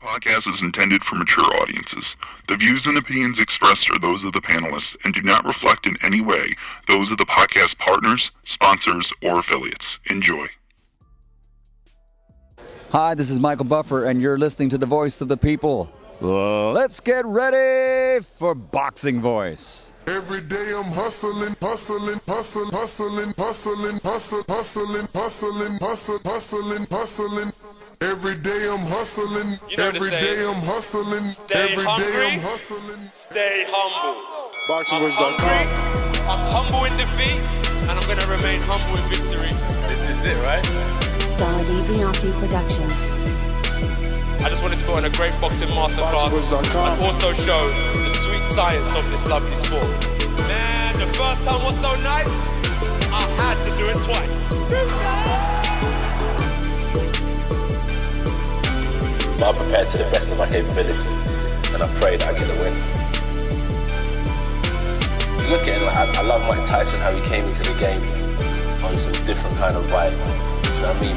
Podcast is intended for mature audiences. The views and opinions expressed are those of the panelists and do not reflect in any way those of the podcast partners, sponsors, or affiliates. Enjoy. Hi, this is Michael Buffer, and you're listening to the Voice of the People. Let's get ready for Boxing Voice. Every day I'm hustling, hustling, hustling, hustling, hustling, hustling, hustling, hustling, hustling, hustling, hustling. Every day I'm hustling, every day I'm hustling, every day I'm hustling. Stay humble. BoxingVoice.com. I'm humble in defeat, and I'm gonna remain humble in victory. This is it, right? Saudi Bianchi Productions. I just wanted to put on a great boxing masterclass and also show the sweet science of this lovely sport. Man, the first time was so nice, I had to do it twice. I'm prepared to the best of my capability, and I pray that I get the win. Look at it, like, I love Mike Tyson, how he came into the game on some different kind of vibe. You know what I mean?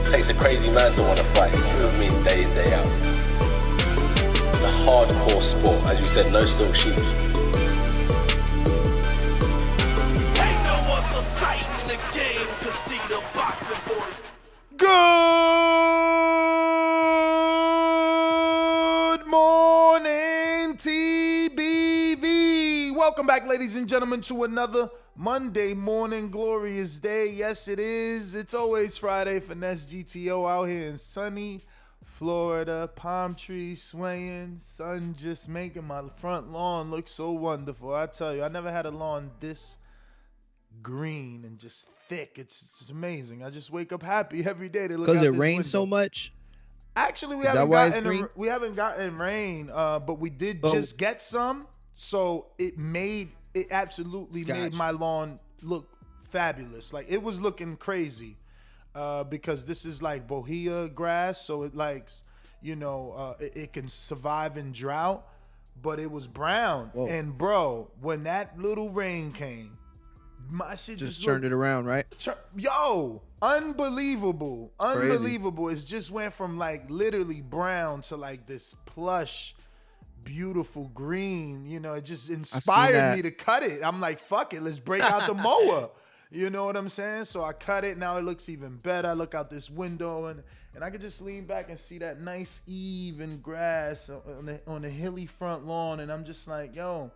It takes a crazy man to want to fight, you know what I mean, day in, day out. It's a hardcore sport, as you said, no silk shoes. Ain't no other sight in the game to see the boxing boys. Good morning, TBV. Welcome back, ladies and gentlemen, to another Monday morning glorious day. Yes, it is. It's always Friday. Finesse GTO out here in sunny Florida. Palm trees swaying. Sun just making my front lawn look so wonderful. I tell you, I never had a lawn this green and just thick. It's amazing. I just wake up happy every day to look out this window. Because it rains so much? Actually, we haven't gotten rain, but we did just get some. So it absolutely made my lawn look fabulous. Like, it was looking crazy because this is like bohea grass, so it likes, it can survive in drought, but it was brown. Whoa. And bro, when that little rain came, my shit just turned it around, right? Unbelievable. It just went from like literally brown to like this plush, beautiful green. It just inspired me to cut it. I'm like, fuck it, let's break out the mower. You know what I'm saying? So I cut it. Now it looks even better. I look out this window and I can just lean back and see that nice even grass on the hilly front lawn. And I'm just like, yo,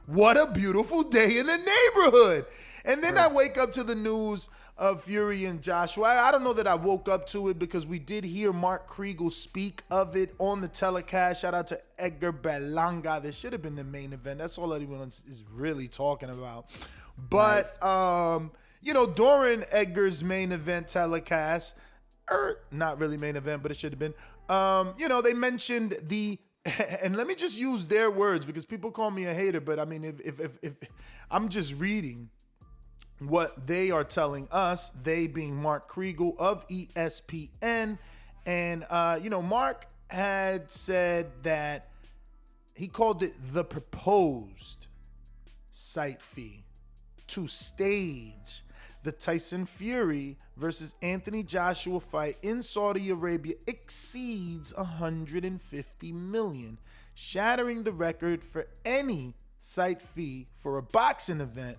what a beautiful day in the neighborhood. And then I wake up to the news of Fury and Joshua. I don't know that I woke up to it because we did hear Mark Kriegel speak of it on the telecast. Shout out to Edgar Berlanga. This should have been the main event. That's all anyone is really talking about. But, during Edgar's main event telecast, not really main event, but it should have been, they mentioned and let me just use their words because people call me a hater, but I mean, if I'm just reading what they are telling us, they being Mark Kriegel of ESPN. And, Mark had said that he called it the proposed site fee to stage the Tyson Fury versus Anthony Joshua fight in Saudi Arabia exceeds $150 million, shattering the record for any site fee for a boxing event.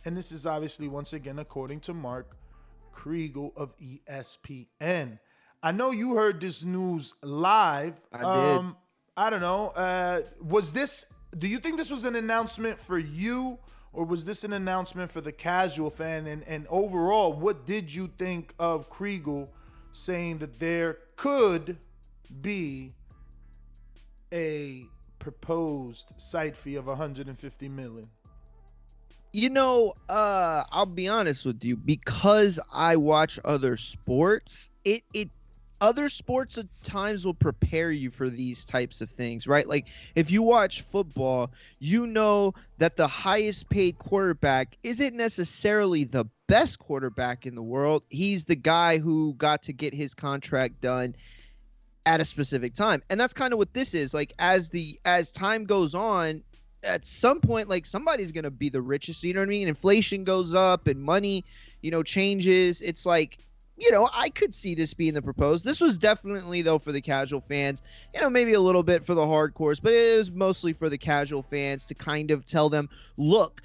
And this is obviously, once again, according to Mark Kriegel of ESPN. I know you heard this news live. I did. I don't know. Do you think this was an announcement for you, or was this an announcement for the casual fan? And overall, what did you think of Kriegel saying that there could be a proposed site fee of $150 million? I'll be honest with you, because I watch other sports, other sports at times will prepare you for these types of things, right? Like if you watch football, you know that the highest paid quarterback isn't necessarily the best quarterback in the world. He's the guy who got to get his contract done at a specific time. And that's kind of what this is. Like as time goes on, at some point, like somebody's going to be the richest, you know what I mean? Inflation goes up and money, changes. It's like I could see this being the proposed. This was definitely, though, for the casual fans, maybe a little bit for the hardcores, but it was mostly for the casual fans to kind of tell them, look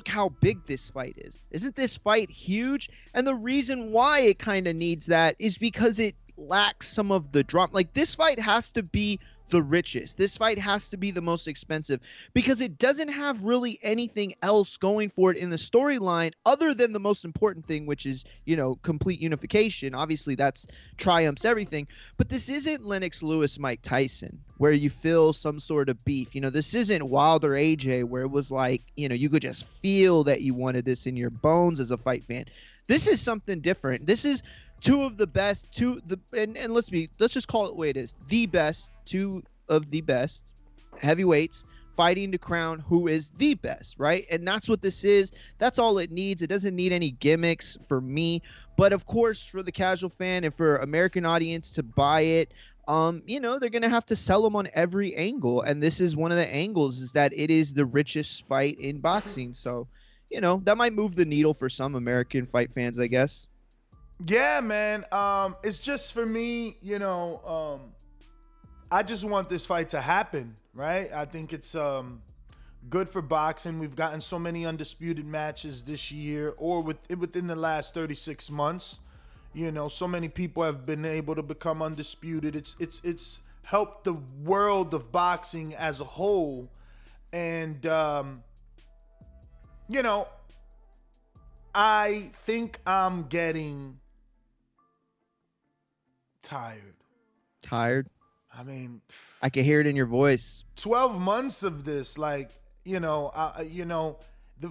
how big this fight is. Isn't this fight huge? And the reason why it kind of needs that is because it lacks some of the drama. Like, this fight has to be the richest. This fight has to be the most expensive because it doesn't have really anything else going for it in the storyline other than the most important thing, which is, complete unification. Obviously, that's triumphs everything. But this isn't Lennox Lewis, Mike Tyson, where you feel some sort of beef. This isn't Wilder AJ, where it was like, you could just feel that you wanted this in your bones as a fight fan. This is something different. This is two of the best, and let's just call it the way it is. Two of the best heavyweights fighting to crown who is the best, right? And that's what this is. That's all it needs. It doesn't need any gimmicks for me. But of course, for the casual fan and for American audience to buy it, they're going to have to sell them on every angle. And this is one of the angles, is that it is the richest fight in boxing. So, that might move the needle for some American fight fans, I guess. Yeah, man. It's just for me, I just want this fight to happen, right? I think it's good for boxing. We've gotten so many undisputed matches this year or within the last 36 months. So many people have been able to become undisputed. It's helped the world of boxing as a whole. And, I think I'm getting tired. I mean, I can hear it in your voice. 12 months of this, the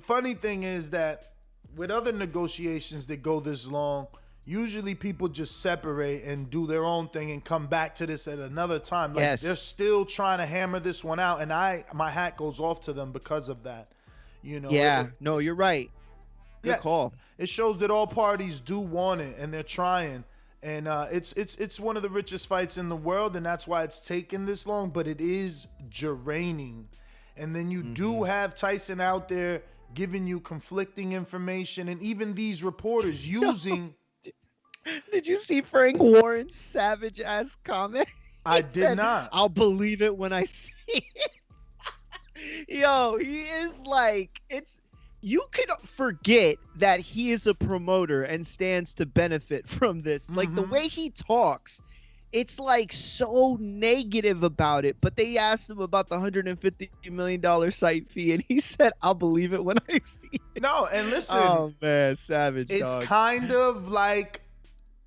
funny thing is that with other negotiations that go this long, usually people just separate and do their own thing and come back to this at another time. Like, yes. They're still trying to hammer this one out, and my hat goes off to them because of that. No, you're right. Good call. It shows that all parties do want it, and they're trying. And it's one of the richest fights in the world, and that's why it's taken this long. But it is draining. And then you do have Tyson out there giving you conflicting information, and even these reporters using. Did you see Frank Warren's savage ass comment? I did not. I'll believe it when I see it. Yo, he is like, you could forget that he is a promoter and stands to benefit from this. Like, the way he talks, it's like so negative about it. But they asked him about the $150 million site fee, and he said, I'll believe it when I see it. No, and listen. Oh, man, savage. It's dog. kind of like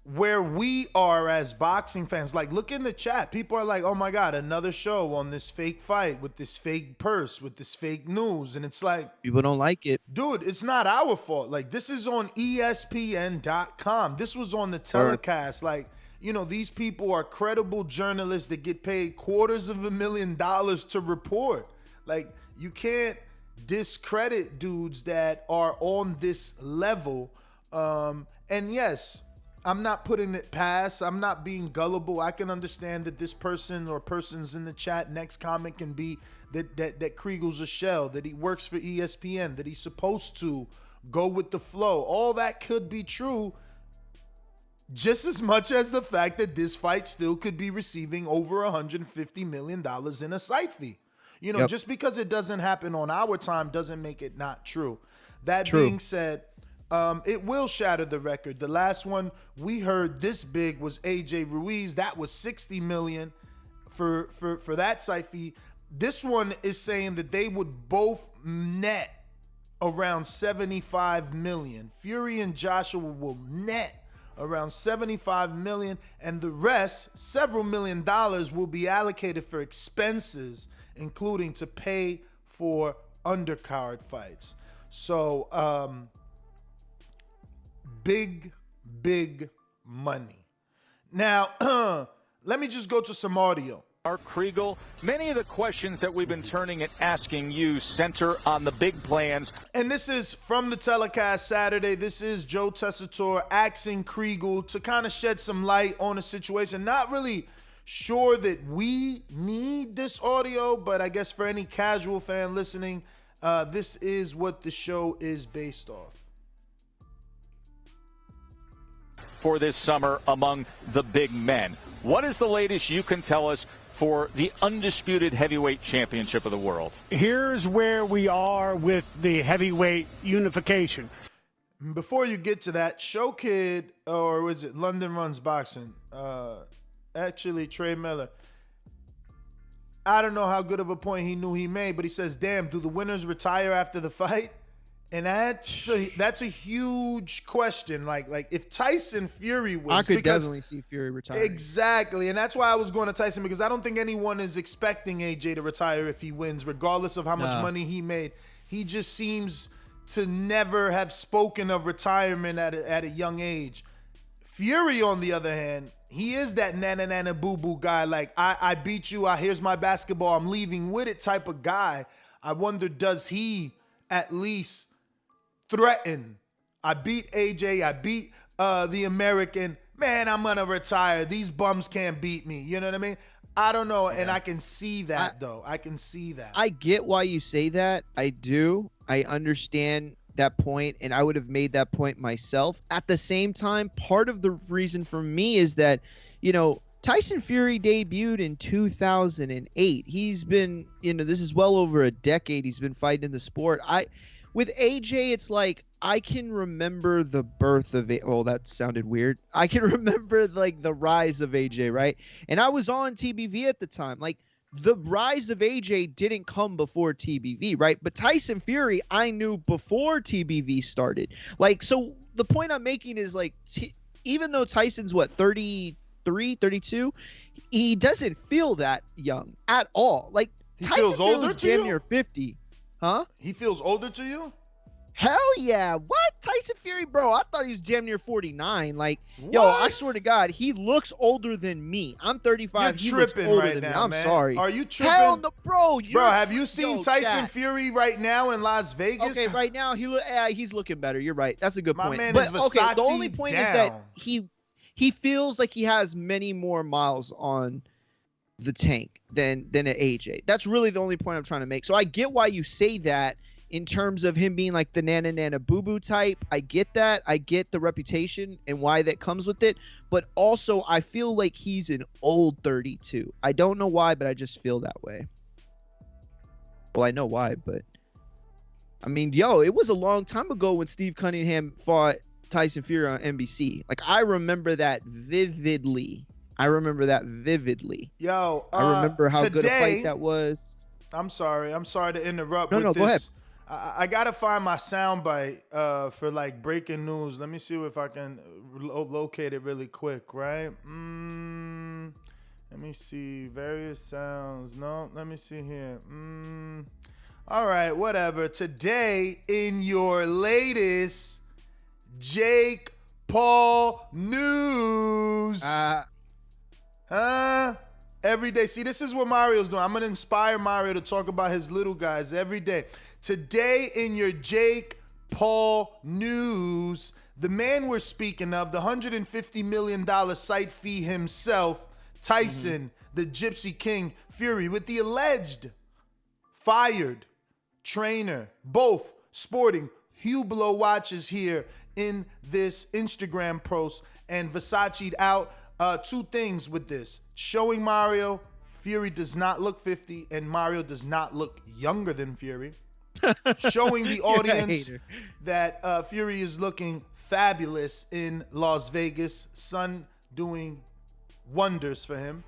where we are as boxing fans. Like, look in the chat. People are like, oh my God, another show on this fake fight with this fake purse, with this fake news. And it's like, people don't like it. Dude, it's not our fault. Like, this is on ESPN.com. This was on the telecast. Like, these people are credible journalists that get paid $250,000 to report. Like, you can't discredit dudes that are on this level. And yes, I'm not putting it past. I'm not being gullible. I can understand that this person or persons in the chat, next comment can be that Kriegel's a shell, that he works for ESPN, that he's supposed to go with the flow. All that could be true, just as much as the fact that this fight still could be receiving over $150 million in a site fee. Just because it doesn't happen on our time doesn't make it not true. That being said, it will shatter the record. The last one we heard this big was AJ Ruiz. That was $60 million for that site fee. This one is saying that they would both net around $75 million. Fury and Joshua will net around $75 million, and the rest, several $1 million, will be allocated for expenses, including to pay for undercard fights. So, big money. Now, let me just go to some audio. Kriegel, many of the questions that we've been turning and asking you center on the big plans. And this is from the telecast Saturday. This is Joe Tessitore asking Kriegel to kind of shed some light on the situation. Not really sure that we need this audio, but I guess for any casual fan listening, this is what the show is based off. for this summer among the big men. What is the latest you can tell us for the undisputed heavyweight championship of the world? Here's where we are with the heavyweight unification. Before you get to that, Show Kid, or was it London Runs Boxing? Actually, Trey Miller. I don't know how good of a point he knew he made, but he says, damn, do the winners retire after the fight? And that's a huge question. Like if Tyson Fury wins, I could definitely see Fury retire. Exactly, and that's why I was going to Tyson, because I don't think anyone is expecting AJ to retire if he wins, regardless of how much money he made. He just seems to never have spoken of retirement at a young age. Fury, on the other hand, he is that nana boo boo guy. Like I beat you. Here's my basketball. I'm leaving with it type of guy. I wonder, does he at least threaten? I beat AJ. I beat the American. Man, I'm gonna retire. These bums can't beat me. You know what I mean? I don't know, and I can see that though. I can see that. I get why you say that. I do. I understand that point, and I would have made that point myself. At the same time, part of the reason for me is that, Tyson Fury debuted in 2008. He's been, this is well over a decade he's been fighting in the sport. With AJ, it's like I can remember the birth of it. Oh, that sounded weird. I can remember like the rise of AJ, right? And I was on TBV at the time. Like the rise of AJ didn't come before TBV, right? But Tyson Fury, I knew before TBV started. Like, so the point I'm making is like, even though Tyson's 33, 32, he doesn't feel that young at all. Like he Tyson feels older to damn you? near 50. Huh? He feels older to you? Hell yeah. What? Tyson Fury, bro, I thought he was damn near 49. Like, yo, I swear to God, he looks older than me. I'm 35. You're tripping he looks older right than now, me. man. I'm sorry. Are you tripping? Hell no, bro. Bro, have you seen Tyson Chat. Fury right now in Las Vegas? Okay, right now, he's looking better. You're right. That's a good My point. man But, is Versace the only point is that he feels like he has many more miles on the tank than an AJ. That's really the only point I'm trying to make. So I get why you say that in terms of him being like the nana boo boo type. I get that. I get the reputation and why that comes with it. But also I feel like he's an old 32. I don't know why, but I just feel that way. Well, I know why, but I mean, it was a long time ago when Steve Cunningham fought Tyson Fury on NBC. Like I remember that vividly. Yo, I remember how good a fight that was. I'm sorry to interrupt. No, go ahead. I gotta find my soundbite for like breaking news. Let me see if I can locate it really quick. Right? Let me see various sounds. No, let me see here. All right, whatever. Today in your latest Jake Paul news. Every day. See, this is what Mario's doing. I'm going to inspire Mario to talk about his little guys every day. Today in your Jake Paul news, the man we're speaking of, the $150 million site fee himself, Tyson, the Gypsy King Fury, with the alleged fired trainer, both sporting Hublot watches here in this Instagram post, and Versace'd out. Two things with this. Showing Mario, Fury does not look 50, and Mario does not look younger than Fury. Showing the audience that Fury is looking fabulous in Las Vegas. Sun doing wonders for him.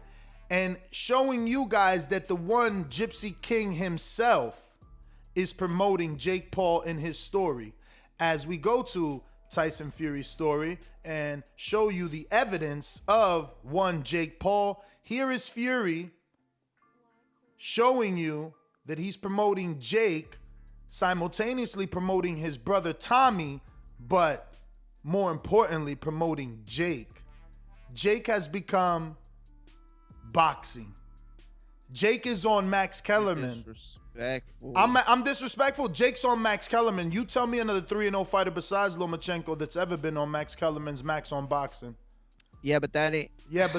And showing you guys that the one Gypsy King himself is promoting Jake Paul in his story. As we go to Tyson Fury's story and show you the evidence of one Jake Paul, here is Fury showing you that he's promoting Jake, simultaneously promoting his brother Tommy, but more importantly promoting Jake. Jake has become boxing. Jake is on Max Kellerman. I'm disrespectful. Jake's on Max Kellerman. You tell me another 3-0 fighter besides Lomachenko that's ever been on Max Kellerman's Max on Boxing. Yeah, but that ain't. Guess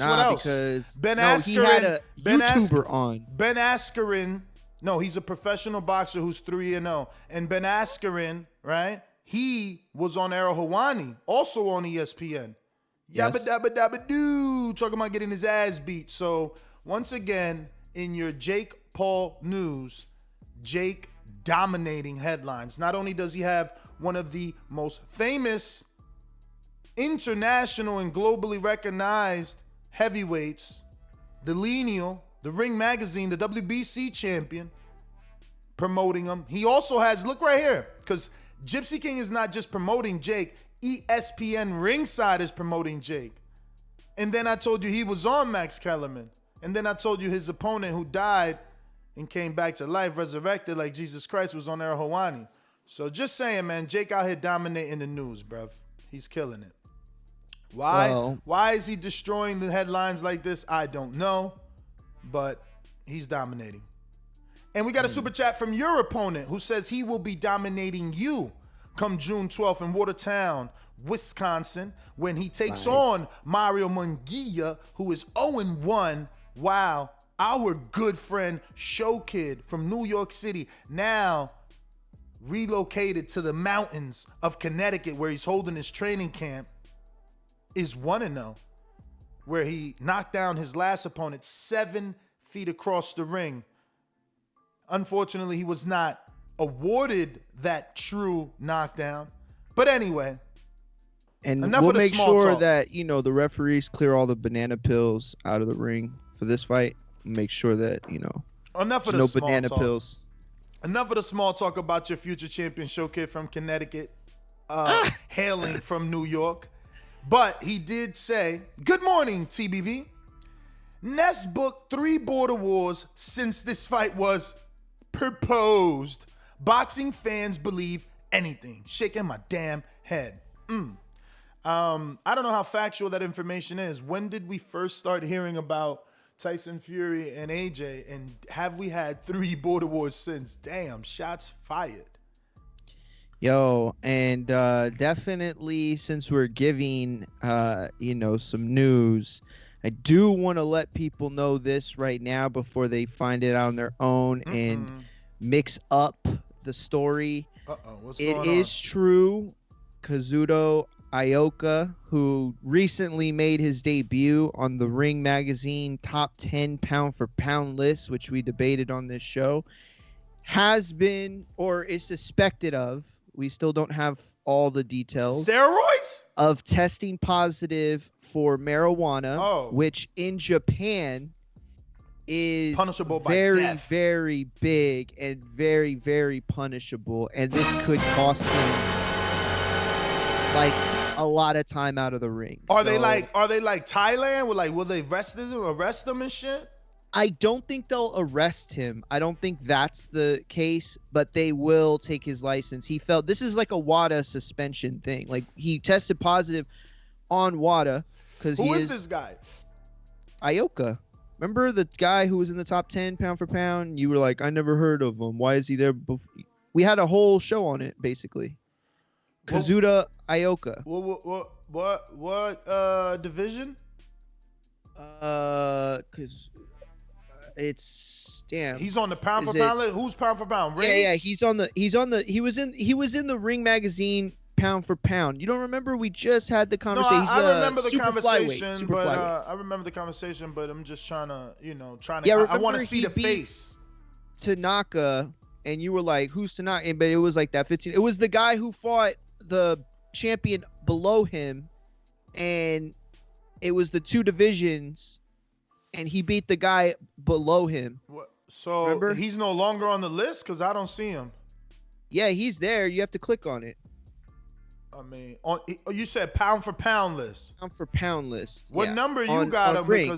what else? Because Ben Askren. He had a YouTuber on. Ben Askren. No, he's a professional boxer who's 3-0. And Ben Askren, right? he was on Ariel Helwani, also on ESPN. Yes. Yabba dabba dabba doo, talking about getting his ass beat. So once again, in your Jake Paul news, Jake dominating headlines. Not only does he have one of the most famous international and globally recognized heavyweights, the Lineal, the Ring Magazine, the WBC champion, promoting him. He also has, look right here, because Gypsy King is not just promoting Jake, ESPN Ringside is promoting Jake. And then I told you he was on Max Kellerman. And then I told you his opponent who died and came back to life, resurrected like Jesus Christ, was on Ariel Helwani. So just saying, man, Jake out here dominating the news, bruv. He's killing it. Why? Well, Why is he destroying the headlines like this? I don't know. But he's dominating. And we got a super chat from your opponent who says he will be dominating you come June 12th in Watertown, Wisconsin, when he takes on Mario Munguia, who is 0-1. Wow. Our good friend Show Kid from New York City, now relocated to the mountains of Connecticut where he's holding his training camp, is 1-0, where he knocked down his last opponent 7 feet across the ring. Unfortunately, he was not awarded that true knockdown. But anyway, and enough we'll of the make small sure talk. that, the referees clear all the banana pills out of the ring for this fight. Make sure that, Enough of the no small banana talk. pills. Enough of the small talk about your future champion Show Kid from Connecticut, hailing from New York. But he did say, good morning, TBV. Ness booked 3 border wars since this fight was proposed. Boxing fans believe anything. Shaking my damn head. I don't know how factual that information is. When did we first start hearing about Tyson Fury and AJ? And have we had 3 border wars since? Damn, shots fired. Yo, and definitely since we're giving, some news, I do want to let people know this right now before they find it out on their own and mix up the story. What's It going on? is true. Kazuto Ioka, who recently made his debut on the Ring Magazine top 10 pound for pound list, which we debated on this show, has been or is suspected of, we still don't have all the details, steroids, of testing positive for marijuana, which in Japan is punishable by very, death. very big and very, very punishable. And this could cost him like a lot of time out of the ring. Are they like Thailand? Will they arrest them and shit? I don't think they'll arrest him. I don't think that's the case, but they will take his license. He felt this is like a WADA suspension thing. Like he tested positive on WADA because Who is this guy? Ioka. Remember the guy who was in the top 10 pound for pound? You were like, I never heard of him. Why is he there? We had a whole show on it, basically. Kazuto Ioka. What division? Because it's damn. He's on the pound for pound list. Who's pound for pound? Rings? Yeah. He was in the Ring Magazine pound for pound. You don't remember? We just had the conversation. No, I remember the conversation, super but flyweight. I remember the conversation, but I'm just trying to. Yeah, I want to see he the beat face. Tanaka, and you were like, "Who's Tanaka?" But it was like that 15. It was the guy who fought the champion below him, and it was the 2 divisions, and he beat the guy below him. So remember? He's no longer on the list because I don't see him. Yeah, he's there. You have to click on it. I mean, you said pound for pound list. Pound for pound list. What yeah. number you got him? Ring.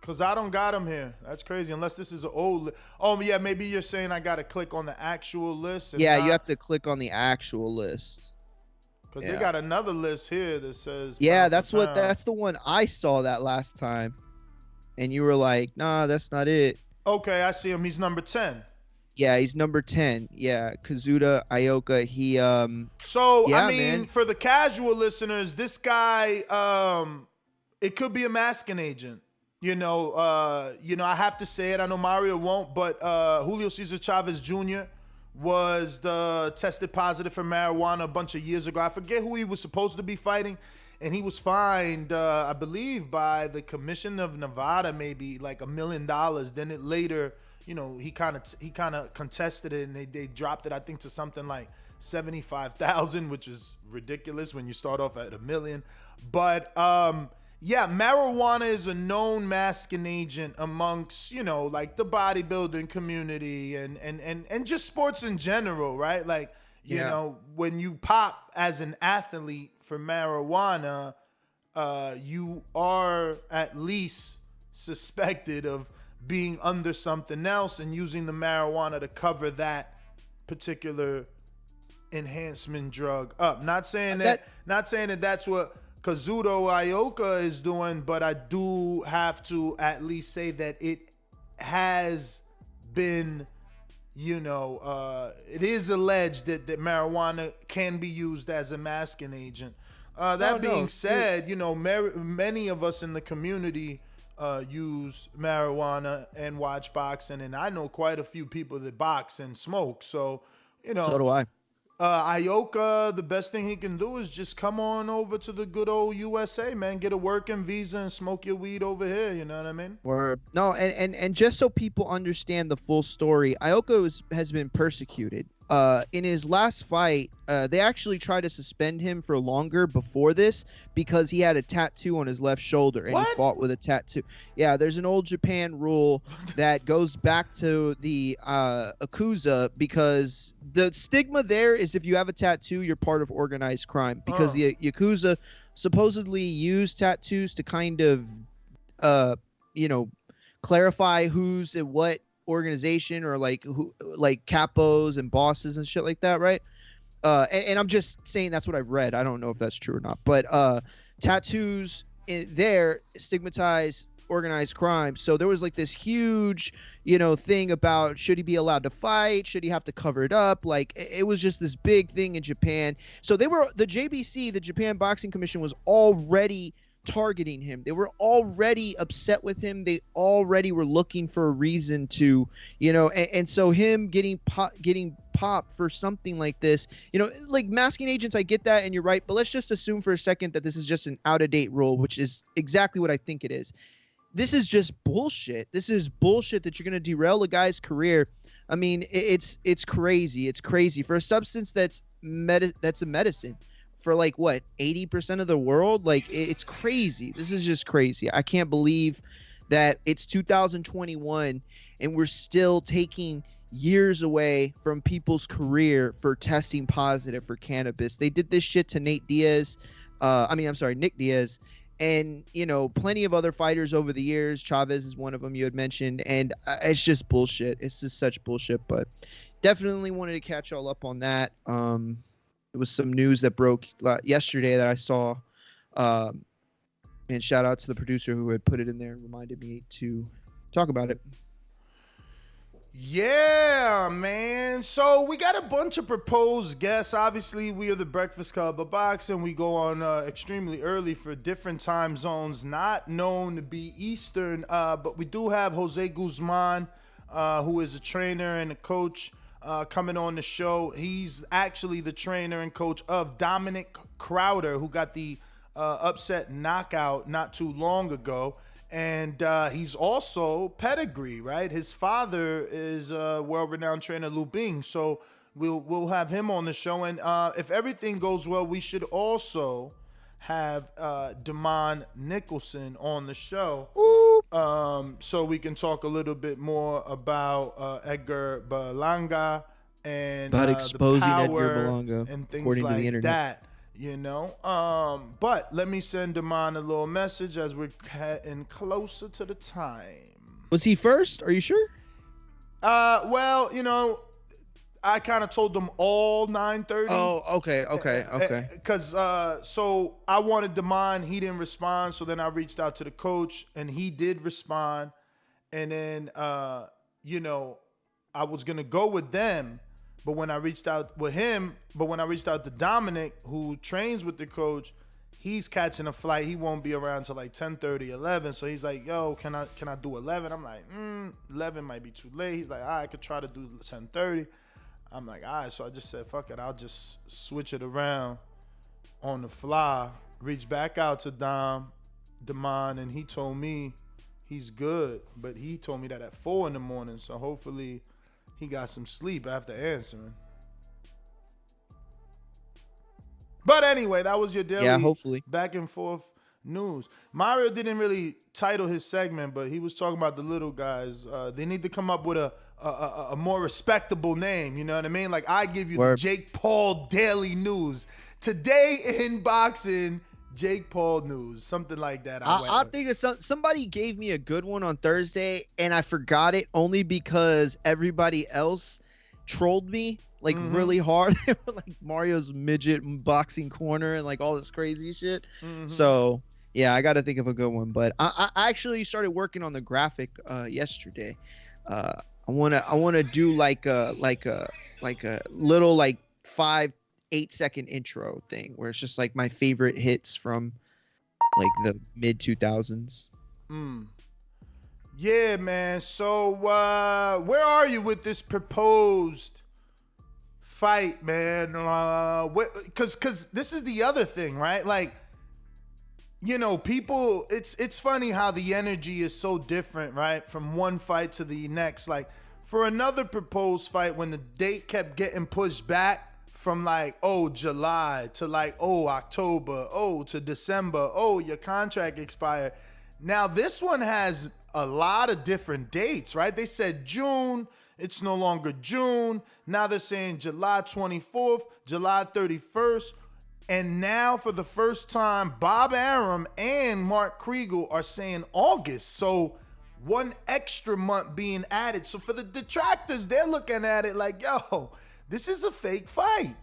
Because I don't got him here. That's crazy. Unless this is an old list. Oh yeah, maybe you're saying I got to click on the actual list. Yeah, you have to click on the actual list. Because they got another list here that says. Yeah, that's the one I saw that last time, and you were like, "Nah, that's not it." Okay, I see him. He's number 10. Yeah, he's number 10. Yeah, Kazuto Ioka. He So yeah, I mean, man. for the casual listeners, this guy, it could be a masking agent. I have to say it. I know Mario won't, but Julio Cesar Chavez Jr. was tested positive for marijuana a bunch of years ago. I forget who he was supposed to be fighting, and he was fined, I believe, by the Commission of Nevada, maybe like $1 million. Then it later, he kind of contested it, and they dropped it, I think, to something like 75,000, which is ridiculous when you start off at $1 million. But yeah, marijuana is a known masking agent amongst, like the bodybuilding community and just sports in general, right? Like, you know, when you pop as an athlete for marijuana, you are at least suspected of being under something else and using the marijuana to cover that particular enhancement drug up. Not saying that that's what Kazuto Ioka is doing, but I do have to at least say that it has been, it is alleged that marijuana can be used as a masking agent. That being said, many of us in the community use marijuana and watch boxing, and I know quite a few people that box and smoke. So, So do I. Ioka, the best thing he can do is just come on over to the good old USA, man. Get a working visa and smoke your weed over here. You know what I mean? No, and just so people understand the full story, Ioka has been persecuted. In his last fight, they actually tried to suspend him for longer before this because he had a tattoo on his left shoulder and he fought with a tattoo. Yeah, there's an old Japan rule that goes back to the Yakuza, because the stigma there is if you have a tattoo, you're part of organized crime, because the Yakuza supposedly use tattoos to kind of, clarify who's at what organization, or like capos and bosses and shit like that, right? And I'm just saying that's what I've read. I don't know if that's true or not, but tattoos there stigmatize organized crime. So there was like this huge thing about, should he be allowed to fight, should he have to cover it up? Like, it was just this big thing in Japan. So the JBC, the Japan Boxing Commission, was already targeting him. They were already upset with him. They already were looking for a reason to, and so him getting popped for something like this, like masking agents, I get that, and you're right, but let's just assume for a second that this is just an out-of-date rule, which is exactly what I think it is. This is just bullshit. This is bullshit that you're going to derail a guy's career. I mean, it's crazy. It's crazy for a substance that's a medicine for like what, 80% of the world. Like, it's crazy. This is just crazy. I can't believe that it's 2021 and we're still taking years away from people's career for testing positive for cannabis. They did this shit to Nick Diaz, and plenty of other fighters over the years. Chavez is one of them you had mentioned, and it's just bullshit. It's just such bullshit. But definitely wanted to catch all up on that. There was some news that broke yesterday that I saw, and shout out to the producer who had put it in there and reminded me to talk about it. Yeah, man. So we got a bunch of proposed guests. Obviously, we are the Breakfast Club of Boxing. We go on extremely early for different time zones, not known to be Eastern. But we do have Jose Guzman, who is a trainer and a coach, coming on the show. He's actually the trainer and coach of Dominic Crowder, who got the upset knockout not too long ago. And he's also pedigree, right? His father is a world-renowned trainer, Lu Bing. So we'll have him on the show. And if everything goes well, we should also have Damon Nicholson on the show. So we can talk a little bit more about Edgar Berlanga and exposing the power Edgar Berlanga and things like that. But let me send Damon a little message as we're getting closer to the time. Was he first? Are you sure? Well, I kind of told them all 9:30. Oh, okay. Because so I wanted Damon, he didn't respond. So then I reached out to the coach, and he did respond. And then I was gonna go with them. But when I reached out to Dominic, who trains with the coach, he's catching a flight. He won't be around till like 10:30, 11. So he's like, yo, can I do 11? I'm like, 11 might be too late. He's like, I could try to do 10:30. I'm like, all right. So I just said, fuck it. I'll just switch it around on the fly. Reach back out to Damon, and he told me he's good. But he told me that at 4 a.m. So hopefully he got some sleep after answering. But anyway, that was your daily hopefully back and forth news. Mario didn't really title his segment, but he was talking about the little guys. They need to come up with a more respectable name. You know what I mean? Like, I give you the Jake Paul Daily News. Today in boxing, Jake Paul news, something like that. I think it's somebody gave me a good one on Thursday, and I forgot it only because everybody else trolled me like really hard. They were like Mario's midget boxing corner and like all this crazy shit. So yeah, I got to think of a good one. But I actually started working on the graphic yesterday. I wanna do like a little like 5-8 second intro thing where it's just like my favorite hits from like the mid 2000s. Yeah, man. So where are you with this proposed fight, man? Because this is the other thing, right? Like, you know, people, it's funny how the energy is so different, right? From one fight to the next. Like, for another proposed fight, when the date kept getting pushed back from like, oh, July to like, oh, October, oh, to December, oh, your contract expired. Now, this one has a lot of different dates, right? They said June. It's no longer June. Now they're saying July 24th, July 31st. And now for the first time, Bob Arum and Mark Kriegel are saying August. So one extra month being added. So for the detractors, they're looking at it like, yo, this is a fake fight.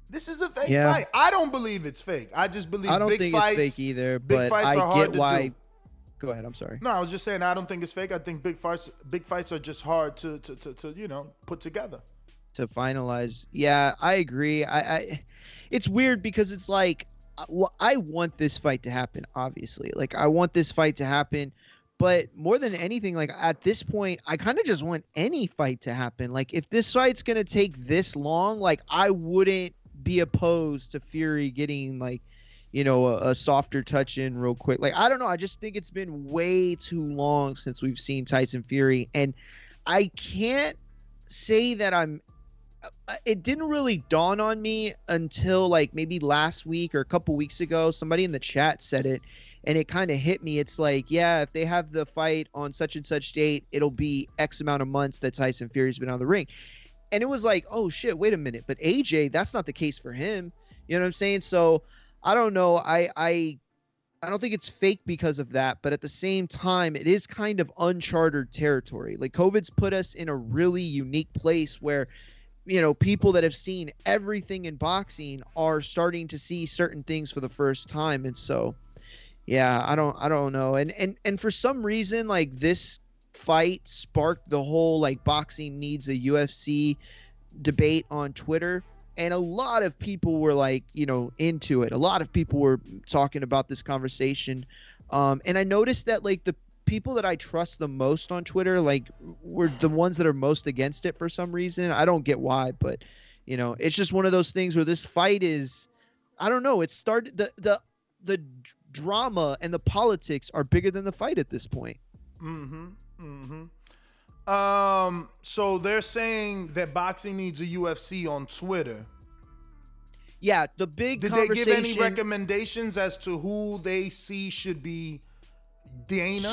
This is a fake fight. I don't believe it's fake. I just believe I don't big think fights, it's fake either, big but fights I are hard get to why. do. Go ahead. I'm sorry. No, I was just saying I don't think it's fake. I think big fights are just hard to put together. To finalize. Yeah, I agree. I it's weird because it's like, well, I want this fight to happen, obviously. Like, I want this fight to happen, but more than anything, like, at this point, I kind of just want any fight to happen. Like, if this fight's going to take this long, like, I wouldn't be opposed to Fury getting, like, you know, a softer touch in real quick. Like, I don't know. I just think it's been way too long since we've seen Tyson Fury. And I can't say that it didn't really dawn on me until like maybe last week or a couple weeks ago. Somebody in the chat said it, and it kind of hit me. It's like, yeah, if they have the fight on such and such date, it'll be X amount of months that Tyson Fury's been on the ring. And it was like, oh shit, wait a minute. But AJ, that's not the case for him. You know what I'm saying? So I don't know. I don't think it's fake because of that, but at the same time, it is kind of uncharted territory. Like, COVID's put us in a really unique place where, you know, people that have seen everything in boxing are starting to see certain things for the first time. And so, yeah, I don't know. And for some reason, like, this fight sparked the whole like boxing needs a UFC debate on Twitter. And a lot of people were like, you know, into it. A lot of people were talking about this conversation. And I noticed that like the people that I trust the most on Twitter, like, were the ones that are most against it for some reason. I don't get why, but, you know, it's just one of those things where this fight is, I don't know. It started, the drama and the politics are bigger than the fight at this point. So they're saying that boxing needs a UFC on Twitter. Yeah, the big Did they give any recommendations as to who they see should be Dana?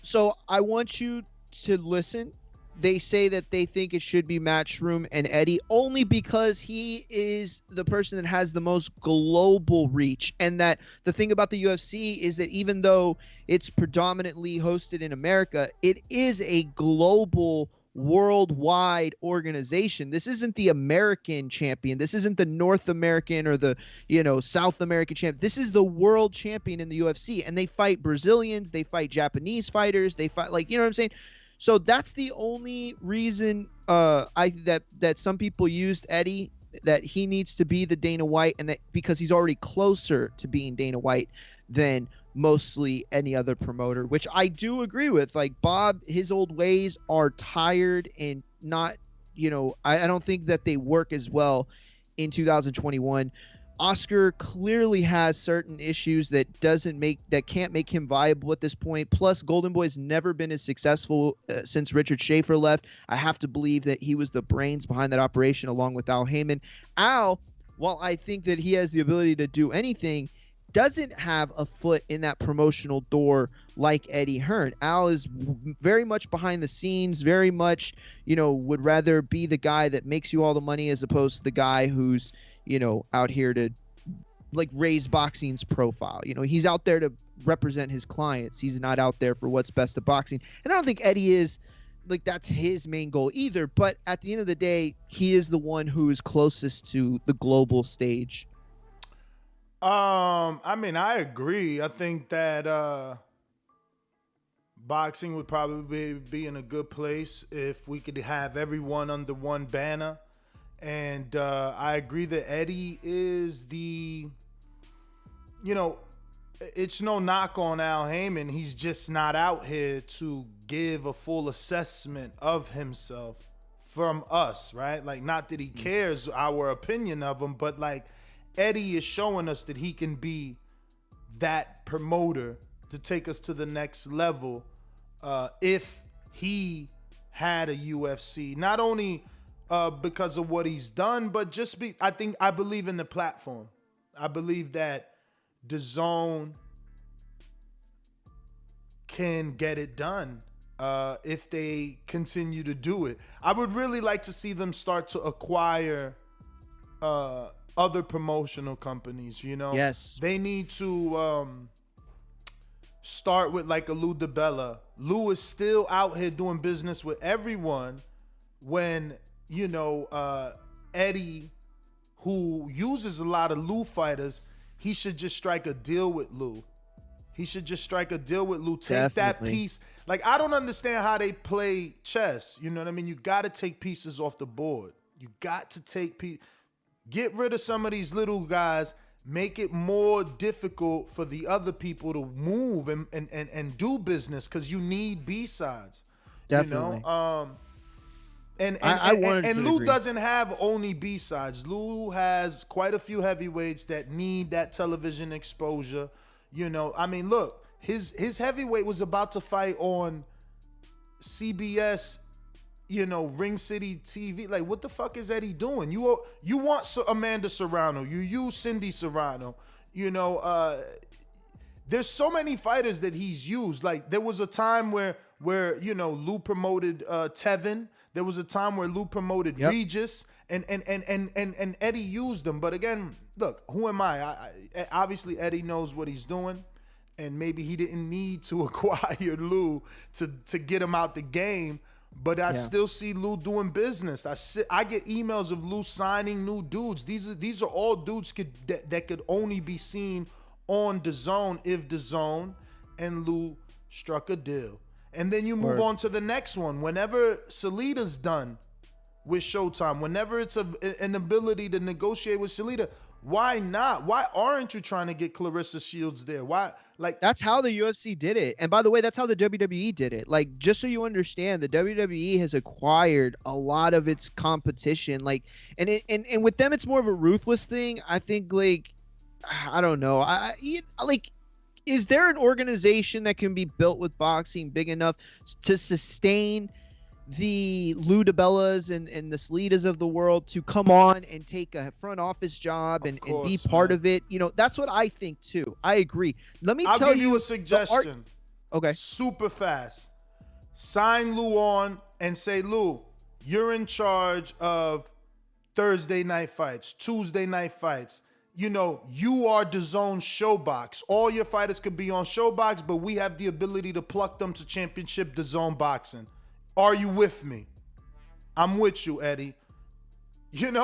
So I want you to listen. They say that they think it should be Matchroom and Eddie only because he is the person that has the most global reach. And that the thing about the UFC is that even though it's predominantly hosted in America, it is a global, worldwide organization. This isn't the American champion. This isn't the North American or the, you know, South American champion. This is the world champion in the UFC. And they fight Brazilians, they fight Japanese fighters, they fight, like, you know what I'm saying? So that's the only reason that some people used Eddie, that he needs to be the Dana White, and that because he's already closer to being Dana White than mostly any other promoter, which I do agree with. Like, Bob, his old ways are tired and not I don't think that they work as well in 2021. Oscar clearly has certain issues that can't make him viable at this point. Plus, Golden Boy's never been as successful since Richard Schaefer left. I have to believe that he was the brains behind that operation along with Al Heyman. Al, while I think that he has the ability to do anything, doesn't have a foot in that promotional door like Eddie Hearn. Al is very much behind the scenes, very much, would rather be the guy that makes you all the money as opposed to the guy who's, out here to raise boxing's profile. He's out there to represent his clients. He's not out there for what's best of boxing. And I don't think Eddie is that's his main goal either. But at the end of the day, he is the one who is closest to the global stage. I agree. I think that boxing would probably be in a good place if we could have everyone under one banner. And I agree that Eddie is it's no knock on Al Heyman. He's just not out here to give a full assessment of himself from us, right? Not that he cares our opinion of him, but Eddie is showing us that he can be that promoter to take us to the next level if he had a UFC. Not only because of what he's done, but I believe in the platform. I believe that Dazn can get it done if they continue to do it. I would really like to see them start to acquire other promotional companies. Yes, they need to start with a Lou DiBella. Lou is still out here doing business with everyone when Eddie, who uses a lot of Lou fighters, he should just strike a deal with Lou. Take Definitely. that piece. I don't understand how they play chess. You know what I mean? You got to take pieces off the board. You got to get rid of some of these little guys, make it more difficult for the other people to move and do business, because you need B-sides. Definitely. And Lou doesn't have only B-sides. Lou has quite a few heavyweights that need that television exposure. Look, his heavyweight was about to fight on CBS, Ring City TV. What the fuck is Eddie doing? You want Amanda Serrano. You use Cindy Serrano. There's so many fighters that he's used. There was a time where Lou promoted Tevin. There was a time where Lou promoted Regis, and Eddie used them. But again, look, who am I? Obviously, Eddie knows what he's doing, and maybe he didn't need to acquire Lou to get him out the game. But I still see Lou doing business. I get emails of Lou signing new dudes. These are all dudes that could only be seen on DAZN if DAZN and Lou struck a deal. And then you move on to the next one. Whenever Salita's done with Showtime, whenever it's an ability to negotiate with Salita, why not? Why aren't you trying to get Clarissa Shields there? Why? That's how the UFC did it. And by the way, that's how the WWE did it. Just so you understand, the WWE has acquired a lot of its competition. And with them, it's more of a ruthless thing. I think, I don't know. Is there an organization that can be built with boxing big enough to sustain the Lou DiBellas and the Salitas of the world to come on and take a front office job and be part of it? That's what I think too. I agree. I'll give you a suggestion. Okay. Super fast. Sign Lou on and say, Lou, you're in charge of Thursday night fights, Tuesday night fights. You are DAZN Showbox. All your fighters could be on Showbox, but we have the ability to pluck them to championship DAZN boxing. Are you with me? I'm with you, Eddie. And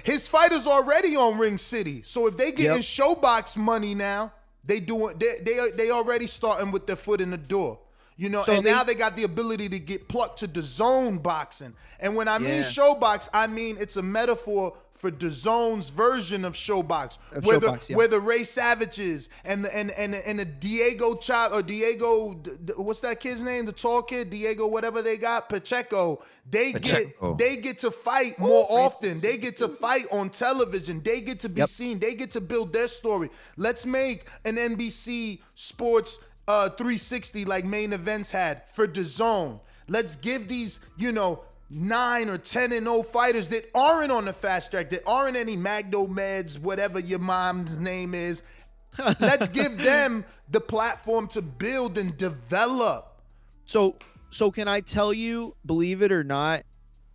his fighters already on Ring City. So if they getting Showbox money now, they already starting with their foot in the door. You know, So and now they got the ability to get plucked to DAZN boxing. And when I mean Yeah. showbox, I mean it's a metaphor for DAZN's version of showbox, Showbox, yeah. where the Ray Savages and the Diego, what's that kid's name? The tall kid, Diego, whatever they got, Pacheco. They get to fight more often. They get to fight on television. They get to be seen. They get to build their story. Let's make an NBC Sports 360 like Main Events had for DAZN. Let's give these, 9 or 10-0 fighters that aren't on the fast track, that aren't any Magno Meds, whatever your mom's name is. Let's give them the platform to build and develop. So can I tell you, believe it or not,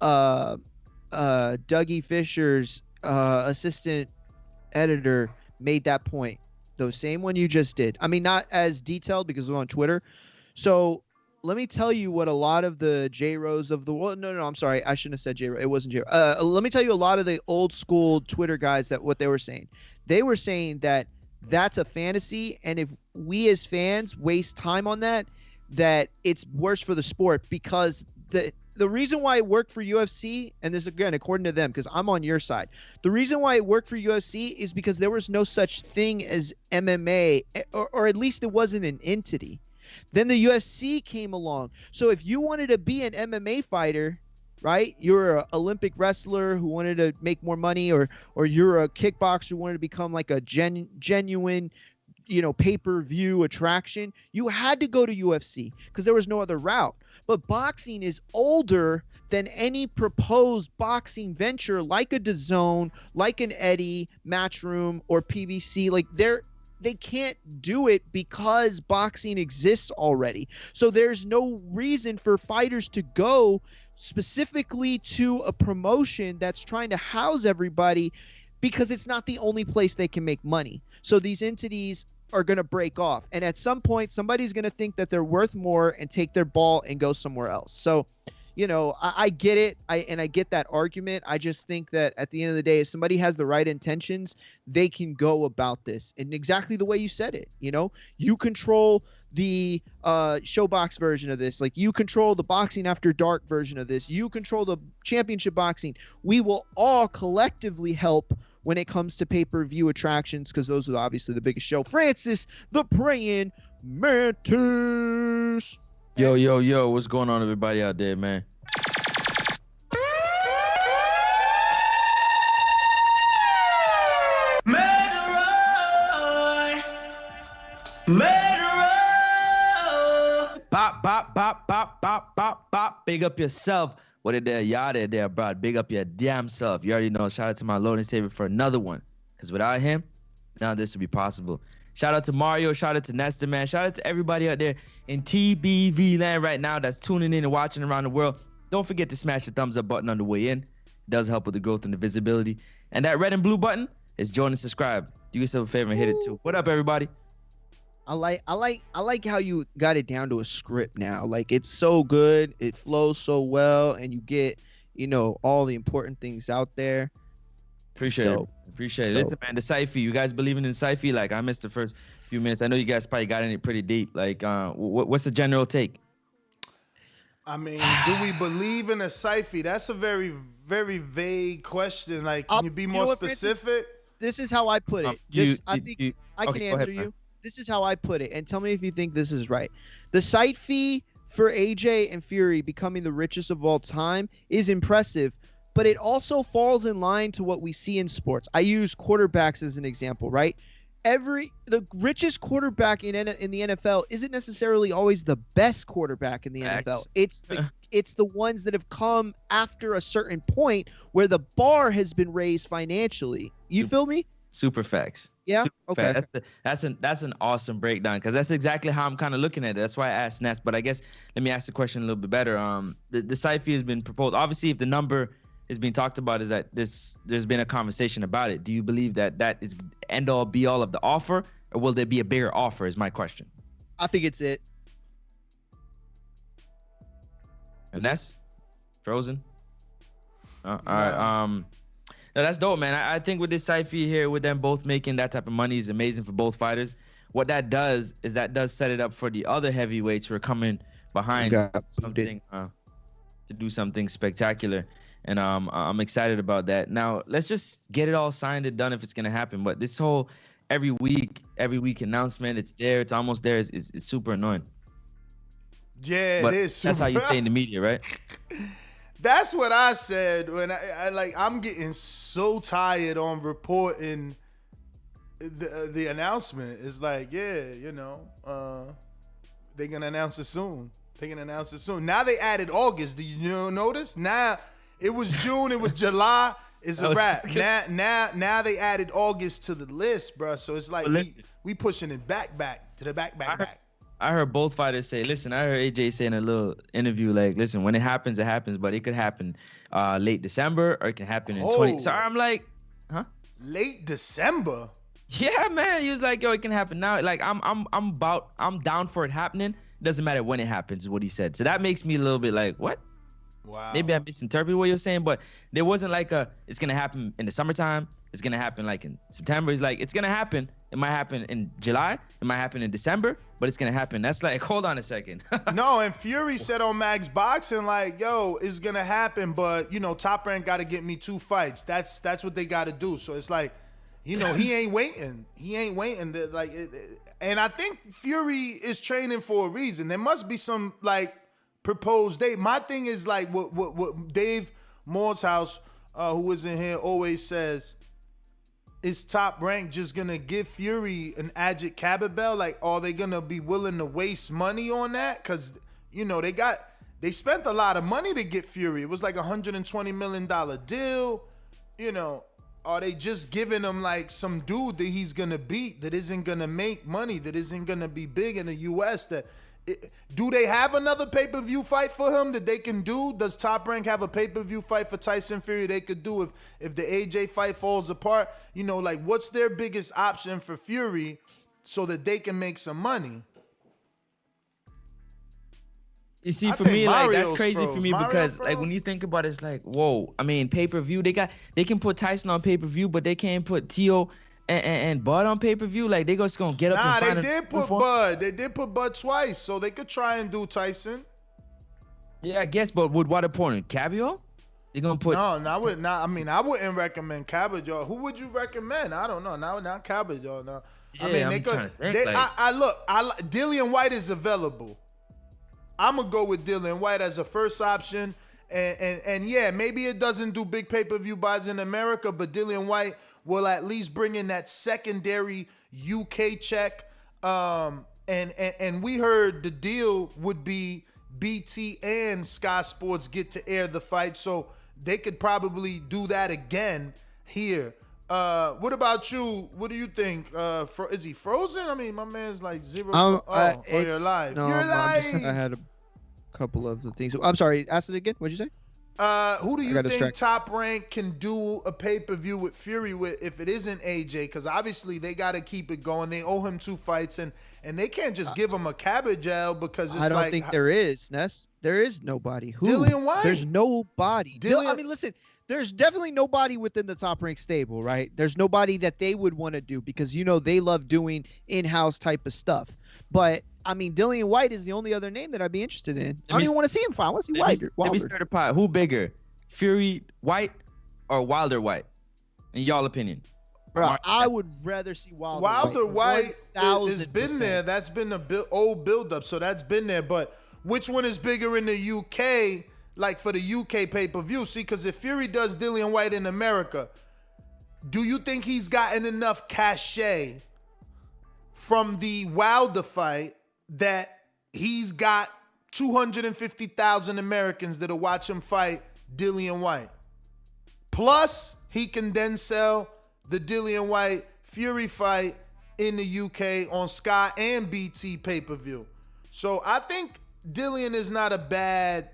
Dougie Fisher's assistant editor made that point. The same one you just did. I mean, not as detailed because it was on Twitter. So let me tell you what a lot of the J-Rose of the world. No, I'm sorry. I shouldn't have said J-Rose. It wasn't J-Rose. Let me tell you a lot of the old school Twitter guys what they were saying. They were saying that that's a fantasy. And if we as fans waste time on that it's worse for the sport, because the reason why it worked for UFC, and this again, according to them, because I'm on your side, the reason why it worked for UFC is because there was no such thing as MMA, or at least it wasn't an entity. Then the UFC came along. So if you wanted to be an MMA fighter, right, you're an Olympic wrestler who wanted to make more money, or you're a kickboxer who wanted to become like a genuine pay-per-view attraction, you had to go to UFC because there was no other route. But boxing is older than any proposed boxing venture, like a DAZN, like an Eddie, Matchroom, or PBC. Like they can't do it because boxing exists already. So there's no reason for fighters to go specifically to a promotion that's trying to house everybody, because it's not the only place they can make money. So these entities are going to break off. And at some point, somebody's going to think that they're worth more and take their ball and go somewhere else. So, I get it. I get that argument. I just think that at the end of the day, if somebody has the right intentions, they can go about this in exactly the way you said it. You control the showbox version of this. Like, you control the boxing after dark version of this. You control the championship boxing. We will all collectively help when it comes to pay-per-view attractions, because those are obviously the biggest show. Francis, the praying mantis. Yo, what's going on, everybody out there, man? Bop, bop, bop, bop, bop, bop, bop. Big up yourself. What it there? Y'all there, bro. Big up your damn self. You already know. Shout out to my Lord and Savior for another one. Because without him, none of this would be possible. Shout out to Mario. Shout out to Nestor, man. Shout out to everybody out there in TBV land right now that's tuning in and watching around the world. Don't forget to smash the thumbs up button on the way in. It does help with the growth and the visibility. And that red and blue button is join and subscribe. Do yourself a favor and hit it too. What up, everybody? I like how you got it down to a script now. Like, it's so good, it flows so well, and you get, all the important things out there. Appreciate it. Listen, man, the Syfy, you guys believing in Syfy? Like, I missed the first few minutes. I know you guys probably got in it pretty deep. Like, what's the general take? I mean, do we believe in a Syfy? That's a very, very vague question. Like, can you be more specific? This is how I put it. I think I can answer you. This is how I put it, and tell me if you think this is right. The site fee for AJ and Fury becoming the richest of all time is impressive, but it also falls in line to what we see in sports. I use quarterbacks as an example, right? The richest quarterback in the NFL isn't necessarily always the best quarterback in the NFL. It's the ones that have come after a certain point where the bar has been raised financially. You feel me? Super facts. Yeah. Super okay. Facts. That's an awesome breakdown, because that's exactly how I'm kind of looking at it. That's why I asked Ness. But I guess let me ask the question a little bit better. The site fee has been proposed. Obviously, if the number is being talked about, is that there's been a conversation about it. Do you believe that is end all be all of the offer, or will there be a bigger offer? Is my question. I think it's it. And Ness, Frozen. All right. No, that's dope, man. I think with this site fee here, with them both making that type of money, is amazing for both fighters. What that does is set it up for the other heavyweights who are coming behind something to do something spectacular. And I'm excited about that. Now, let's just get it all signed and done if it's going to happen. But this whole every week announcement, it's there, it's almost there, it's super annoying. Yeah, but it is. That's how you say in the media, right? That's what I said when I'm getting so tired on reporting the announcement. It's like, yeah, you know, they're going to announce it soon. Now they added August. Did you notice? Now it was June, it was July. It's a wrap. Now they added August to the list, bro. So it's like we pushing it back to the back. I heard both fighters say, listen, I heard AJ say in a little interview, like, listen, when it happens, but it could happen late December or it can happen in 20. So I'm like, huh? Late December? Yeah, man. He was like, yo, it can happen now. Like, I'm down for it happening. Doesn't matter when it happens, is what he said. So that makes me a little bit like, what? Wow. Maybe I misinterpreted what you're saying, but there wasn't like it's gonna happen in the summertime. It's gonna happen like in September. He's like, it's gonna happen. It might happen in July. It might happen in December, but it's gonna happen. That's like, hold on a second. No, and Fury said on Max Boxing, like, yo, it's gonna happen, but you know, Top Rank gotta get me 2 fights. That's what they gotta do. So it's like, you know, he ain't waiting. And I think Fury is training for a reason. There must be some like proposed date. My thing is like what Dave Morshouse, who was in here, always says. Is Top Rank just gonna give Fury an Ajit Cabot? Like, are they gonna be willing to waste money on that? Cause you know they spent a lot of money to get Fury. It was like $120 million deal. You know, are they just giving him like some dude that he's gonna beat that isn't gonna make money, that isn't gonna be big in the US? Do they have another pay-per-view fight for him that they can do? Does Top Rank have a pay-per-view fight for Tyson Fury they could do if the AJ fight falls apart? You know, like, what's their biggest option for Fury so that they can make some money? You see, for me, like, that's crazy for me because, like, when you think about it, it's like, whoa. I mean, pay-per-view, they can put Tyson on pay-per-view, but they can't put Tio and Bud on pay-per-view. Like, they just gonna get up and find they did put Bud. They did put Bud twice, so they could try and do Tyson. Yeah, I guess, but with what opponent? Cabio? They're gonna put No, I would not. I mean, I wouldn't recommend Cabot. Who would you recommend? I don't know. Not Cabot. No. Yeah, I mean, they could. Dillian White is available. I'm gonna go with Dillian White as a first option. And yeah, maybe it doesn't do big pay-per-view buys in America, but Dillian White will at least bring in that secondary UK check. And we heard the deal would be BT and Sky Sports get to air the fight, so they could probably do that again here. What about you? What do you think? Is he frozen? I mean, my man's like zero. You're live. No, you're live. I had a couple of the things. I'm sorry. Ask it again. What'd you say? Who do you think Top Rank can do a pay-per-view with Fury with if it isn't AJ? Because obviously they got to keep it going. They owe him 2 fights, and they can't just give him a cabbage jail because it's like... I don't think there is, Ness. There is nobody. Who? Dillian White. There's nobody. I mean, listen, there's definitely nobody within the Top Rank stable, right? There's nobody that they would want to do because, you know, they love doing in-house type of stuff. But, I mean, Dillian White is the only other name that I'd be interested in. I don't even want to see him fight. I want to see Wilder. Let me start a pot. Who bigger, Fury White or Wilder White? In y'all opinion? Bro, I would rather see Wilder. Wilder White has been there. That's been a old build-up, so that's been there. But which one is bigger in the UK, like for the UK pay-per-view? See, because if Fury does Dillian White in America, do you think he's gotten enough cachet from the Wilder fight that he's got 250,000 Americans that'll watch him fight Dillian White? Plus, he can then sell the Dillian White Fury fight in the UK on Sky and BT pay-per-view. So I think Dillian is not a bad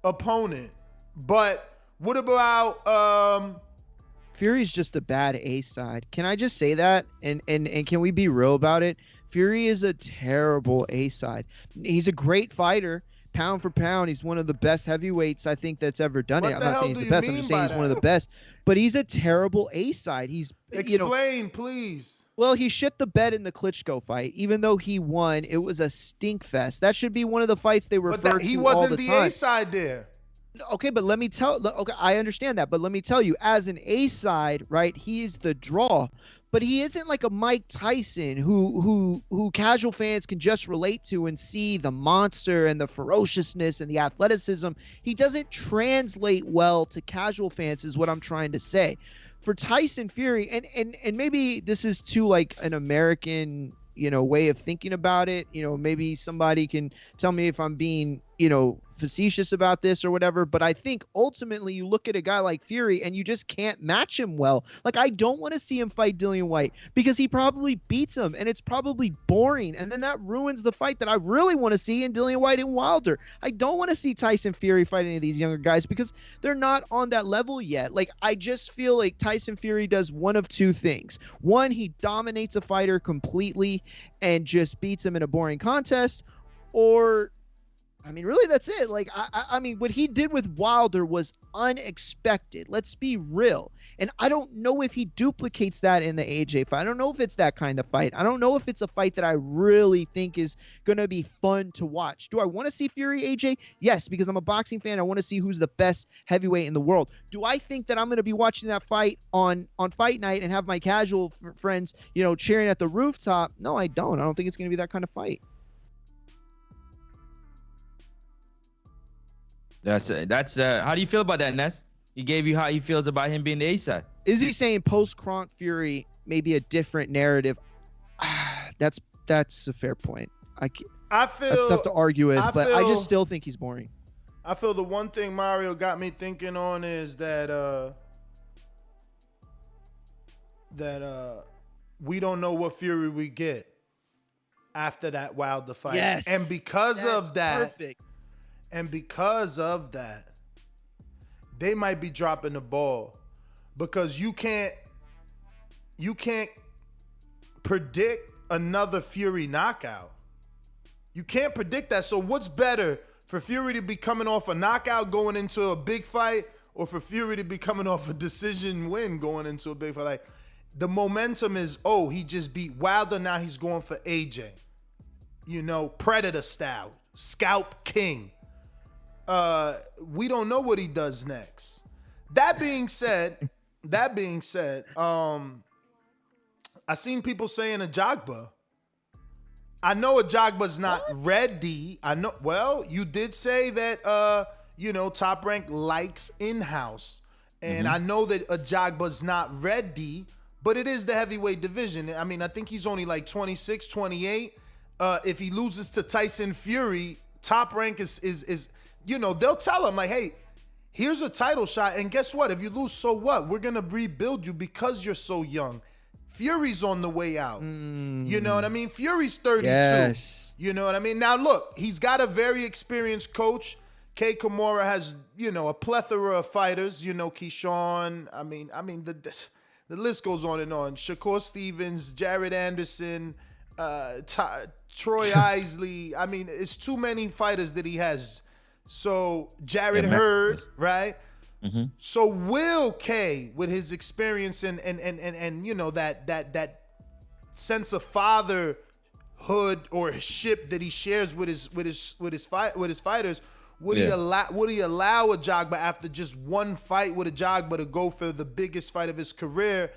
opponent. But what about Fury's just a bad A side. Can I just say that? And can we be real about it? Fury is a terrible A side. He's a great fighter, pound for pound, he's one of the best heavyweights I think that's ever done it. I'm not saying he's the best. I'm just saying he's one of the best. But he's a terrible A-side. Explain, please. Well, he shit the bed in the Klitschko fight. Even though he won, it was a stink fest. That should be one of the fights they refer to all the time. He wasn't the A-side there. Okay, but let me tell. Okay, I understand that, but let me tell you, as an A-side, right? He's the draw, but he isn't like a Mike Tyson who casual fans can just relate to and see the monster and the ferociousness and the athleticism. He doesn't translate well to casual fans, is what I'm trying to say. For Tyson Fury, and maybe this is too like an American, way of thinking about it. Maybe somebody can tell me if I'm being, facetious about this or whatever. But I think ultimately you look at a guy like Fury and you just can't match him well. Like, I don't want to see him fight Dillian White because he probably beats him and it's probably boring. And then that ruins the fight that I really want to see in Dillian White and Wilder. I don't want to see Tyson Fury fight any of these younger guys because they're not on that level yet. Like, I just feel like Tyson Fury does one of two things. One, he dominates a fighter completely and just beats him in a boring contest, or really, that's it. Like, I mean, what he did with Wilder was unexpected. Let's be real. And I don't know if he duplicates that in the AJ fight. I don't know if it's that kind of fight. I don't know if it's a fight that I really think is going to be fun to watch. Do I want to see Fury AJ? Yes, because I'm a boxing fan. I want to see who's the best heavyweight in the world. Do I think that I'm going to be watching that fight on fight night and have my casual friends, cheering at the rooftop? No, I don't. I don't think it's going to be that kind of fight. That's how do you feel about that, Ness? He gave you how he feels about him being the A-side. Is he saying post-Kronk Fury maybe a different narrative? That's a fair point. I feel that's tough to argue with, but I just still think he's boring. I feel the one thing Mario got me thinking on is that we don't know what Fury we get after that Wilder fight. Yes, and because of that. Perfect. And because of that, they might be dropping the ball because you can't predict another Fury knockout. You can't predict that. So what's better, for Fury to be coming off a knockout going into a big fight, or for Fury to be coming off a decision win going into a big fight? Like, the momentum is, he just beat Wilder, now he's going for AJ. Predator style, scalp king. We don't know what he does next. That being said, I seen people saying Ajagba. I know Ajagba's not ready. I know. Well, you did say that Top Rank likes in-house, and I know that Ajagba's not ready, but it is the heavyweight division. I mean, I think he's only like 26, 28. If he loses to Tyson Fury, Top Rank is they'll tell him, like, hey, here's a title shot, and guess what? If you lose, so what? We're going to rebuild you because you're so young. Fury's on the way out. You know what I mean? Fury's 32. Yes. You know what I mean? Now, look, he's got a very experienced coach. Kei Kimura has, a plethora of fighters. Keyshawn. I mean, the list goes on and on. Shakur Stevens, Jared Anderson, Troy Isley. I mean, it's too many fighters that he has. So Jared Hearn, right? Mm-hmm. So will K, with his experience and that sense of fatherhood or ship that he shares with his fighters, would he allow Ajagba, after just one fight with Ajagba, to go for the biggest fight of his career?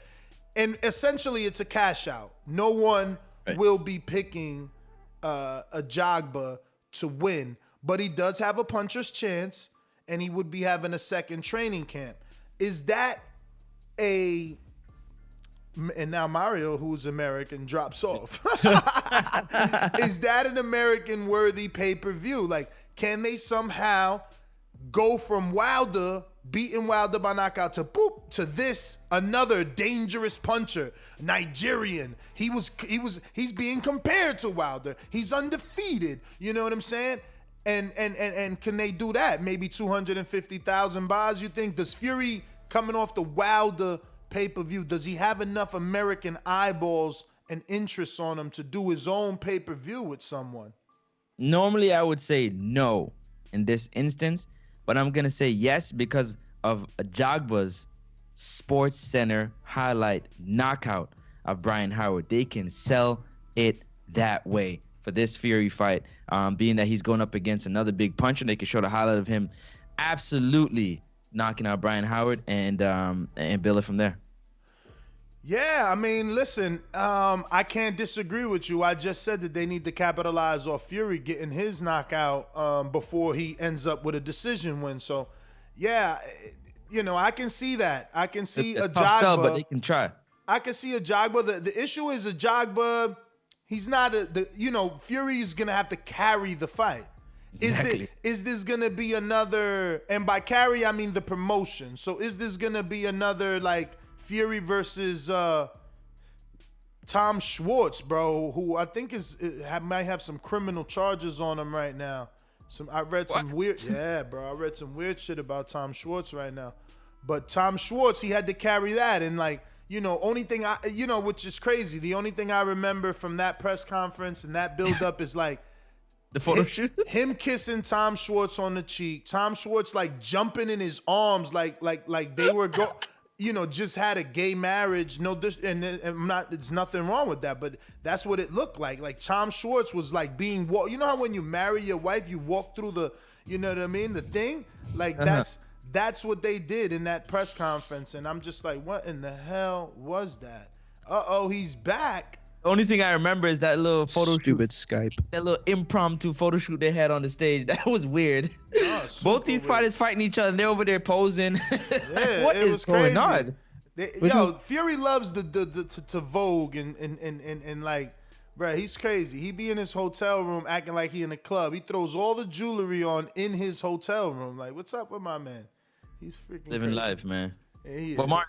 And essentially, it's a cash out. No one will be picking Ajagba to win. But he does have a puncher's chance, and he would be having a second training camp. Is that and now Mario, who's American, drops off. Is that an American-worthy pay-per-view? Like, can they somehow go from Wilder, beating Wilder by knockout, to this, another dangerous puncher, Nigerian? He's being compared to Wilder. He's undefeated. You know what I'm saying? And can they do that? Maybe 250,000 buys, you think? Does Fury, coming off the Wilder pay-per-view, does he have enough American eyeballs and interest on him to do his own pay-per-view with someone? Normally, I would say no. in this instance, but I'm gonna say yes because of Ajagba's Sports Center highlight knockout of Brian Howard. They can sell it that way for this Fury fight, being that he's going up against another big puncher. They can show the highlight of him absolutely knocking out Brian Howard and build it from there. Yeah, I mean, listen, I can't disagree with you. I just said that they need to capitalize off Fury getting his knockout before he ends up with a decision win. So, yeah, you know, I can see that. I can see Ajagba, but they can try. I can see Ajagba. The issue is Ajagba. He's not Fury is gonna have to carry the fight. Exactly. Is this gonna be another? And by carry, I mean the promotion. So is this gonna be another like Fury versus Tom Schwartz, bro? Who I think might have some criminal charges on him right now. I read some weird shit about Tom Schwartz right now. But Tom Schwartz, he had to carry that, and like, you know, only thing which is crazy. The only thing I remember from that press conference and that build-up is like the photo shoot, him kissing Tom Schwartz on the cheek, Tom Schwartz like jumping in his arms, like they were just had a gay marriage. It's nothing wrong with that, but that's what it looked like. Like Tom Schwartz was like being you know how when you marry your wife, you walk through the, you know what I mean, the thing, like that's what they did in that press conference, and I'm just like, what in the hell was that? He's back. The only thing I remember is that little photo Stupid Skype. that little impromptu photo shoot they had on the stage. That was weird. Both these fighters fighting each other. They're over there posing. Yeah, what is going on? Fury loves to vogue and like, bro, he's crazy. He be in his hotel room acting like he in a club. He throws all the jewelry on in his hotel room. Like, what's up with my man? He's freaking living crazy. life, man. Yeah, but Mark,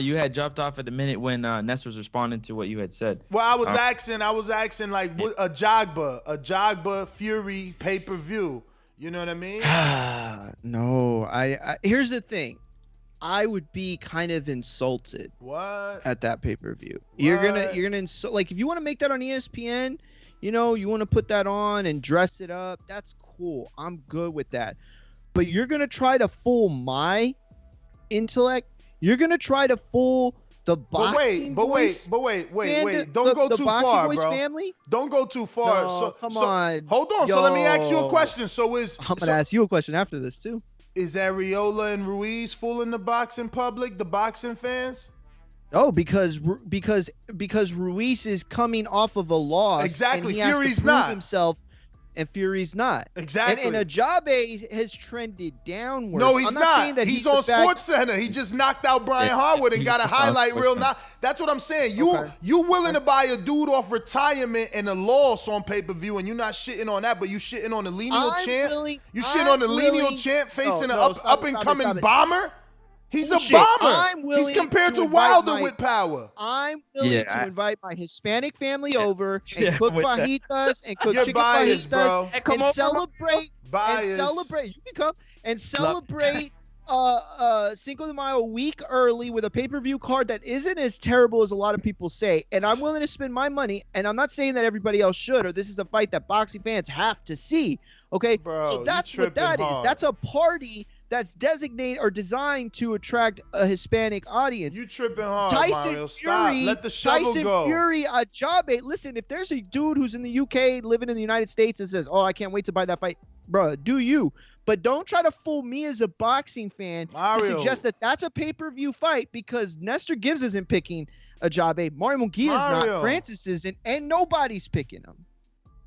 you had dropped off at the minute when Ness was responding to what you had said. Well, I was asking like what Ajagba Fury pay-per-view. You know what I mean? No, I here's the thing. I would be kind of insulted. What? At that pay-per-view. You're gonna insult, like, if you want to make that on ESPN, you know, you want to put that on and dress it up, that's cool. I'm good with that. But you're gonna try to fool my intellect. You're gonna try to fool the boxing. But wait. Don't go too far, bro. Family? Don't go too far. No, come on. Hold on. Yo. So let me ask you a question. I'm gonna ask you a question after this too. Is Areola and Ruiz fooling the boxing public, the boxing fans? No, because Ruiz is coming off of a loss. Exactly. And he Fury's has to prove not. himself, and Fury's not. Exactly. And Ajabe has trended downward. No, he's I'm not. saying that He's on Sports Center. He just knocked out Brian Harwood and got a highlight reel. Now, that's what I'm saying. You willing to buy a dude off retirement and a loss on pay-per-view, and you're not shitting on that, but you shitting on the lineal champ? You shitting on the lineal champ facing an up-and-coming bomber? He's a bomber. He's compared to Wilder with power. I'm willing to invite my Hispanic family over and cook fajitas and cook chicken fajitas, bro. And celebrate. Bias. You can come and celebrate Cinco de Mayo a week early with a pay-per-view card that isn't as terrible as a lot of people say. And I'm willing to spend my money, and I'm not saying that everybody else should, or this is a fight that boxing fans have to see. Okay? Bro, so that's what that is. That's a party that's designated or designed to attract a Hispanic audience. You tripping hard, Tyson Mario. Fury, Stop. Let the shovel go. Fury, Ajabe. Listen, if there's a dude who's in the UK living in the United States and says, "Oh, I can't wait to buy that fight," bro, do you? But don't try to fool me as a boxing fan to suggest that that's a pay-per-view fight, because Nestor Gibbs isn't picking Ajabe, Mario Munguia is not, Francis isn't, and nobody's picking him.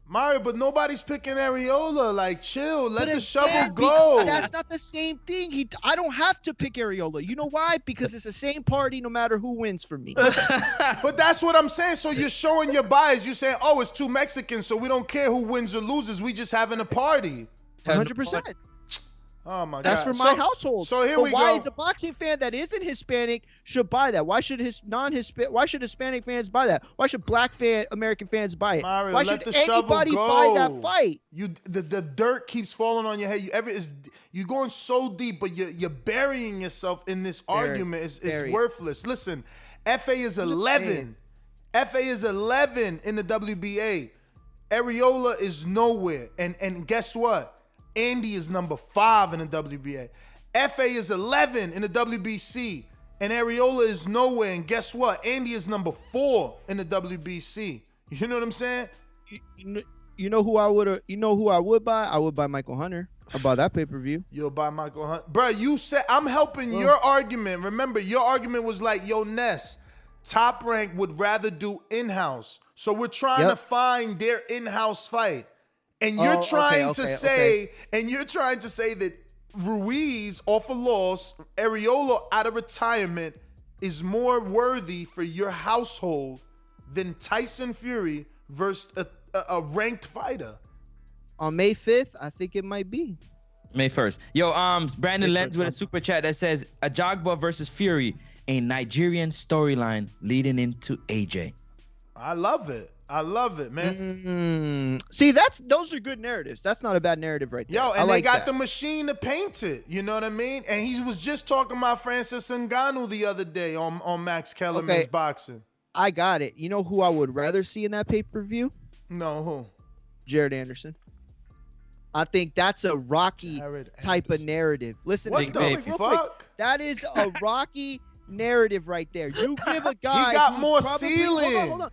Mario, but nobody's picking Areola. Like, chill. Let the shovel go. That's not the same thing. I don't have to pick Areola. You know why? Because it's the same party no matter who wins for me. But that's what I'm saying. So you're showing your bias. You're saying, oh, it's two Mexicans, so we don't care who wins or loses. We just having a party. 100%. Oh my God. That's for my household. So here we go. Why is a boxing fan that isn't Hispanic should buy that? Why should Why should Hispanic fans buy that? Why should Black American fans buy it? Mario, why let should the anybody shovel buy go. that fight? The dirt keeps falling on your head. You're going so deep, but you're burying yourself in this argument. It's worthless. Listen, FA is 11. FA is 11 in the WBA. Areola is nowhere. And guess what? Andy is number 5 in the WBA. FA is 11 in the WBC. And Areola is nowhere. And guess what? Andy is number 4 in the WBC. You know what I'm saying? You know who I would buy? I would buy Michael Hunter. I bought that pay-per-view. You'll buy Michael Hunter. Bro, you said, I'm helping your argument. Remember, your argument was like, yo, Ness, Top Rank would rather do in-house. So we're trying to find their in-house fight. And you're trying to say that Ruiz off a loss, Areola out of retirement is more worthy for your household than Tyson Fury versus a ranked fighter. On May 5th, I think it might be. May 1st. Yo, Brandon Lenz with a super chat that says Ajagba versus Fury, a Nigerian storyline leading into AJ. I love it. I love it, man. See, those are good narratives. That's not a bad narrative right there. Yo, and they got the machine to paint it. You know what I mean? And he was just talking about Francis Ngannou the other day on Max Kellerman's boxing. I got it. You know who I would rather see in that pay-per-view? No, who? Jared Anderson. I think that's a Rocky type of narrative. Listen, what the fuck? That is a Rocky narrative right there. You give a guy he got more ceiling. Hold on.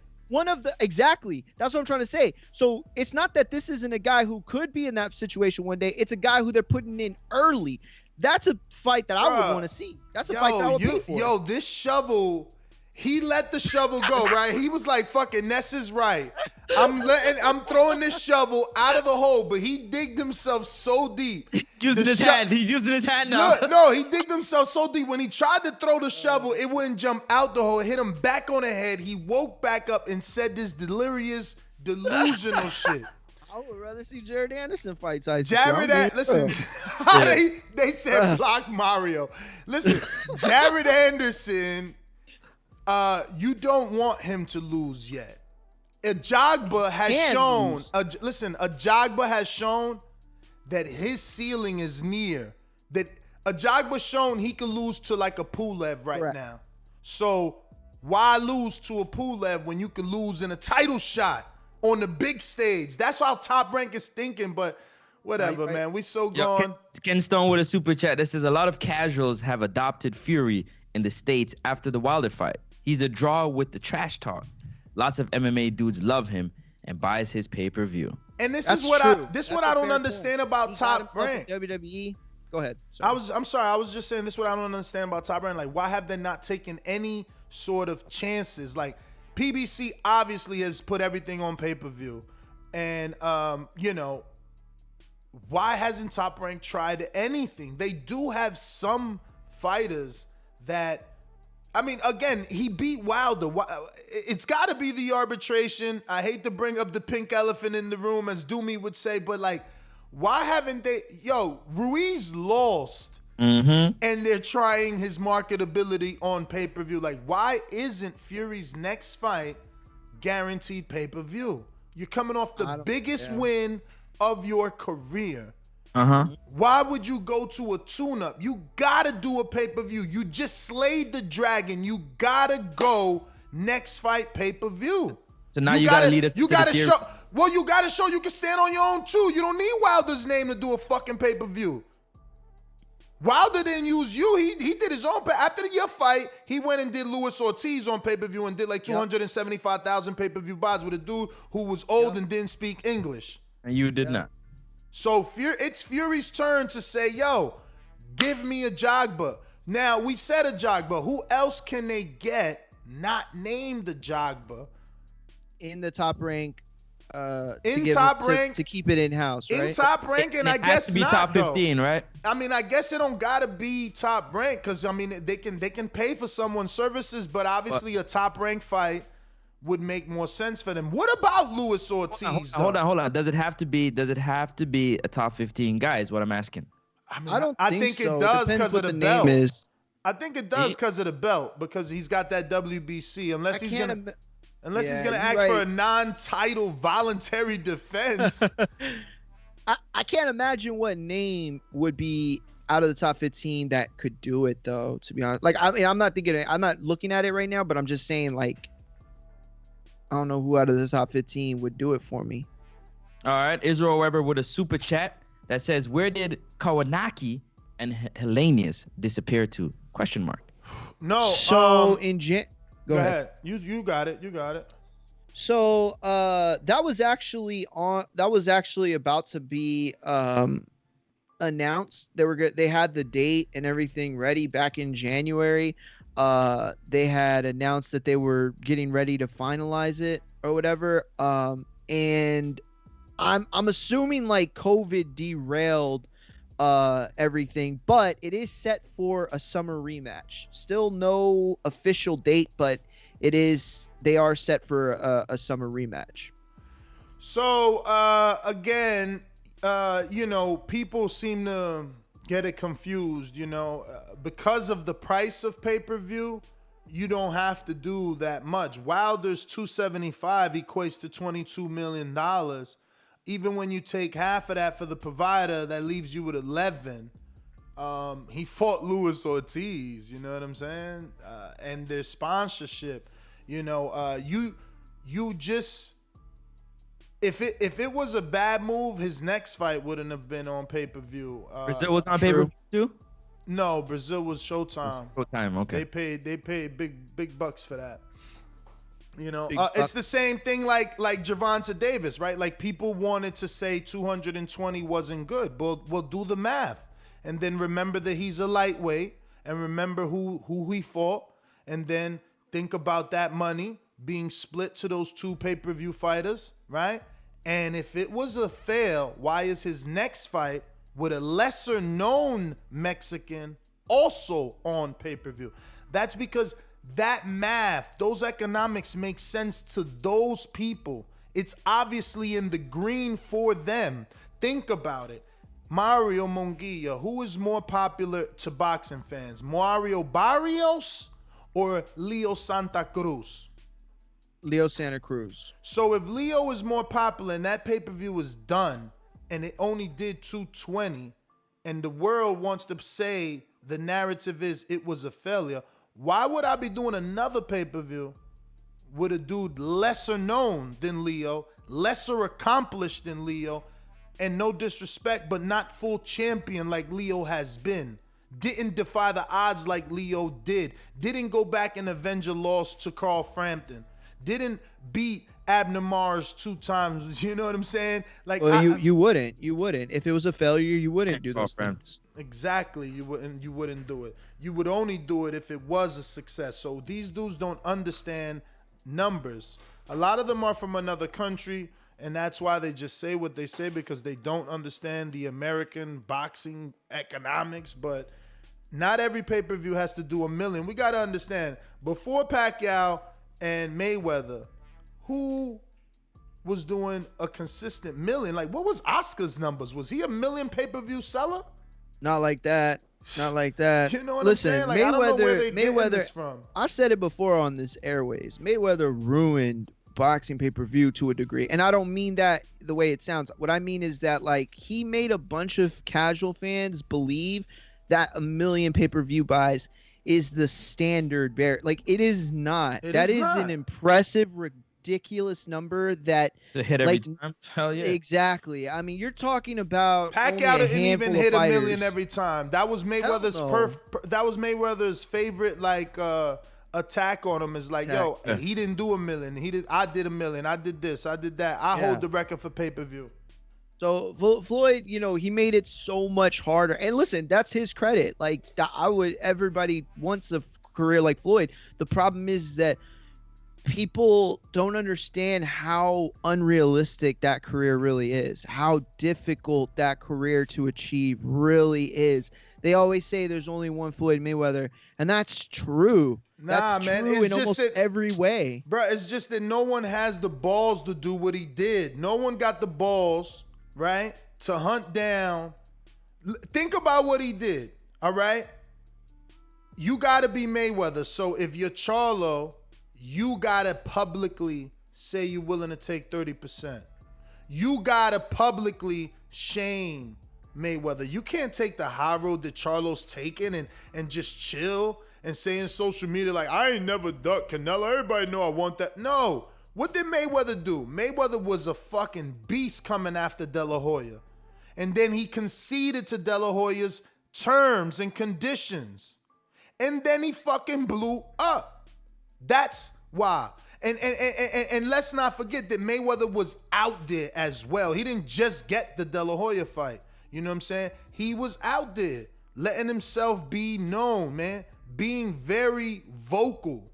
Exactly. That's what I'm trying to say. So it's not that this isn't a guy who could be in that situation one day. It's a guy who they're putting in early. That's a fight that I would want to see. That's a fight that I would pay for. Yo, this shovel, he let the shovel go, right? He was like, fucking Ness is right. I'm throwing this shovel out of the hole, but he digged himself so deep. Using his hand. He's using his hand now. No, he digged himself so deep. When he tried to throw the shovel, it wouldn't jump out the hole. It hit him back on the head. He woke back up and said this delirious, delusional shit. I would rather see Jared Anderson fight Tyson. Listen, they said block Mario. Listen, Jared Anderson, you don't want him to lose yet. Ajagba has shown. Ajagba has shown that his ceiling is near. That Ajagba shown he can lose to like a Pulev right now. So why lose to a Pulev when you can lose in a title shot on the big stage? That's how Top Rank is thinking. But whatever, man. We so gone. Ken Stone with a super chat that says a lot of casuals have adopted Fury in the States after the Wilder fight. He's a draw with the trash talk. Lots of MMA dudes love him and buys his pay-per-view. And this is what I don't understand about Top Rank. WWE. Go ahead. I'm sorry. I was just saying this is what I don't understand about Top Rank. Like, why have they not taken any sort of chances? Like, PBC obviously has put everything on pay-per-view. And, you know, why hasn't Top Rank tried anything? They do have some fighters that, I mean, again, he beat Wilder. It's got to be the arbitration. I hate to bring up the pink elephant in the room, as Doomy would say, but like, why haven't they? Yo, Ruiz lost, and they're trying his marketability on pay-per-view. Like, why isn't Fury's next fight guaranteed pay-per-view? You're coming off the biggest win of your career. Why would you go to a tune-up? You gotta do a pay-per-view. You just slayed the dragon. You gotta go next fight pay-per-view. So now you gotta lead us. You gotta show. Well, you gotta show you can stand on your own too. You don't need Wilder's name to do a fucking pay-per-view. Wilder didn't use you. He did his own. After your fight, he went and did Luis Ortiz on pay-per-view and did like 275,000 pay-per-view buys with a dude who was old and didn't speak English. And you did not. So it's Fury's turn to say, yo, give me Ajagba. Now, we said Ajagba. Who else can they get not named Ajagba? In the Top Rank. To keep it in-house, right? In Top Rank, and I guess to be top 15, right? I mean, I guess it don't gotta be Top Rank, because I mean they can pay for someone's services, but obviously a Top Rank fight would make more sense for them. What about Luis Ortiz? Hold on. Does it have to be a top 15 guy? Is what I'm asking. I mean, I think it does because of the belt. I think it does because of the belt, because he's got that WBC. Unless he's gonna ask for a non-title voluntary defense. I can't imagine what name would be out of the top 15 that could do it, though. To be honest, like, I mean, I'm not looking at it right now, but I'm just saying, like, I don't know who out of the top 15 would do it for me. All right, Israel Weber with a super chat that says, "Where did Kawanaki and Hellenius disappear to?" Question mark. No. So go ahead. You got it. You got it. So that was actually about to be announced. They had the date and everything ready back in January. They had announced that they were getting ready to finalize it or whatever. And I'm assuming like COVID derailed everything, but it is set for a summer rematch. Still no official date, but they are set for a summer rematch. So again, people seem to get it confused, because of the price of pay-per-view, you don't have to do that much. Wilder's $275 equates to $22 million. Even when you take half of that for the provider, that leaves you with 11. He fought Luis Ortiz, you know what I'm saying? And their sponsorship, you just, if it was a bad move, his next fight wouldn't have been on pay-per-view. Brazil was on pay-per-view too? No, Brazil was Showtime. Showtime, okay. They paid big bucks for that. It's the same thing like Gervonta Davis, right? Like people wanted to say 220 wasn't good. We'll do the math. And then remember that he's a lightweight and remember who he fought. And then think about that money being split to those two pay-per-view fighters, right? And if it was a fail, why is his next fight with a lesser known Mexican also on pay-per-view? That's because that math, those economics make sense to those people. It's obviously in the green for them. Think about it. Mario Munguia, who is more popular to boxing fans? Mario Barrios or Leo Santa Cruz? Leo Santa Cruz. So if Leo is more popular and that pay-per-view is done and it only did 220 and the world wants to say the narrative is it was a failure, why would I be doing another pay-per-view with a dude lesser known than Leo, lesser accomplished than Leo, and no disrespect, but not full champion like Leo has been? Didn't defy the odds like Leo did. Didn't go back and avenge a loss to Carl Frampton. Didn't beat Abner Mars 2 times. You know what I'm saying? Like, well, you wouldn't. If it was a failure, you wouldn't do those things. Exactly. You wouldn't do it. You would only do it if it was a success. So these dudes don't understand numbers. A lot of them are from another country, and that's why they just say what they say, because they don't understand the American boxing economics. But not every pay-per-view has to do $1 million. We got to understand, before Pacquiao and Mayweather, who was doing a consistent $1 million? Like, what was Oscar's numbers? Was he a $1 million pay-per-view seller? Not like that. Not like that. You know what I'm saying? Like, I don't know where they getting this from. I said it before on this airways. Mayweather ruined boxing pay-per-view to a degree. And I don't mean that the way it sounds. What I mean is that, like, he made a bunch of casual fans believe that 1 million pay-per-view buys is the standard bear. Like, it is not. That is an impressive, ridiculous number that to hit every time. Hell yeah. Exactly. I mean, you're talking about Pacquiao didn't even hit $1 million every time. That was Mayweather's that was Mayweather's favorite attack on him, is like, yo, he didn't do $1 million. I did $1 million. I did this. I did that. I hold the record for pay-per-view. So Floyd, he made it so much harder. And listen, that's his credit. Like, everybody wants a career like Floyd. The problem is that people don't understand how unrealistic that career really is, how difficult that career to achieve really is. They always say there's only one Floyd Mayweather, and that's true. That's man, true it's in just almost every way. Bro, it's just that no one has the balls to do what he did. No one got the balls, right, to hunt down. Think about what he did, all right? You got to be Mayweather. So if you're Charlo, you got to publicly say you're willing to take 30%. You got to publicly shame Mayweather. You can't take the high road that Charlo's taking and just chill and say in social media, like, I ain't never ducked Canelo. Everybody know I want that. No. What did Mayweather do? Mayweather was a fucking beast coming after De La Hoya. And then he conceded to De La Hoya's terms and conditions. And then he fucking blew up. That's why. And let's not forget that Mayweather was out there as well. He didn't just get the De La Hoya fight. You know what I'm saying? He was out there letting himself be known, man. Being very vocal,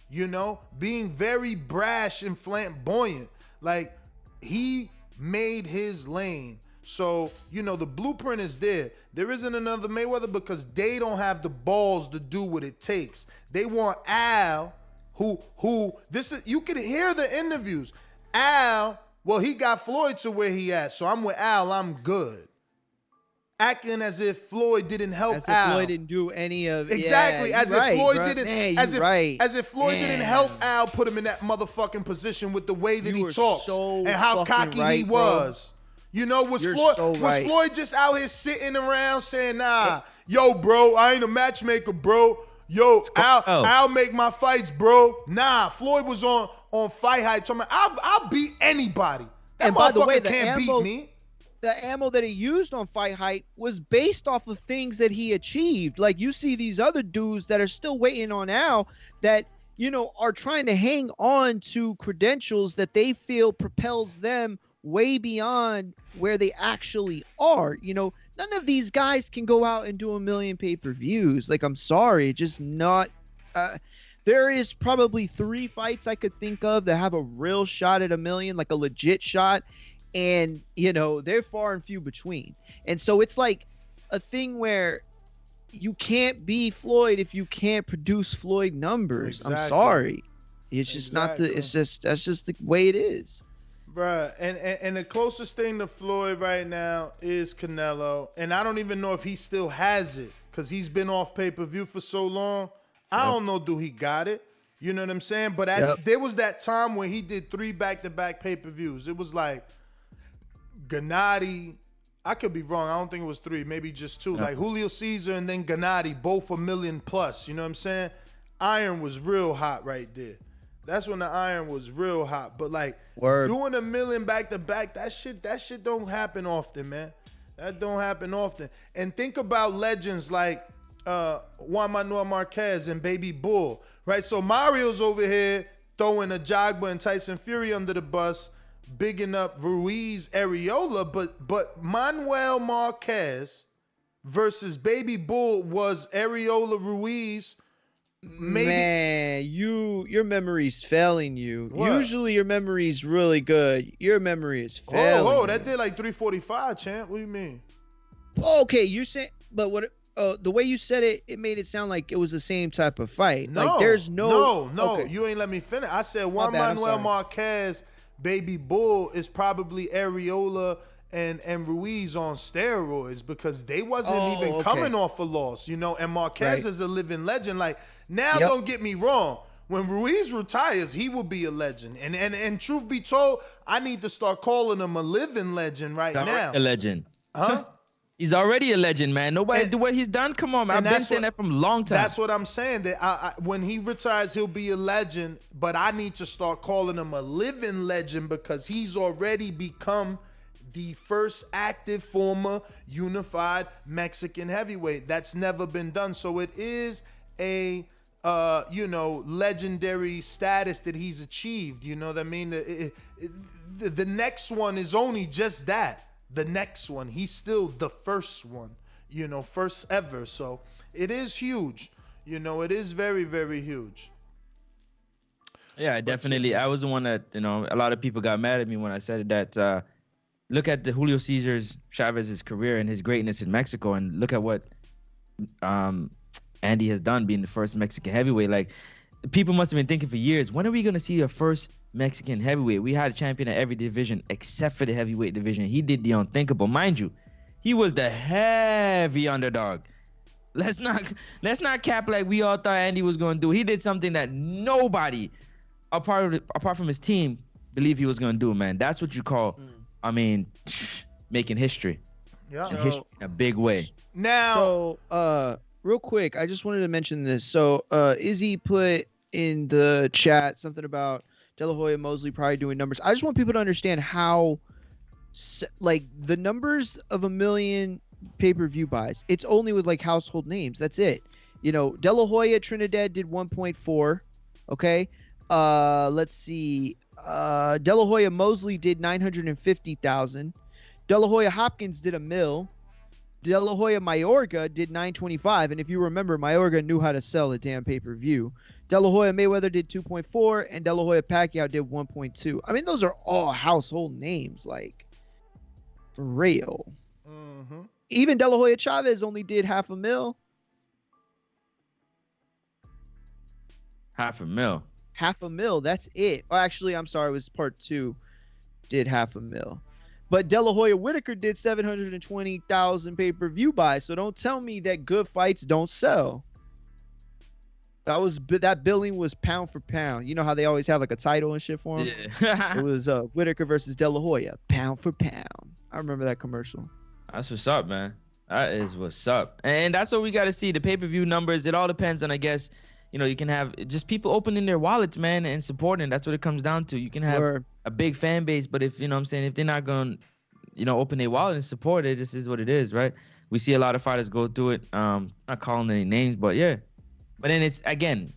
you know? Being very brash and flamboyant. Like, he made his lane. So, you know, the blueprint is there. There isn't another Mayweather because they don't have the balls to do what it takes. They want Al, who this is, you can hear the interviews. Al, well, he got Floyd to where he at, so I'm with Al, I'm good. Acting as if Floyd didn't help as Al. If Floyd didn't do any of exactly yeah, as if right, Floyd bro. didn't Man, as if Floyd didn't help Al put him in that motherfucking position with the way that he talks so and how cocky he was. Bro. You know, was Floyd just out here sitting around saying, nah, yo, bro, I ain't a matchmaker, bro. Yo, I'll make my fights, bro. Nah, Floyd was on Fight Hype talking about, I'll beat anybody. That motherfucker can't beat me. The ammo that he used on Fight Hype was based off of things that he achieved. Like, you see these other dudes that are still waiting on Al that, you know, are trying to hang on to credentials that they feel propels them way beyond where they actually are. You know, none of these guys can go out and do 1 million pay-per-views. Like, I'm sorry, just not. There is probably 3 fights I could think of that have a real shot at 1 million, like a legit shot. And, you know, they're far and few between. And so it's like a thing where you can't be Floyd if you can't produce Floyd numbers. Exactly. I'm sorry. It's just not that's just the way it is. Bruh, and the closest thing to Floyd right now is Canelo. And I don't even know if he still has it because he's been off pay-per-view for so long. I don't know, do he got it? You know what I'm saying? But there was that time where he did 3 back-to-back pay-per-views. It was like Gennady, I could be wrong. I don't think it was 3, maybe just 2. Like Julio Cesar and then Gennady, both 1 million plus. You know what I'm saying? Iron was real hot right there. That's when the iron was real hot. But like doing 1 million back to back, that shit don't happen often, man. That don't happen often. And think about legends like Juan Manuel Marquez and Baby Bull, right? So Mario's over here throwing a Jagba and Tyson Fury under the bus, bigging up Ruiz, Areola, but Manuel Marquez versus Baby Bull was Areola, Ruiz. Maybe. Man, your memory's failing you. What? Usually your memory's really good. Your memory is failing. Oh, that did like 345, champ. What do you mean? Okay, you said, but what? The way you said it, it made it sound like it was the same type of fight. No, like there's no. Okay. You ain't let me finish. I said Juan Manuel Marquez, Baby Bull is probably Areola and Ruiz on steroids because they wasn't even coming off a loss, you know. And Marquez is a living legend. Like now, don't get me wrong. When Ruiz retires, he will be a legend. And truth be told, I need to start calling him a living legend now. A legend, huh? He's already a legend, man. Nobody do what he's done. Come on, man. I've been saying that from a long time. That's what I'm saying. That when he retires, he'll be a legend. But I need to start calling him a living legend because he's already become the first active former unified Mexican heavyweight. That's never been done. So it is a legendary status that he's achieved. You know what I mean? The next one is only just that. The next one, he's still the first one, first ever. So it is huge. It is very, very huge. Yeah, definitely. I was the one that, a lot of people got mad at me when I said that. Look at the Julio Chavez's career and his greatness in Mexico, and look at what Andy has done, being the first Mexican heavyweight. Like, people must have been thinking for years, when are we going to see a first Mexican heavyweight? We had a champion at every division except for the heavyweight division. He did the unthinkable. Mind you, he was the heavy underdog. Let's not cap like we all thought Andy was going to do. He did something that nobody apart from his team believed he was going to do, man. That's what you call making history. Yeah. In a big way. Now, so real quick, I just wanted to mention this. So Izzy put in the chat something about De La Hoya, Mosley probably doing numbers. I just want people to understand how like the numbers of 1 million pay-per-view buys. It's only with like household names. That's it. You know, De La Hoya Trinidad did 1.4. Okay. Let's see. De La Hoya Mosley did 950,000. De La Hoya Hopkins did $1 million. De La Hoya Mayorga did 925, and if you remember, Mayorga knew how to sell a damn pay-per-view. De La Hoya Mayweather did 2.4, and De La Hoya Pacquiao did 1.2. I mean, those are all household names, like, for real. Mm-hmm. Even De La Hoya Chavez only did $500,000. $500,000. $500,000, that's it. Oh, actually, I'm sorry, it was part 2. Did $500,000. But De La Hoya Whitaker did 720,000 pay-per-view buys. So don't tell me that good fights don't sell. That billing was pound for pound. You know how they always have like a title and shit for him? Yeah. It was Whitaker versus De La Hoya, pound for pound. I remember that commercial. That's what's up, man. That is what's up. And that's what we got to see. The pay-per-view numbers, it all depends on, I guess, you know, you can have just people opening their wallets, man, and supporting. That's what it comes down to. You can have a big fan base, but if, you know what I'm saying, if they're not going to, you know, open their wallet and support it, this is what it is, right? We see a lot of fighters go through it. Not calling any names, but yeah. But then it's, again,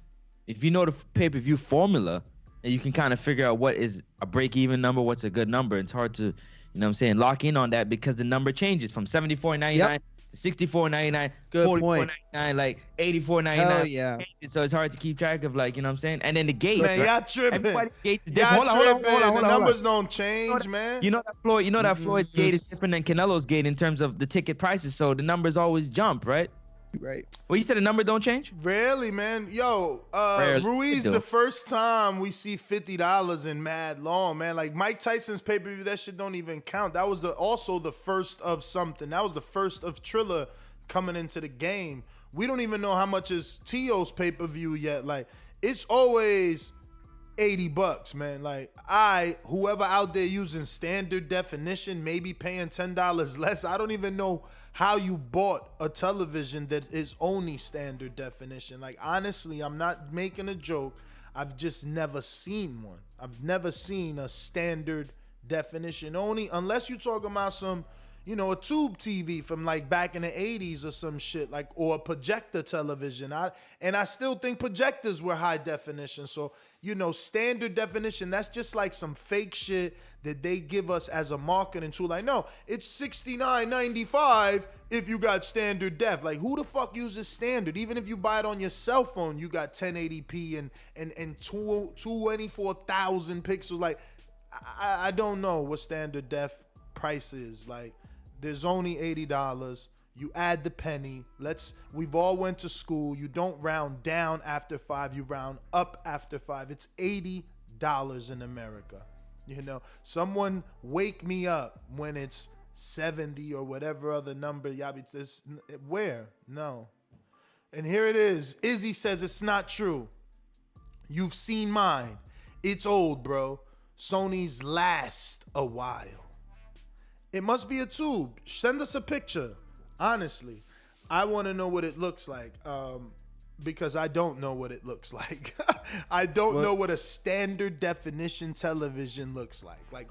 if you know the pay-per-view formula, and you can kind of figure out what is a break-even number, what's a good number. It's hard to, you know what I'm saying, lock in on that because the number changes from $74.99 to $64.99, $44.99, like $84.99. Hell yeah. So it's hard to keep track of, like, you know what I'm saying? And then the gate. Man, right? y'all tripping. Everybody's gate is Y'all different. tripping. The numbers don't change, man. You know that Floyd's gate is different than Canelo's gate in terms of the ticket prices, so the numbers always jump, right? Right. Well, you said the number don't change? Rarely, man. Yo, Ruiz, the first time we see $50 in mad long, man. Like Mike Tyson's pay-per-view, that shit don't even count. That was also the first of something. That was the first of Triller coming into the game. We don't even know how much is T.O.'s pay-per-view yet. Like, it's always $80, man. Like, whoever out there using standard definition, maybe paying $10 less. I don't even know how you bought a television that is only standard definition. Like, honestly, I'm not making a joke. I've just never seen one. I've never seen a standard definition only, unless you're talking about some, you know, a tube TV from like back in the 80s or some shit, like, or a projector television. I still think projectors were high definition. So, you know, standard definition, that's just like some fake shit that they give us as a marketing tool. Like, no, it's $69.95 if you got standard def. Like, who the fuck uses standard? Even if you buy it on your cell phone, you got 1080p and 24,000 pixels. Like, I don't know what standard def price is. Like, there's only $80. You add the penny. We've all went to school. You don't round down after 5. You round up after 5. It's $80 in America. You know, someone wake me up when it's 70 or whatever other number. Y'all be this. Where? No. And here it is. Izzy says it's not true. You've seen mine. It's old, bro. Sony's last a while. It must be a tube. Send us a picture. Honestly, I want to know what it looks like, because I don't know what it looks like. I don't know what a standard definition television looks like. Like,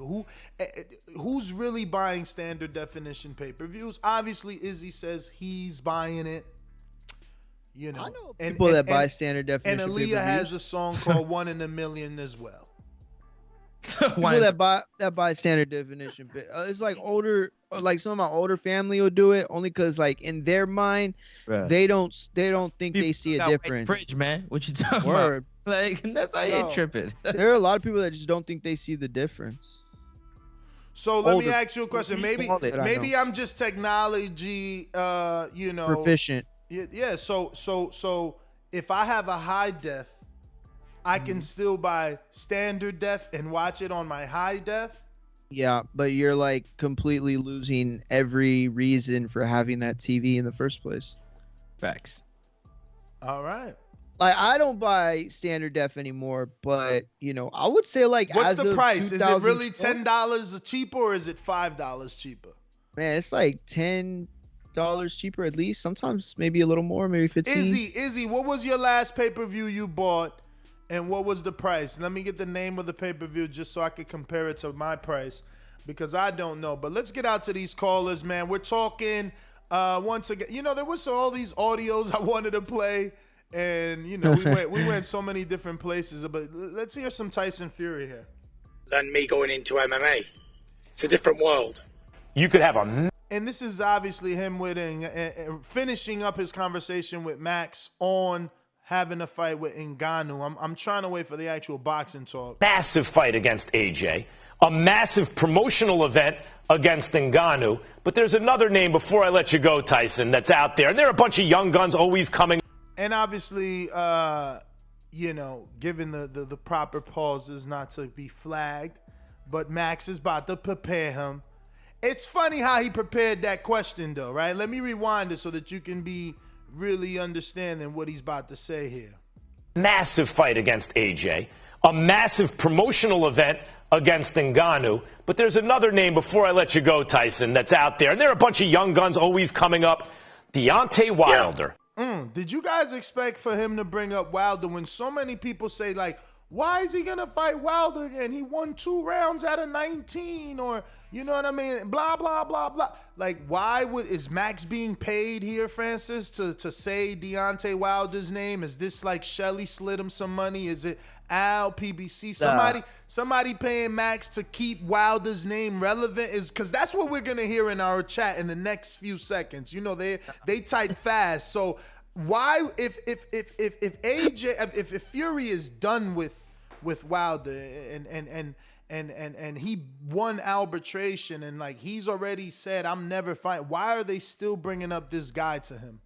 who's really buying standard definition pay-per-views? Obviously, Izzy says he's buying it. You know, I know people that buy standard definition. And Aaliyah has a song called "One in a Million" as well. People that buy standard definition, it's like older, like some of my older family will do it only because, like, in their mind, they don't think they see a difference. Fridge, man, what you talking about? Like, that's how you tripping. There are a lot of people that just don't think they see the difference. So let me ask you a question. Maybe I'm just technology, you know, proficient. Yeah. So if I have a high def, I can still buy standard def and watch it on my high def. Yeah, but you're like completely losing every reason for having that TV in the first place. Facts. All right. Like, I don't buy standard def anymore, but, you know, I would say, like, what's the price? Is it really $10 cheaper or is it $5 cheaper? Man, it's like $10 cheaper at least. Sometimes maybe a little more, maybe 15. Izzy, what was your last pay-per-view you bought And what was the price? Let me get the name of the pay-per-view just so I could compare it to my price, because I don't know. But let's get out to these callers, man. We're talking once again. You know, there was all these audios I wanted to play, and you know, we went so many different places. But let's hear some Tyson Fury here. Than me going into MMA. It's a different world. You could have a... And this is obviously him finishing up his conversation with Max on having a fight with Ngannou. I'm trying to wait for the actual boxing talk. Massive fight against AJ. A massive promotional event against Ngannou. But there's another name before I let you go, Tyson, that's out there. And there are a bunch of young guns always coming. And obviously, you know, given the proper pauses not to be flagged, but Max is about to prepare him. It's funny how he prepared that question, though, right? Let me rewind it so that you can be really understanding what he's about to say here. Massive fight against AJ. A massive promotional event against Ngannou. But there's another name before I let you go, Tyson, that's out there. And there are a bunch of young guns always coming up. Deontay Wilder. Yeah. Did you guys expect for him to bring up Wilder when so many people say, like, why is he going to fight Wilder again? He won 2 rounds out of 19, or, you know what I mean? Blah, blah, blah, blah. Like, is Max being paid here, Francis, to say Deontay Wilder's name? Is this like Shelly slid him some money? Is it Al, PBC? Somebody paying Max to keep Wilder's name relevant? Is because that's what we're going to hear in our chat in the next few seconds. You know, they type fast. So why, if Fury is done with Wilder and he won arbitration and like he's already said I'm never fighting, why are they still bringing up this guy to him?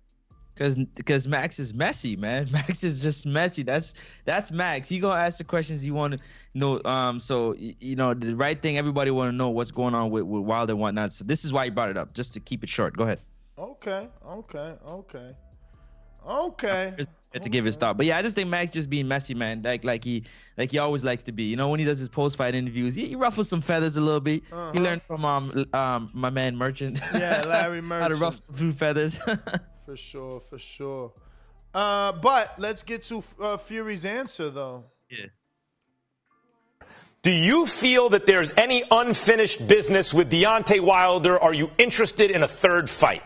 Because Max is messy, man. Max is just messy. That's Max. He gonna ask the questions he want to know. So you know the right thing. Everybody want to know what's going on with Wilder and whatnot. So this is why he brought it up, just to keep it short. Go ahead. Okay. To give his thought, but yeah, I just think Max just being messy, man. Like he always likes to be. You know, when he does his post-fight interviews, he ruffles some feathers a little bit. He learned from my man Merchant. Yeah, Larry Merchant. How to ruffle a few feathers. For sure. But let's get to Fury's answer, though. Yeah. Do you feel that there's any unfinished business with Deontay Wilder? Are you interested in a third fight?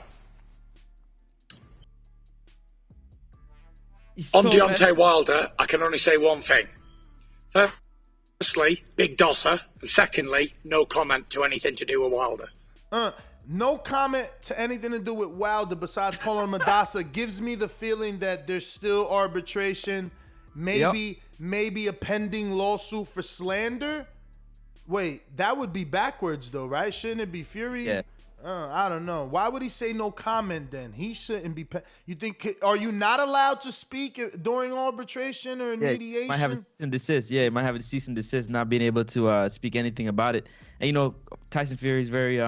On Deontay Wilder, I can only say one thing. Firstly, big dosser. And secondly, no comment to anything to do with Wilder. No comment to anything to do with Wilder besides calling him a dosser gives me the feeling that there's still arbitration. Maybe a pending lawsuit for slander. Wait, that would be backwards though, right? Shouldn't it be Fury? Yeah. I don't know. Why would he say no comment then? He shouldn't be. You think? Are you not allowed to speak during arbitration or mediation? Might have a cease and desist. Yeah, might have a cease and desist, not being able to speak anything about it. And you know, Tyson Fury is very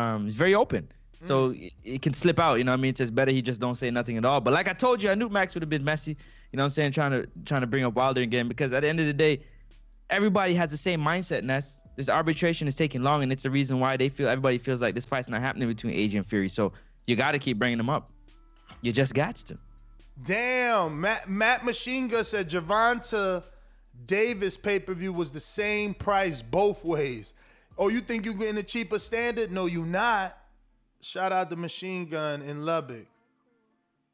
open, so it can slip out. You know what I mean? It's just better he just don't say nothing at all. But like I told you, I knew Max would have been messy. You know what I'm saying? Trying to bring up Wilder again, because at the end of the day, everybody has the same mindset, Ness. This arbitration is taking long, and it's the reason why everybody feels like this fight's not happening between AJ and Fury. So you got to keep bringing them up. You just got to. Damn, Matt Machine Gun said Gervonta Davis pay-per-view was the same price both ways. Oh, you think you're getting a cheaper standard? No, you not. Shout out to Machine Gun in Lubbock.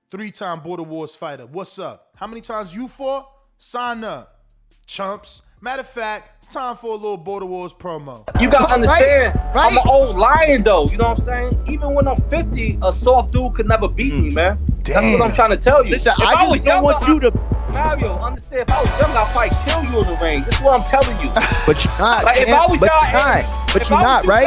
3-time Border Wars fighter. What's up? How many times you fought? Sign up, chumps. Matter of fact, it's time for a little Border Wars promo. You gotta understand, right. I'm an old lion though, you know what I'm saying? Even when I'm 50, a soft dude could never beat me, man. Damn. That's what I'm trying to tell you. Listen, I just don't want you to... Mario, understand, if I was young, I'd probably kill you in the ring. This is what I'm telling you. But you're not, like, if I was but you're not, right?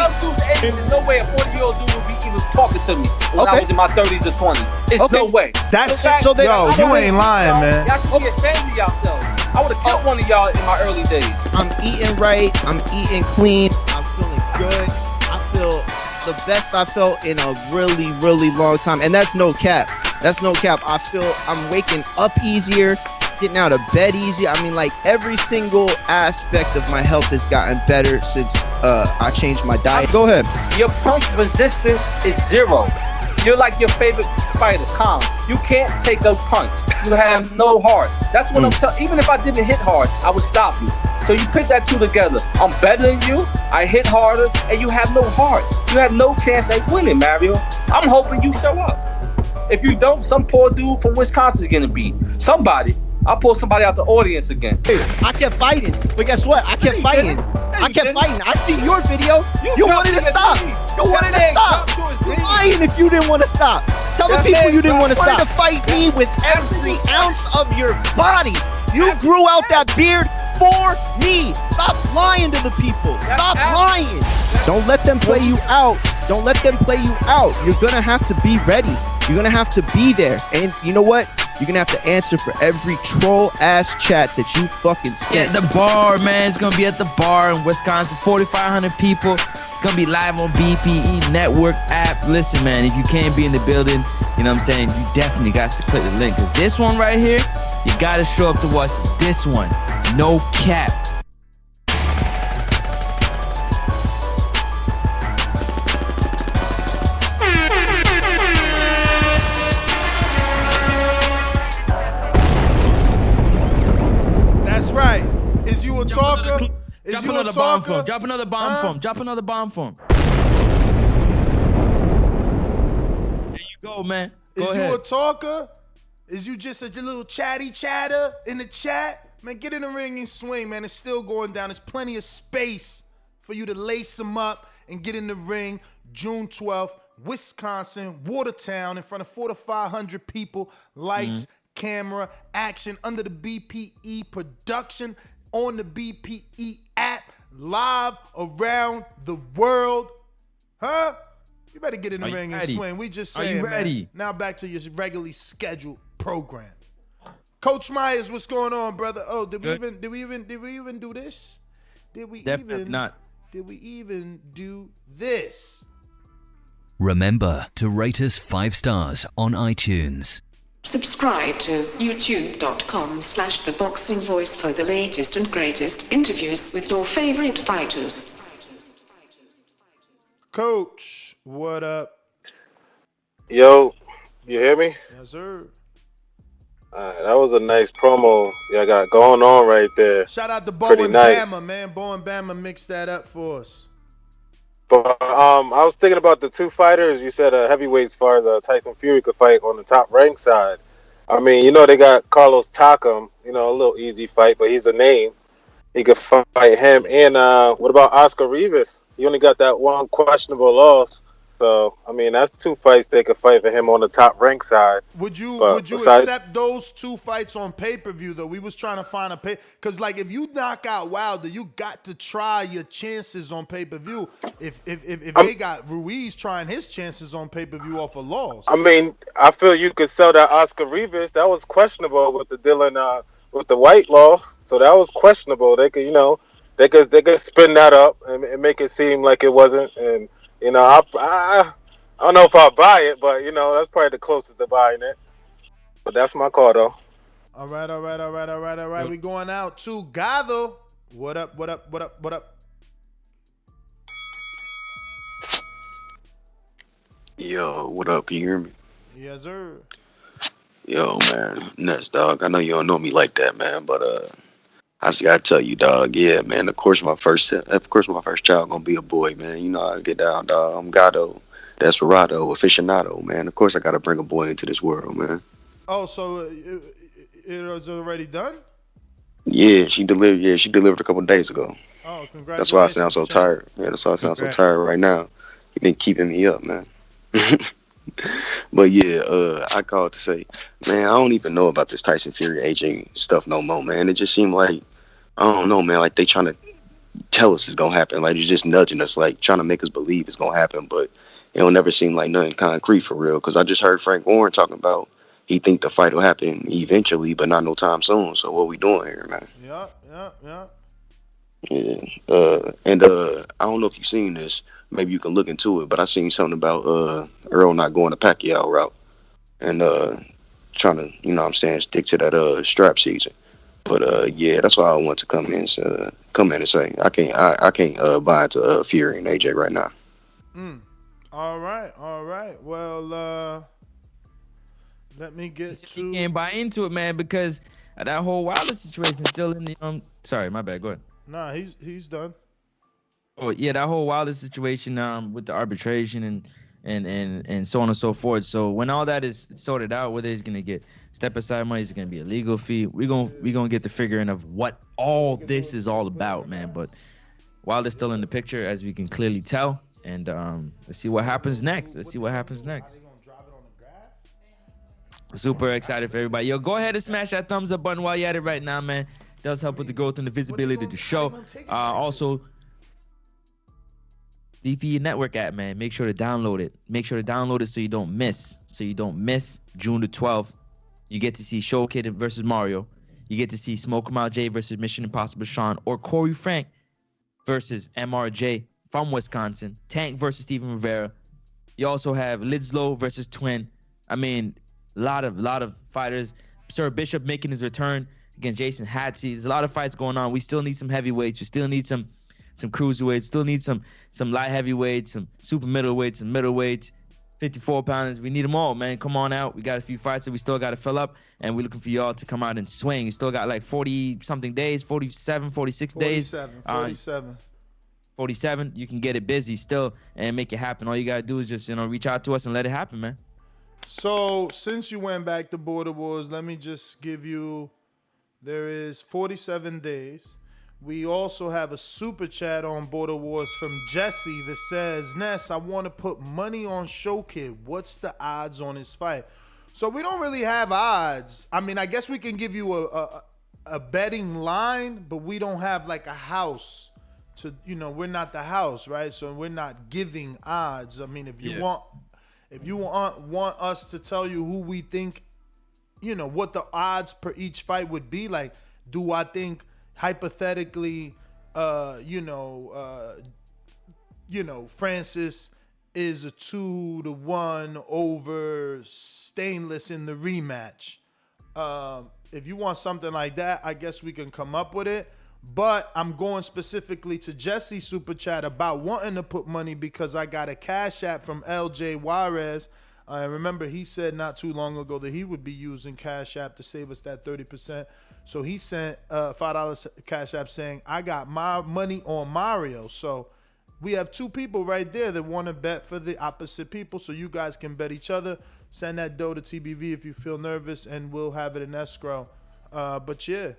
There's no way a 40-year-old dude would be even talking to me when I was in my 30s or 20s. There's no way. That's so yo, you ain't lying, man. Y'all should be ashamed of yourselves. I would have killed one of y'all in my early days. I'm eating right. I'm eating clean. I'm feeling good. I feel the best I felt in a really, really long time. And that's no cap. That's no cap. I feel I'm waking up easier, getting out of bed easier. I mean, like, every single aspect of my health has gotten better since I changed my diet. Go ahead. Your punch resistance is 0. You're like your favorite fighter, Khan. You can't take a punch. You have no heart. That's what I'm telling. Even if I didn't hit hard, I would stop you. So you put that two together. I'm better than you. I hit harder, and you have no heart. You have no chance at winning, Mario. I'm hoping you show up. If you don't, some poor dude from Wisconsin is gonna beat somebody. I'll pull somebody out the audience again. I kept fighting, but guess what? I kept fighting. I kept fighting. I see your video. You wanted to stop. You wanted to stop. You're lying if you didn't want to stop. Tell the people you didn't want to stop. You wanted to fight me with every ounce of your body. You grew out that beard for me. Stop lying to the people. Stop lying. Don't let them play you out. Don't let them play you out. You're going to have to be ready. You're going to have to be there. And you know what? You're going to have to answer for every troll-ass chat that you fucking sent. Yeah, the bar, man. It's going to be at the bar in Wisconsin. 4,500 people. It's going to be live on BPE Network app. Listen, man, if you can't be in the building, you know what I'm saying, you definitely got to click the link. Because this one right here, you got to show up to watch this one. No cap. That's right. Is you a talker? Is you a talker? Drop another bomb for him. Drop another bomb for him. There you go, man. Is you a talker? Is you just a little chatty chatter in the chat? Man, get in the ring and swing, man. It's still going down. There's plenty of space for you to lace them up and get in the ring. June 12th, Wisconsin, Watertown, in front of 400 to 500 people. Lights, camera, action under the BPE production on the BPE app, live around the world. Huh? You better get in the ring and swing. We just saying, Are you ready? Man. Now back to your regularly scheduled program. Coach Myers, what's going on, brother? Oh, did we even do this? Definitely not. Did we even do this? Remember to rate us 5 stars on iTunes. Subscribe to youtube.com/theboxingvoice for the latest and greatest interviews with your favorite fighters. Coach, what up? Yo, you hear me? Yes, sir. That was a nice promo y'all got going on right there. Shout out to Bo Pretty and nice. Bama, man. Bo and Bama mixed that up for us. But I was thinking about the two fighters. You said heavyweights, as far as Tyson Fury could fight on the top rank side. I mean, you know, they got Carlos Takam, you know, a little easy fight, but he's a name. He could fight him. And what about Oscar Rivas? He only got that one questionable loss. So, I mean, that's two fights they could fight for him on the top rank side. Would you accept those two fights on pay-per-view, though? We was trying to find a because, like, if you knock out Wilder, you got to try your chances on pay-per-view. If they got Ruiz trying his chances on pay-per-view off a loss. I mean, I feel you could sell that Oscar Rivas. That was questionable with the Dylan, with the White loss. So that was questionable. They could, you know, they could spin that up and make it seem like it wasn't. And you know, I don't know if I'll buy it, but you know, that's probably the closest to buying it. But that's my call, though. All right. We going out to Gather. What up? Yo, what up? Can you hear me? Yes, sir. Yo, man, nuts, dog. I know you don't know me like that, man, but I just gotta tell you, dog. Yeah, man. Of course, my first child gonna be a boy, man. You know how I get down, dog. I'm Gato, Desperado, aficionado, man. Of course, I gotta bring a boy into this world, man. Oh, so it was already done? Yeah, she delivered. Yeah, she delivered a couple days ago. Oh, congratulations. That's why I sound so tired. Yeah, that's why I sound so tired right now. You've been keeping me up, man. But yeah, I called to say, man, I don't even know about this Tyson Fury AJ stuff no more, man. It just seemed like, I don't know, man, like they trying to tell us it's gonna happen. Like it's just nudging us, like trying to make us believe it's gonna happen, but it'll never seem like nothing concrete for real. Because I just heard Frank Warren talking about he think the fight will happen eventually, but not no time soon. So what we doing here, man? Yeah. Yeah. And I don't know if you've seen this. Maybe you can look into it, but I seen something about Earl not going the Pacquiao route and trying to, you know what I'm saying, stick to that strap season. But yeah, that's why I want to come in and say I can't buy into Fury and AJ right now. All right. Well, Let me get to. You can't buy into it, man, because that whole Wilder situation still in the Sorry, my bad. Go ahead. Nah, he's done. Oh yeah, that whole Wilder situation with the arbitration and so on and so forth. So when all that is sorted out, whether he's gonna get step aside money, is it gonna be a legal fee? We're gonna get the figuring of what all this is all about, man. But Wilder's still in the picture, as we can clearly tell. And let's see what happens next. Super excited for everybody. Yo, go ahead and smash that thumbs up button while you're at it right now, man. It does help with the growth and the visibility of the show. Also, VP Network app, man. Make sure to download it. Make sure to download it so you don't miss. June the 12th. You get to see Show Kid versus Mario. You get to see Smoke 'em Out Jay versus Mission Impossible Sean, or Corey Frank versus MRJ from Wisconsin. Tank versus Steven Rivera. You also have Lidslow versus Twin. I mean, a lot of fighters. Sir Bishop making his return against Jason Hatsey. There's a lot of fights going on. We still need some heavyweights. We still need some cruiserweights. Still need some light heavyweights, some super middleweights, some middleweights, 54 pounders. We need them all, man. Come on out. We got a few fights that we still got to fill up, and we're looking for y'all to come out and swing. You still got like 40-something days, 47, 46 days. 47. You can get it busy still and make it happen. All you got to do is just, reach out to us and let it happen, man. So since you went back to Border Wars, let me just give you, there is 47 days. We also have a super chat on Border Wars from Jesse that says, Ness, I want to put money on Show Kid. What's the odds on his fight? So we don't really have odds. I mean, I guess we can give you a betting line, but we don't have like a house to, we're not the house, right? So we're not giving odds. I mean, if you want us to tell you who we think, what the odds per each fight would be, like, do I think hypothetically, Francis is a 2-1 over Stainless in the rematch. If you want something like that, I guess we can come up with it. But I'm going specifically to Jesse Super Chat about wanting to put money because I got a Cash App from LJ Juarez. I remember he said not too long ago that he would be using Cash App to save us that 30%. So he sent $5 Cash App saying, I got my money on Mario. So we have two people right there that want to bet for the opposite people. So you guys can bet each other. Send that dough to TBV if you feel nervous, and we'll have it in escrow. But yeah.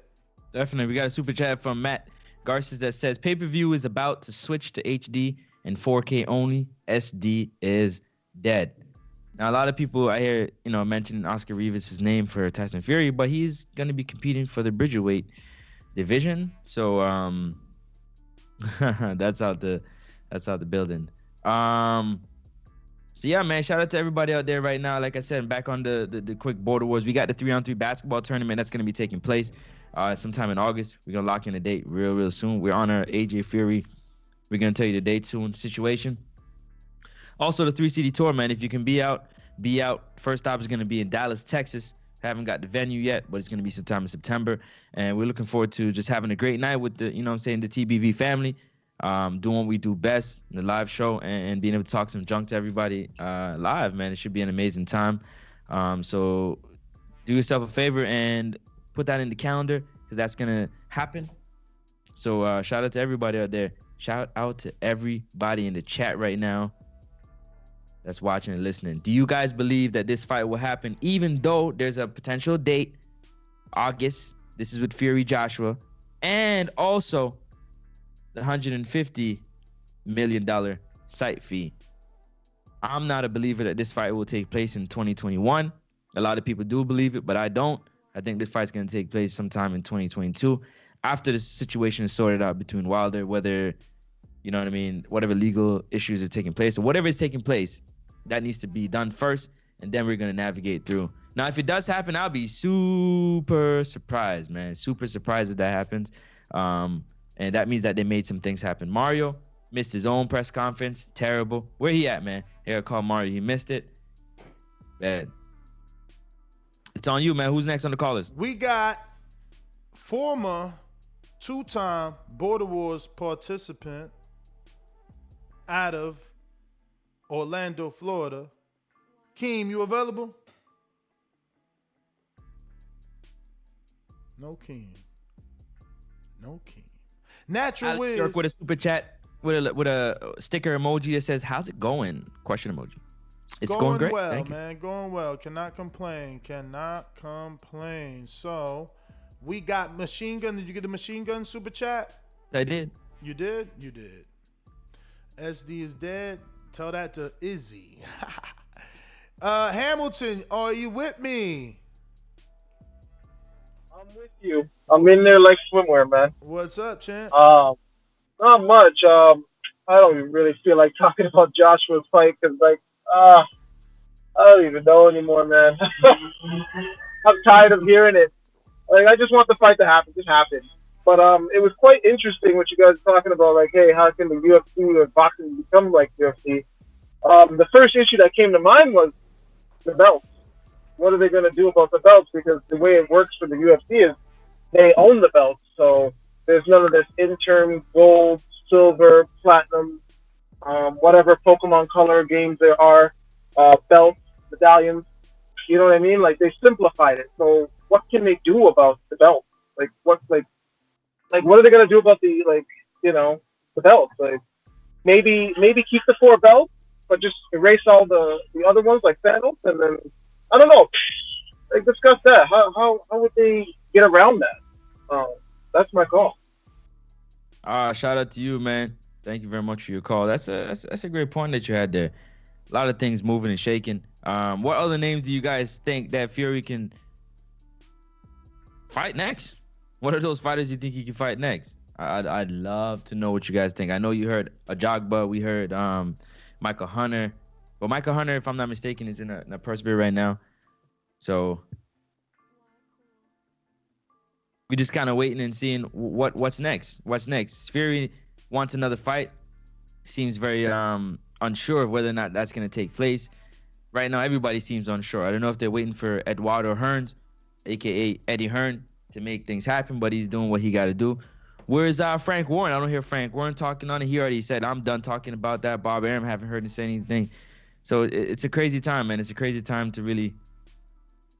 Definitely. We got a super chat from Matt Garces that says, pay-per-view is about to switch to HD and 4K only. SD is dead. Now, a lot of people I hear, mentioning Oscar Rivas' name for Tyson Fury, but he's going to be competing for the Bridgerweight division. So that's out the building. So yeah, man, shout out to everybody out there right now. Like I said, back on the quick Border Wars, we got the 3-on-3 basketball tournament that's going to be taking place sometime in August. We're going to lock in a date real soon. We're on our AJ Fury. We're going to tell you the date soon situation. Also, the 3-city tour, man. If you can be out, be out. First stop is going to be in Dallas, Texas. Haven't got the venue yet, but it's going to be sometime in September. And we're looking forward to just having a great night with the, the TBV family, doing what we do best, the live show, and being able to talk some junk to everybody live, man. It should be an amazing time. So do yourself a favor and put that in the calendar, because that's going to happen. So shout out to everybody out there. Shout out to everybody in the chat right now that's watching and listening. Do you guys believe that this fight will happen, even though there's a potential date, August? This is with Fury Joshua, and also the $150 million site fee. I'm not a believer that this fight will take place in 2021. A lot of people do believe it, but I don't. I think this fight's going to take place sometime in 2022 after the situation is sorted out between Wilder, whether, whatever legal issues are taking place or whatever is taking place, that needs to be done first, and then we're going to navigate through. Now, if it does happen, I'll be super surprised, man. Super surprised if that happens. And that means that they made some things happen. Mario missed his own press conference. Terrible. Where he at, man? Here, call Mario. He missed it. Bad. It's on you, man. Who's next on the call list? We got former two-time Border Wars participant out of Orlando, Florida. Keem, you available? No Keem. Natural Alex Wiz. York with a super chat with a sticker emoji that says, "How's it going?" Question emoji. It's going great. Well, Thank you. man. Going well. Cannot complain. So, we got Machine Gun. Did you get the Machine Gun super chat? I did. You did? You did. SD is dead. Tell that to Izzy. Hamilton, are you with me? I'm with you. I'm in there like swimwear, man. What's up, champ? Not much. I don't even really feel like talking about Joshua's fight because, I don't even know anymore, man. I'm tired of hearing it. I just want the fight to happen. Just happen. But it was quite interesting what you guys were talking about. Hey, how can the UFC or boxing become like UFC? The first issue that came to mind was the belts. What are they going to do about the belts? Because the way it works for the UFC is they own the belts. So there's none of this interim gold, silver, platinum, whatever Pokemon color games there are, belts, medallions. You know what I mean? They simplified it. So what can they do about the belts? What are they going to do about the belts? Maybe keep the 4 belts, but just erase all the other ones like Thanos, and then I don't know. Discuss that. How would they get around that? That's my call. Shout out to you, man. Thank you very much for your call. That's a great point that you had there. A lot of things moving and shaking. What other names do you guys think that Fury can fight next? What are those fighters you think he can fight next? I'd love to know what you guys think. I know you heard Ajagba. We heard Michael Hunter. But Michael Hunter, if I'm not mistaken, is in a purse bid right now. So we're just kind of waiting and seeing what's next. What's next? Fury wants another fight. Seems very unsure of whether or not that's going to take place. Right now, everybody seems unsure. I don't know if they're waiting for Eduardo Hearn, a.k.a. Eddie Hearn, to make things happen, but he's doing what he got to do. Where's Frank Warren? I don't hear Frank Warren talking on it. He already said, I'm done talking about that. Bob Arum, haven't heard him say anything. So it's a crazy time, man. It's a crazy time to really...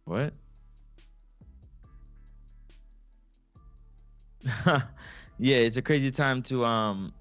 What? Yeah, it's a crazy time to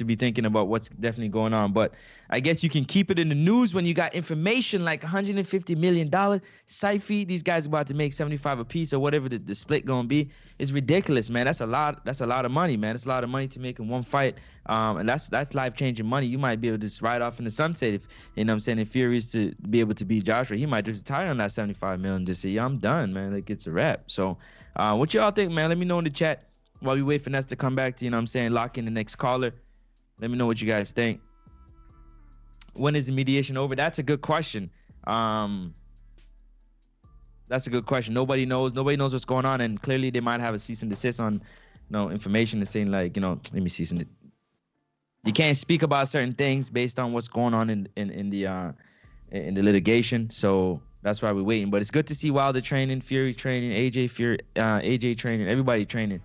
be thinking about what's definitely going on. But I guess you can keep it in the news when you got information like $150 million site fee. These guys about to make 75 a piece or whatever the split gonna be. It's ridiculous, man. That's a lot of money, man. It's a lot of money to make in one fight. And that's life-changing money. You might be able to just ride off in the sunset if, you know what I'm saying, if Fury's to be able to beat Joshua, he might just retire on that 75 million and just say, yeah, I'm done, man. It's a wrap. So what y'all think, man? Let me know in the chat while we wait for Ness to come back to, you know what I'm saying, lock in the next caller. Let me know what you guys think. When is the mediation over? That's a good question. That's a good question. Nobody knows. Nobody knows what's going on, and clearly they might have a cease and desist on, information that's saying let me cease and you can't speak about certain things based on what's going on in the litigation. So that's why we're waiting. But it's good to see Wilder training, Fury training, AJ training, everybody training.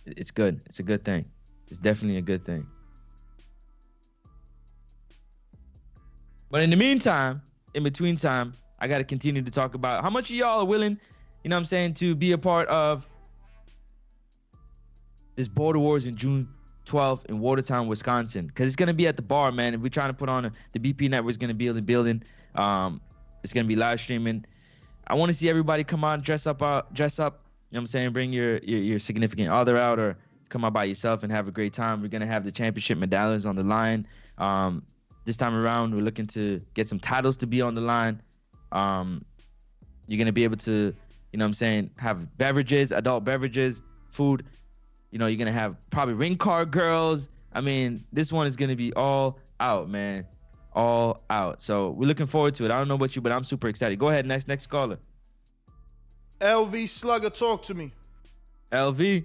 It's good. It's a good thing. It's definitely a good thing. But in the meantime, in between time, I got to continue to talk about how much of y'all are willing, you know what I'm saying, to be a part of this Border Wars in June 12th in Watertown, Wisconsin. Because it's going to be at the bar, man. And we're trying to put on the BP network is going to be in the building. It's going to be live streaming. I want to see everybody come out, dress up. You know what I'm saying? Bring your significant other out or come out by yourself and have a great time. We're going to have the championship medallions on the line. This time around, we're looking to get some titles to be on the line. You're going to be able to, you know what I'm saying, have beverages, adult beverages, food. You're going to have probably ring card girls. I mean, this one is going to be all out, man. All out. So we're looking forward to it. I don't know about you, but I'm super excited. Go ahead, next caller. LV Slugger, talk to me. LV.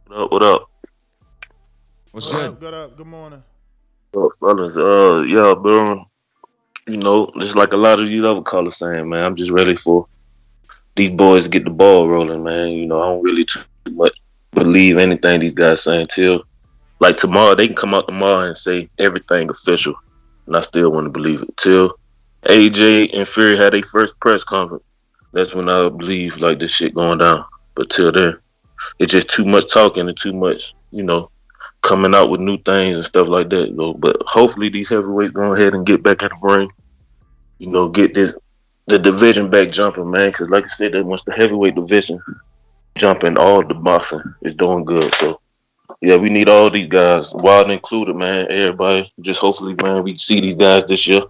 What up? What's good? Good morning. Fellas, yeah, bro. Just like a lot of these other callers saying, man, I'm just ready for these boys to get the ball rolling, man. I don't really too much believe anything these guys saying till like tomorrow. They can come out tomorrow and say everything official, and I still want to believe it. Till AJ and Fury had their first press conference. That's when I believe like this shit going down. But till then, it's just too much talking and too much, coming out with new things and stuff like that. But hopefully these heavyweights go ahead and get back in the ring. Get the division back jumping, man. Because like I said, that once the heavyweight division jumping, all the boxing is doing good. So yeah, we need all these guys, Wild included, man. Everybody, just hopefully, man, we see these guys this year.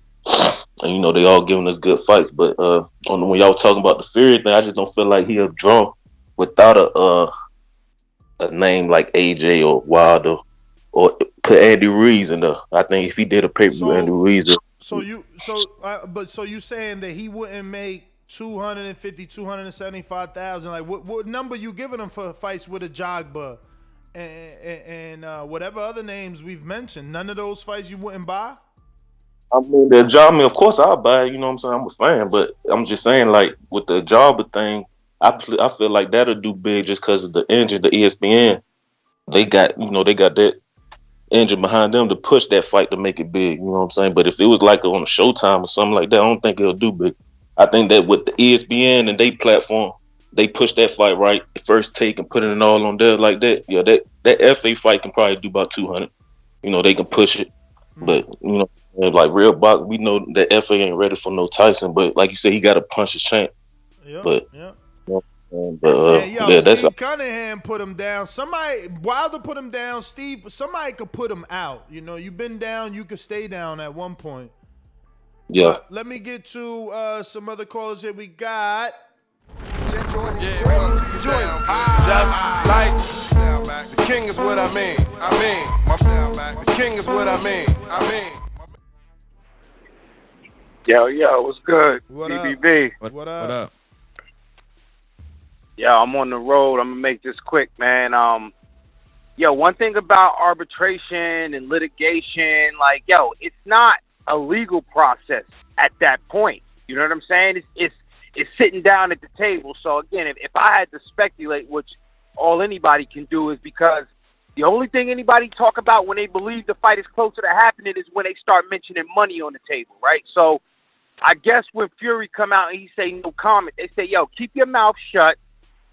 And they all giving us good fights. But when y'all talking about the Fury thing, I just don't feel like he'll draw without a name like AJ or Wilder or put Andy Ruiz in there. I think if he did a pay-per-view, Andy Ruiz. So you saying that he wouldn't make 250, 275,000? Like what number you giving him for fights with a Jogba and whatever other names we've mentioned? None of those fights you wouldn't buy? I mean, the job. I mean, of course I'll buy it. You know what I'm saying? I'm a fan, but I'm just saying, like with the Jobber thing, I feel like that'll do big just because of the engine, the ESPN. They got that engine behind them to push that fight to make it big. You know what I'm saying? But if it was like on a Showtime or something like that, I don't think it'll do big. I think that with the ESPN and they platform, they push that fight right, first take and putting it all on there like that. Yeah, that FA fight can probably do about 200. They can push it, but like real box, we know that FA ain't ready for no Tyson. But like you said, he got to punch his champ. Yeah, but yeah. That's Steve Cunningham put him down. Wilder put him down. Somebody could put him out. You've been down, you could stay down at one point. Yeah. Let me get to some other callers that we got. Just like the king is what I mean. The king is what I mean. Yo, what's good? What BBB. up? What up? Yo, I'm on the road. I'm gonna make this quick, man. One thing about arbitration and litigation, it's not a legal process at that point. You know what I'm saying? It's sitting down at the table. So again, if I had to speculate, which all anybody can do, is because the only thing anybody talk about when they believe the fight is closer to happening is when they start mentioning money on the table, right? So I guess when Fury come out and he say no comment, they say, yo, keep your mouth shut.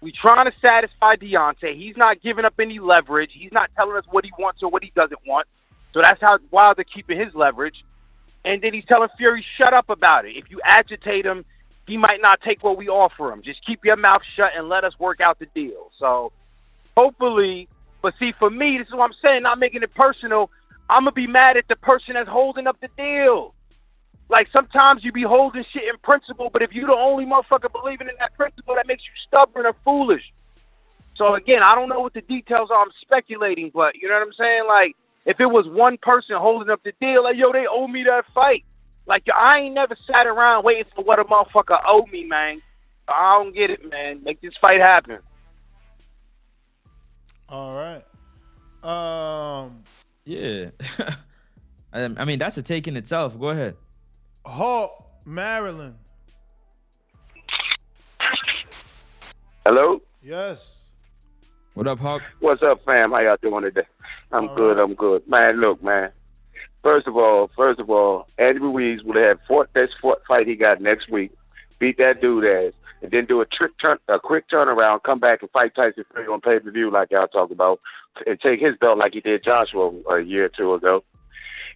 We trying to satisfy Deontay. He's not giving up any leverage. He's not telling us what he wants or what he doesn't want. So that's how Wilder keeping his leverage. And then he's telling Fury, shut up about it. If you agitate him, he might not take what we offer him. Just keep your mouth shut and let us work out the deal. So hopefully, but see, for me, this is what I'm saying, not making it personal, I'm going to be mad at the person that's holding up the deal. Like, sometimes you be holding shit in principle, but if you the only motherfucker believing in that principle, that makes you stubborn or foolish. So, again, I don't know what the details are. I'm speculating, but you know what I'm saying? Like, if it was one person holding up the deal, like, yo, they owe me that fight. Like, I ain't never sat around waiting for what a motherfucker owe me, man. I don't get it, man. Make this fight happen. All right. Yeah. I mean, that's a take in itself. Go ahead. Hawk, Maryland. Hello? Yes. What up, Hawk? What's up, fam? How y'all doing today? I'm good. Man, look, man. First of all, Andy Ruiz would have fought this fight he got next week, beat that dude ass, and then do a quick turnaround, come back and fight Tyson Fury on pay-per-view like y'all talk about, and take his belt like he did Joshua a year or two ago.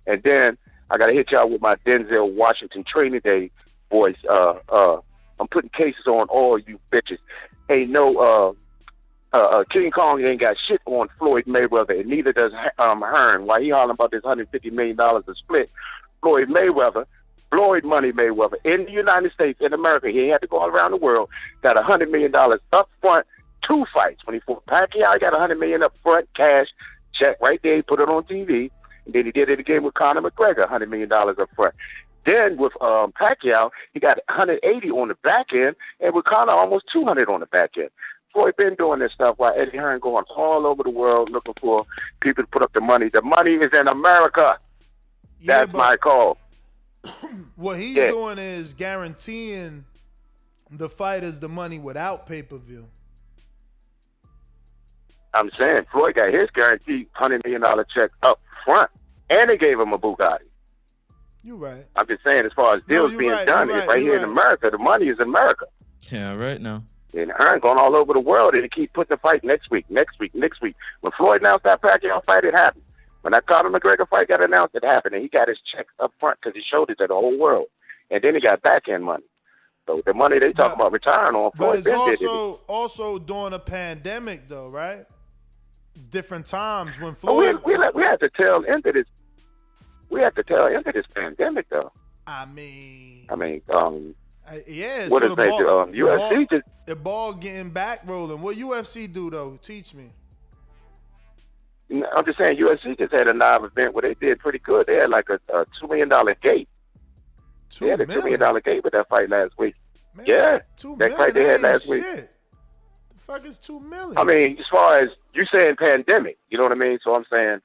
And then I got to hit y'all with my Denzel Washington training day voice. I'm putting cases on all you bitches. Ain't no King Kong ain't got shit on Floyd Mayweather, and neither does Hearn. While he hollering about this $150 million a split, Floyd Money Mayweather in the United States, in America, he had to go all around the world, got $100 million up front, 2 fights. When he fought Pacquiao, he got $100 million up front, cash, check right there, he put it on TV. And then he did it again with Conor McGregor, $100 million up front. Then with Pacquiao, he got 180 on the back end, and with Conor, almost 200 on the back end. Floyd been doing this stuff while Eddie Hearn going all over the world looking for people to put up the money. The money is in America. Yeah, that's my call. What he's doing is guaranteeing the fighters the money without pay-per-view. I'm saying Floyd got his guaranteed $100 million check up front, and they gave him a Bugatti. You right. I'm just saying, as far as deals being done, it's right here in America. The money is in America. Yeah, right now. And Hearn going all over the world, and he keep putting the fight next week. When Floyd announced that Pacquiao fight, it happened. When that Conor McGregor fight got announced, it happened, and he got his check up front because he showed it to the whole world. And then he got back-end money. So the money they talk about retiring on Floyd. But it's also during a pandemic, though, right? Different times when Floyd. We had to tell into this. We had to tell into this pandemic, though. I mean, yeah. What So is UFC just the ball getting back rolling. What UFC do though? Teach me. I'm just saying, UFC just had a live event where they did pretty good. They had like a $2 million gate. They had a $2 million gate with that fight last week. Man, yeah, $2 that fight they had last week. The fuck is $2 million? I mean, as far as you saying pandemic, you know what I mean? So I'm saying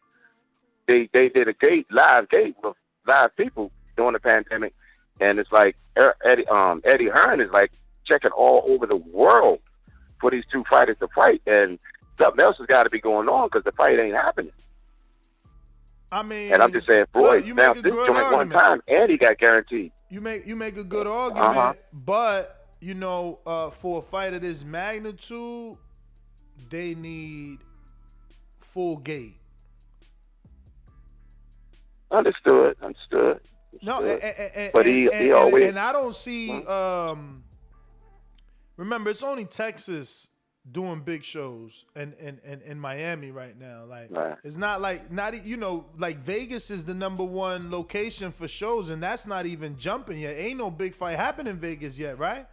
they did a live gate with live people during the pandemic, and it's like Eddie Hearn is like checking all over the world for these two fighters to fight, and something else has got to be going on because the fight ain't happening. I mean, and I'm just saying, Floyd announced this joint one time, and he got guaranteed. You make a good argument, but you know, for a fight of this magnitude, they need full gate. Understood. No, but he always. And I don't see. Remember, it's only Texas doing big shows and in Miami right now. Like it's not like like Vegas is the #1 location for shows, and that's not even jumping yet. Ain't no big fight happening in Vegas yet, right?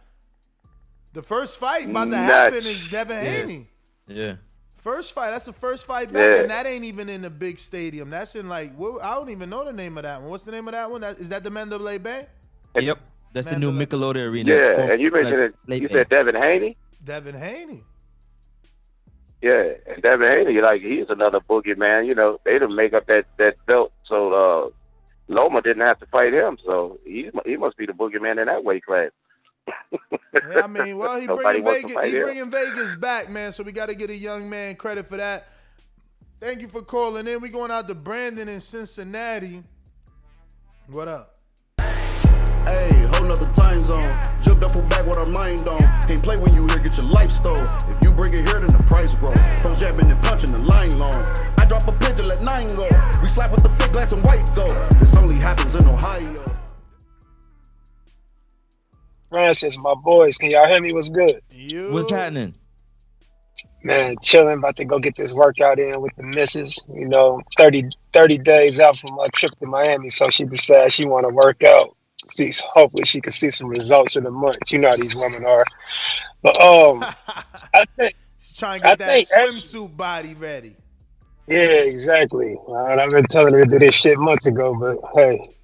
The first fight about to happen is Devin Haney. Yeah. First fight. That's the first fight back, and that ain't even in a big stadium. That's in I don't even know the name of that one. What's the name of that one? Is that the Mandalay Bay? Yep. That's the new Nickelodeon arena. Yeah, and you mentioned it. You said Devin Haney. Devin Haney. Yeah, and Devin Haney, he's another boogeyman. You know, they didn't make up that belt, so Loma didn't have to fight him. So he must be the boogeyman in that weight class. Yeah, I mean, well, he bringing Vegas back, man. So we got to get a young man credit for that. Thank you for calling in. We going out to Brandon in Cincinnati. What up? Hey, whole nother time zone. Jumped up from back with our mind on. Can't play when you here, get your life stole. If you bring it here, then the price grow. From jabbing and punching the line long. I drop a pitch and let 9 go. We slap with the thick glass and white though. This only happens in Ohio. Francis, my boys, can y'all hear me? What's good? What's happening? Man, chilling, about to go get this workout in with the missus. You know, 30 days out from my trip to Miami, so she decided she want to work out. Hopefully she can see some results in a month. You know how these women are. But I think she's trying to get that swimsuit body ready. Yeah, exactly. I've been telling her to do this shit months ago, but hey,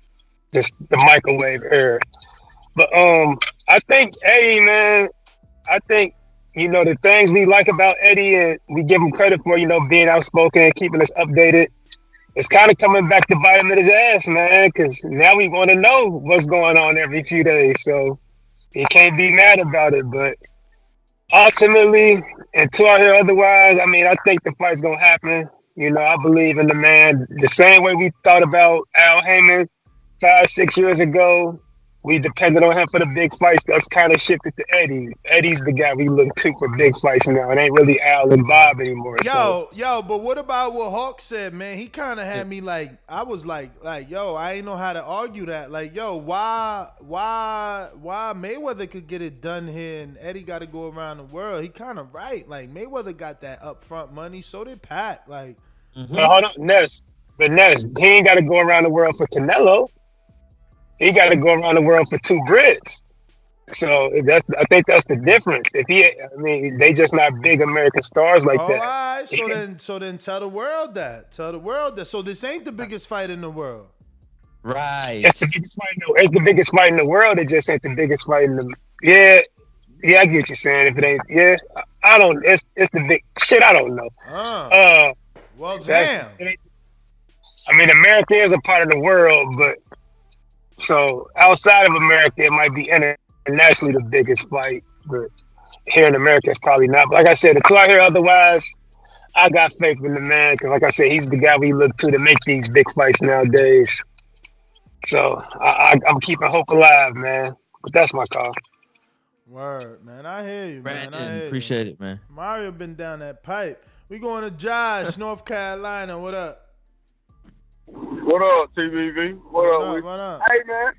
just the microwave era. But I think Eddie, man, the things we like about Eddie, and we give him credit for, being outspoken and keeping us updated. It's kind of coming back to bite him in his ass, man, because now we want to know what's going on every few days. So he can't be mad about it. But ultimately, until I hear otherwise, I mean, I think the fight's going to happen. I believe in the man the same way we thought about Al Heyman 5-6 years ago. We depended on him for the big fights. That's kind of shifted to Eddie. Eddie's the guy we look to for big fights now. It ain't really Al and Bob anymore. But what about what Hawk said, man? He kind of had me I was like, yo, I ain't know how to argue that. Like, yo, why Mayweather could get it done here and Eddie got to go around the world? He kind of right. Like, Mayweather got that upfront money. So did Pat. Like, Well, hold on, Ness. But Ness, he ain't got to go around the world for Canelo. He got to go around the world for 2 Brits. So I think that's the difference. They just not big American stars like that. All right, so then tell the world that. So this ain't the biggest fight in the world. Right. It's the biggest fight in the world. It just ain't the biggest fight in the. Yeah, I get what you're saying. If it ain't, I don't. It's the big shit. I don't know. Well, damn. America is a part of the world, but. So outside of America, it might be internationally the biggest fight, but here in America, it's probably not. But like I said, until I hear otherwise, I got faith in the man because, like I said, he's the guy we look to make these big fights nowadays. So I'm keeping hope alive, man. But that's my call. Word, man. I hear you, man. I Brandon, hear appreciate it, man. you. Mario been down that pipe. We going to Josh, North Carolina. What up? What up, TVV? What up? What up? Hey, man.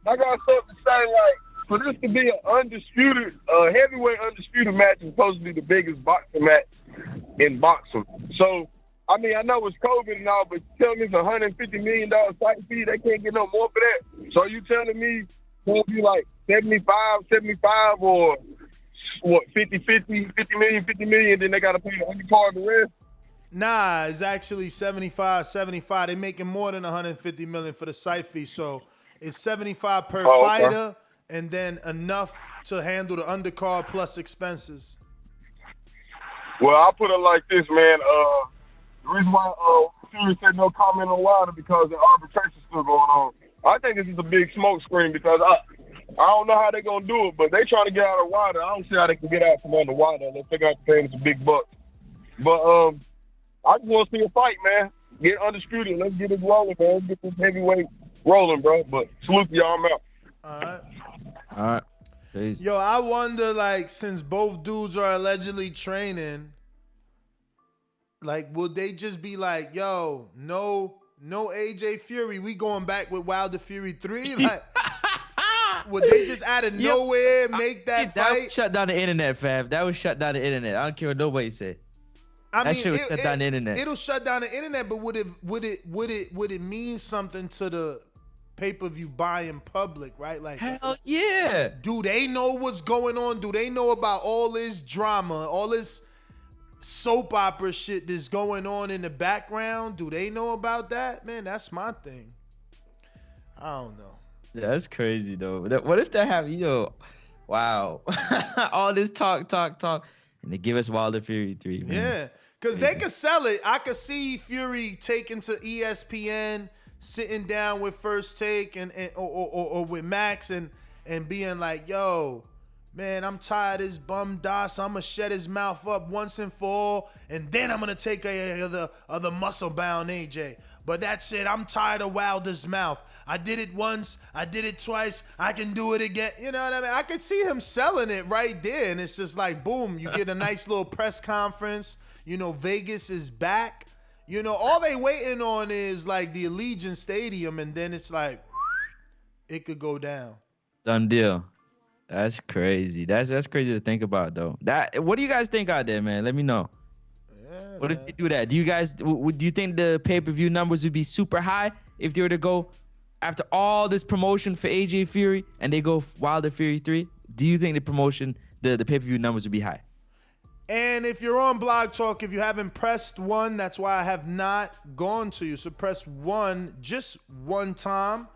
I got something to say, like, for this to be an undisputed, heavyweight undisputed match is supposed to be the biggest boxing match in boxing. So, I mean, I know it's COVID and all, but tell me it's $150 million site fee. They can't get no more for that. So you telling me it's going to be like 75, or what, 50 million, then they got to pay the undercard the rest? Nah, it's actually 75. They making more than 150 million for the site fee. So it's 75 per fighter, and then enough to handle the undercard plus expenses. Well, I'll put it like this, man. The reason why Fury said no comment on Wilder because the arbitration's still going on. I think this is a big smoke screen because I don't know how they're going to do it, but they trying to get out of Wilder. I don't see how they can get out from under Wilder unless they got to pay him some big bucks. But I just want to see a fight, man. Get undisputed. Let's get it rolling, man. Let's get this heavyweight rolling, bro. But salute to y'all, I'm out. All right. Peace. Yo, I wonder, like, since both dudes are allegedly training, like, would they just be like, yo, no AJ Fury, we going back with Wilder Fury 3? Like, would they just out of nowhere make that fight? That would shut down the internet, fam. That would shut down the internet. I don't care what nobody say. That shit would shut down the internet. It'll shut down the internet, but would it mean something to the pay-per-view buy in public, right? Like, hell yeah. Do they know what's going on? Do they know about all this drama, all this soap opera shit that's going on in the background? Do they know about that? Man, that's my thing. I don't know. Yeah, that's crazy though. What if they have, wow, all this talk, and they give us Wilder Fury 3, man. Yeah, because they could sell it. I could see Fury taking to ESPN, sitting down with First Take or with Max and being like, yo, man, I'm tired of this bum Dazn. I'm going to shut his mouth up once and for all, and then I'm going to take the muscle-bound AJ. But that's it. I'm tired of Wilder's mouth. I did it once. I did it twice. I can do it again. You know what I mean? I could see him selling it right there, and it's just like, boom, you get a nice little press conference. Vegas is back. All they waiting on is like the Allegiant Stadium, and then it's like, it could go down. Done deal. That's crazy. That's crazy to think about, though. What do you guys think out there, man? Let me know. Yeah, what if they do that? Do you think the pay-per-view numbers would be super high if they were to go after all this promotion for AJ Fury and they go Wilder Fury 3? Do you think the promotion, the pay-per-view numbers would be high? And if you're on Blog Talk, if you haven't pressed 1, that's why I have not gone to you. So press 1 just one time,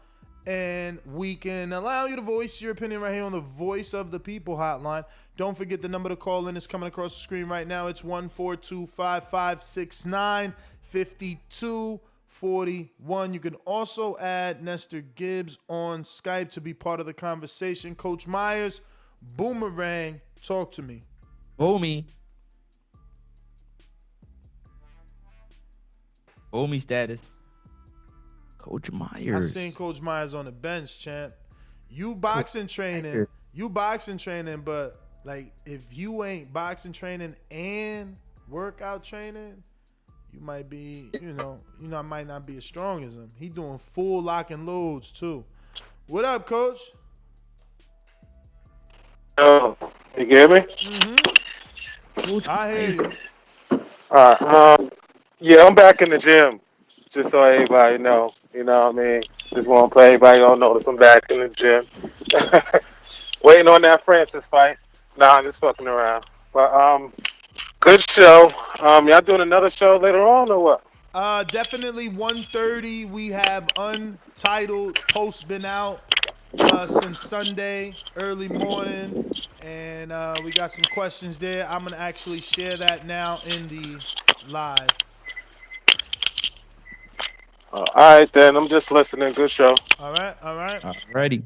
and we can allow you to voice your opinion right here on the Voice of the People hotline. Don't forget the number to call in is coming across the screen right now. It's 142-5569-5241. You can also add Nestor Gibbs on Skype to be part of the conversation. Coach Myers, Boomerang, talk to me. Homie status. Coach Myers. I seen Coach Myers on the bench, champ. You boxing training, but like if you ain't boxing training and workout training, you might be, I might not be as strong as him. He doing full lock and loads too. What up, Coach? You can hear me? Mm-hmm. I hear you. All right. Yeah, I'm back in the gym. Just so everybody know. You know what I mean? Just want to let everybody know that I'm back in the gym. Waiting on that Francis fight. Nah, I'm just fucking around. But good show. Y'all doing another show later on or what? Definitely 1:30. We have Untitled post been out since Sunday, early morning. And we got some questions there. I'm going to actually share that now in the live. All right, then. I'm just listening. Good show. All right. Ready.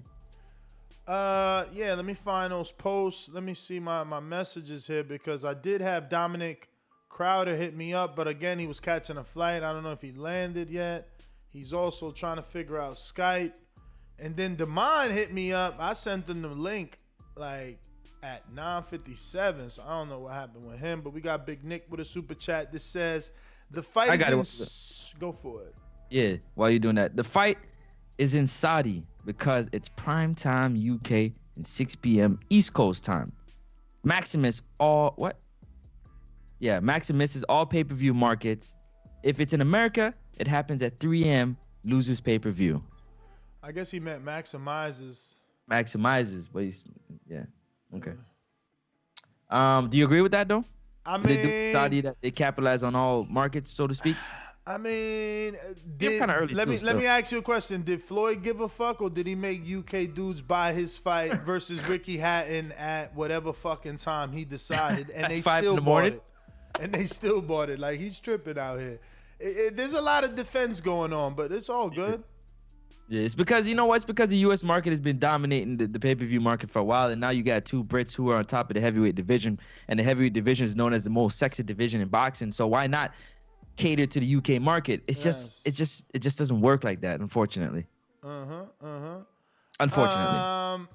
Yeah, let me find those posts. Let me see my messages here because I did have Dominic Crowder hit me up, but again, he was catching a flight. I don't know if he landed yet. He's also trying to figure out Skype. And then Damon hit me up. I sent him the link like at 9:57. So I don't know what happened with him. But we got Big Nick with a super chat. This says the fight is in. Go for it. Yeah, while you're doing that, the fight is in Saudi because it's prime time UK and 6 p.m. East Coast time. Maximus is all pay-per-view markets. If it's in America, it happens at 3 a.m. loses pay-per-view. I guess he meant maximizes. Maximizes, but okay. Do you agree with that though? I mean, they do Saudi that they capitalize on all markets, so to speak. I mean, let me ask you a question. Did Floyd give a fuck, or did he make UK dudes buy his fight versus Ricky Hatton at whatever fucking time he decided, and they still bought it? And they still bought it. Like, he's tripping out here. There's a lot of defense going on, but it's all good. Yeah, it's because, you know what? It's because the U.S. market has been dominating the pay-per-view market for a while, and now you got two Brits who are on top of the heavyweight division, and the heavyweight division is known as the most sexy division in boxing. So why not cater to the UK market? It just doesn't work like that, unfortunately. Unfortunately.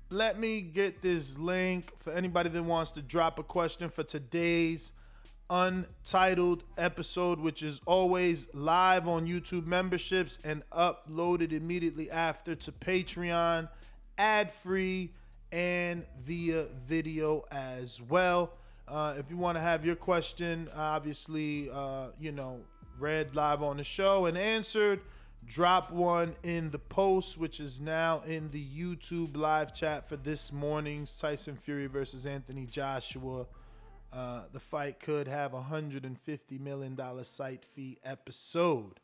Let me get this link for anybody that wants to drop a question for today's Untitled episode, which is always live on YouTube memberships and uploaded immediately after to Patreon, ad-free, and via video as well. If you want to have your question, obviously, read live on the show and answered, drop one in the post, which is now in the YouTube live chat for this morning's Tyson Fury versus Anthony Joshua. The fight could have $150 million site fee episode.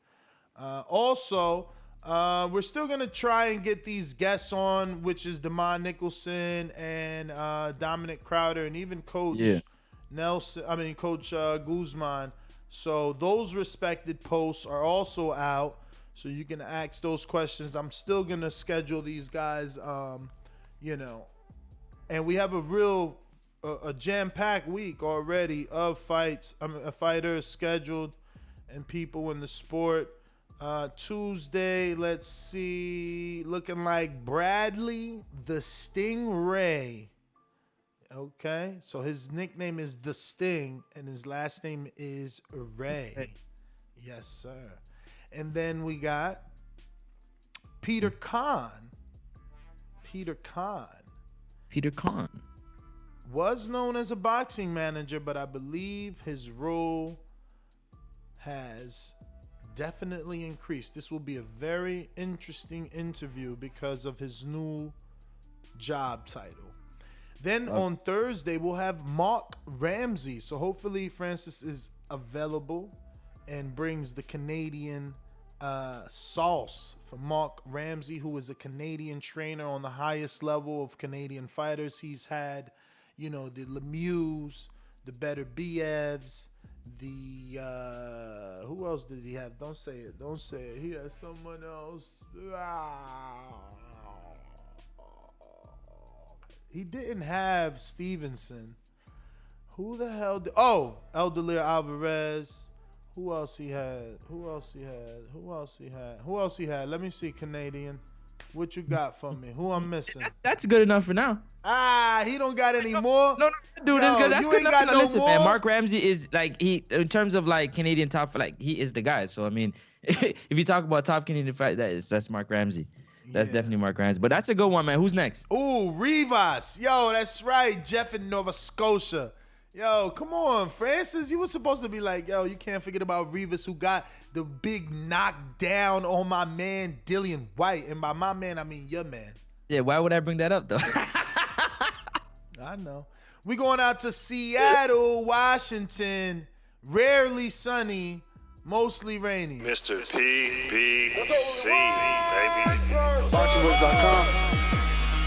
Also, we're still going to try and get these guests on, which is Damon Nicholson and Dominic Crowder and even Coach Guzman. So those respected posts are also out. So you can ask those questions. I'm still going to schedule these guys, and we have a jam-packed week already of fighters scheduled and people in the sport. Tuesday, let's see, looking like Bradley the Stingray. Okay, so his nickname is The Sting, and his last name is Ray. Yes, sir. And then we got Peter Khan. Peter Khan was known as a boxing manager, but I believe his role has definitely increased. This will be a very interesting interview because of his new job title. Then on Thursday, we'll have Mark Ramsey. So hopefully Francis is available and brings the Canadian sauce for Mark Ramsey, who is a Canadian trainer on the highest level of Canadian fighters. He's had, the Lemieux, the Better Bievs, who else did he have? Don't say it. He has someone else. He didn't have Stevenson. Who the hell Eldelier Alvarez. Who else he had? Let me see, Canadian. What you got for me? Who I'm missing? That's good enough for now. He don't got any more? No, dude, that's good. That's you good ain't enough. got no Listen, more? man, Mark Ramsey is in terms of Canadian top, he is the guy. So I mean, if you talk about top Canadian fight, that's Mark Ramsey. That's definitely Mark Ramsey. But that's a good one, man. Who's next? Ooh, Rivas. Yo, that's right. Jeff in Nova Scotia. Yo, come on, Francis. You were supposed to be like, yo, you can't forget about Rivas, who got the big knockdown on my man, Dillian White. And by my man, I mean your man. Yeah, why would I bring that up, though? I know. We going out to Seattle, Washington. Rarely sunny, mostly rainy. Mr. PBC, baby. BoxingVoice.com.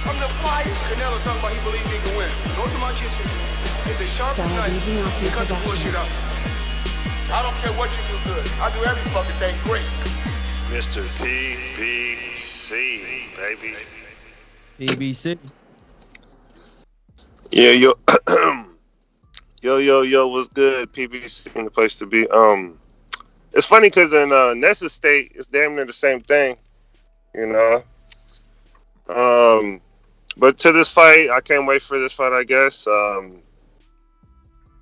I'm the flyest. Canelo talking about he believe he can win. Go to my kitchen. Get the sharpest knife and cut the bullshit out. I don't care what you do good. I do every fucking thing great. Mr. PBC, baby. PBC. Yeah, yo, what's good? PBC in the place to be. It's funny because in Nessa State, it's damn near the same thing, you know. But to this fight, I can't wait for this fight. I guess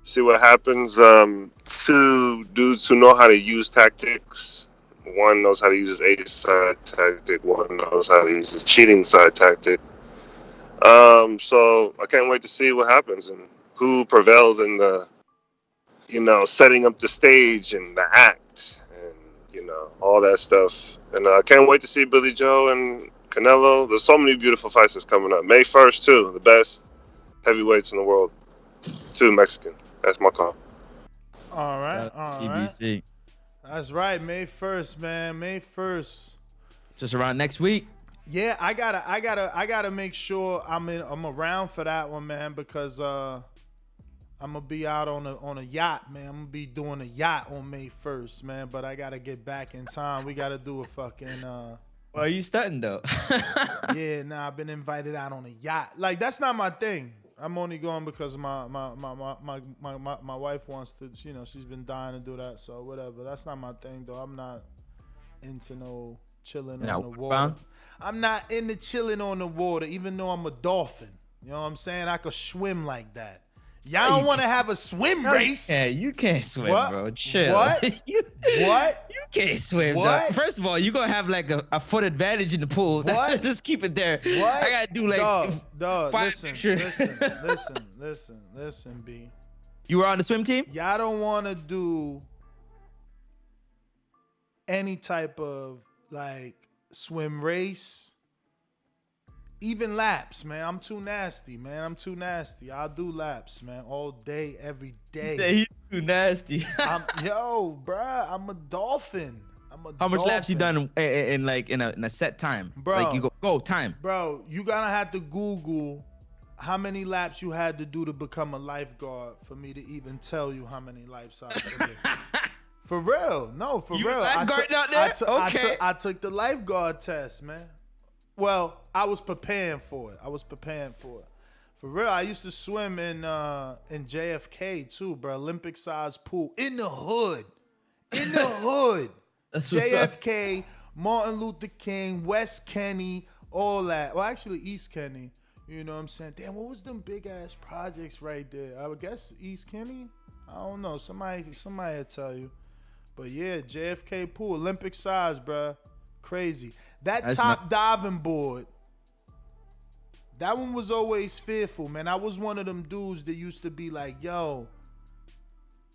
see what happens. Two dudes who know how to use tactics. One knows how to use his A side tactic. One knows how to use his cheating side tactic. So I can't wait to see what happens and who prevails in the, setting up the stage and the act and, all that stuff. And I can't wait to see Billy Joe and Canelo. There's so many beautiful fights that's coming up. May 1st, too. The best heavyweights in the world. 2 Mexican. That's my call. All right. CBC. That's right. May 1st, man. May 1st. Just around next week. Yeah, I gotta make sure I'm around for that one, man, because I'm gonna be out on a yacht, man. I'm gonna be doing a yacht on May 1st, man. But I gotta get back in time. We gotta do a fucking. Well, are you stunting though? Yeah, nah, I've been invited out on a yacht. Like that's not my thing. I'm only going because my wife wants to. She's been dying to do that. So whatever. That's not my thing though. I'm not into no chilling on the water. I'm not into chilling on the water, even though I'm a dolphin. You know what I'm saying? I could swim like that. Y'all don't want to have a swim race. Yeah, you can't swim, What? bro. Chill. What? What? You can't swim. What? Dog. First of all, you're gonna have like a foot advantage in the pool. What? Just keep it there. What? I gotta do like dog. 5 Listen, pictures. listen, B. You were on the swim team? Y'all don't want to do any type of like swim race, even laps, man. I'm too nasty, man. I'm too nasty. I'll do laps, man, all day, every day. You say you too nasty. Bruh, I'm a dolphin. How much laps you done in a set time? Bro, like you go time. Bro, you gonna have to Google how many laps you had to do to become a lifeguard for me to even tell you how many laps I did. For real. No, for You real. lifeguard out there? Okay. I took the lifeguard test, man. Well, I was preparing for it. For real, I used to swim in JFK too, bro. Olympic size pool in the hood. JFK, Martin Luther King, West Kenny, all that. Well, actually East Kenny. You know what I'm saying? Damn, what was them big ass projects right there? I would guess East Kenny. I don't know. Somebody will tell you. But yeah, JFK pool, Olympic size, bruh. Crazy. That's diving board, that one was always fearful, man. I was one of them dudes that used to be like, yo,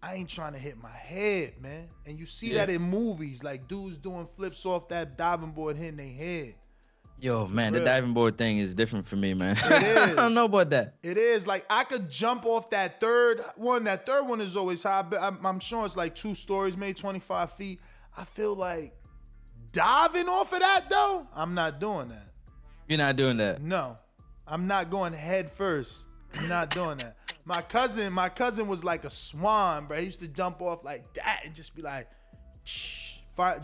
I ain't trying to hit my head, man. And you see that in movies, like dudes doing flips off that diving board hitting their head. Yo, man, the diving board thing is different for me, man. It is. I don't know about that. It is. Like, I could jump off that third one. That third one is always high. I'm sure it's like 2 stories, maybe 25 feet. I feel like diving off of that, though, I'm not doing that. You're not doing that? No. I'm not going head first. I'm not doing that. My cousin was like a swan, bro. He used to jump off like that and just be like,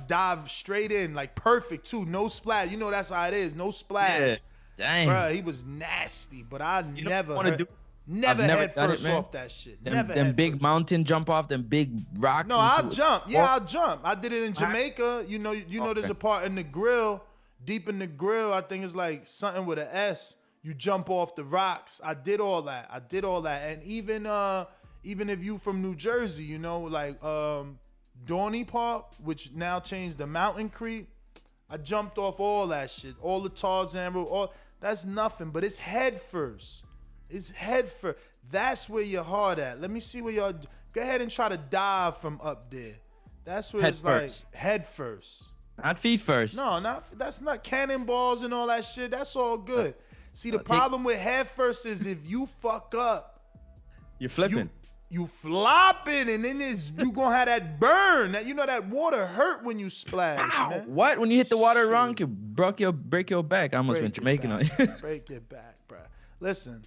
dive straight in, like perfect too, no splash. You know that's how it is, no splash. Yeah. Dang. Bro, he was nasty, but I never never head first off that shit. Them big mountain jump off, them big rocks. No, I'll jump. Yeah, I'll jump. I did it in Jamaica. You know, there's a part in the grill, deep in the grill. I think it's like something with an S. You jump off the rocks. I did all that. And even if you from New Jersey, you know, like Dorney Park, which now changed to Mountain Creek, I jumped off all that shit. All the Tarzan road, that's nothing, but it's head first. It's head first. That's where your heart at. Let me see where y'all, go ahead and try to dive from up there. That's where it's like head first. Not feet first. No, that's not cannonballs and all that shit. That's all good. See, the problem with head first is if you fuck up, you're flipping. You flopping, and then you gonna have that burn. That, you know, that water hurt when you splash, man. What? When you hit the water wrong, you break your back. I almost went Jamaican on you. Break your back, bro. Listen,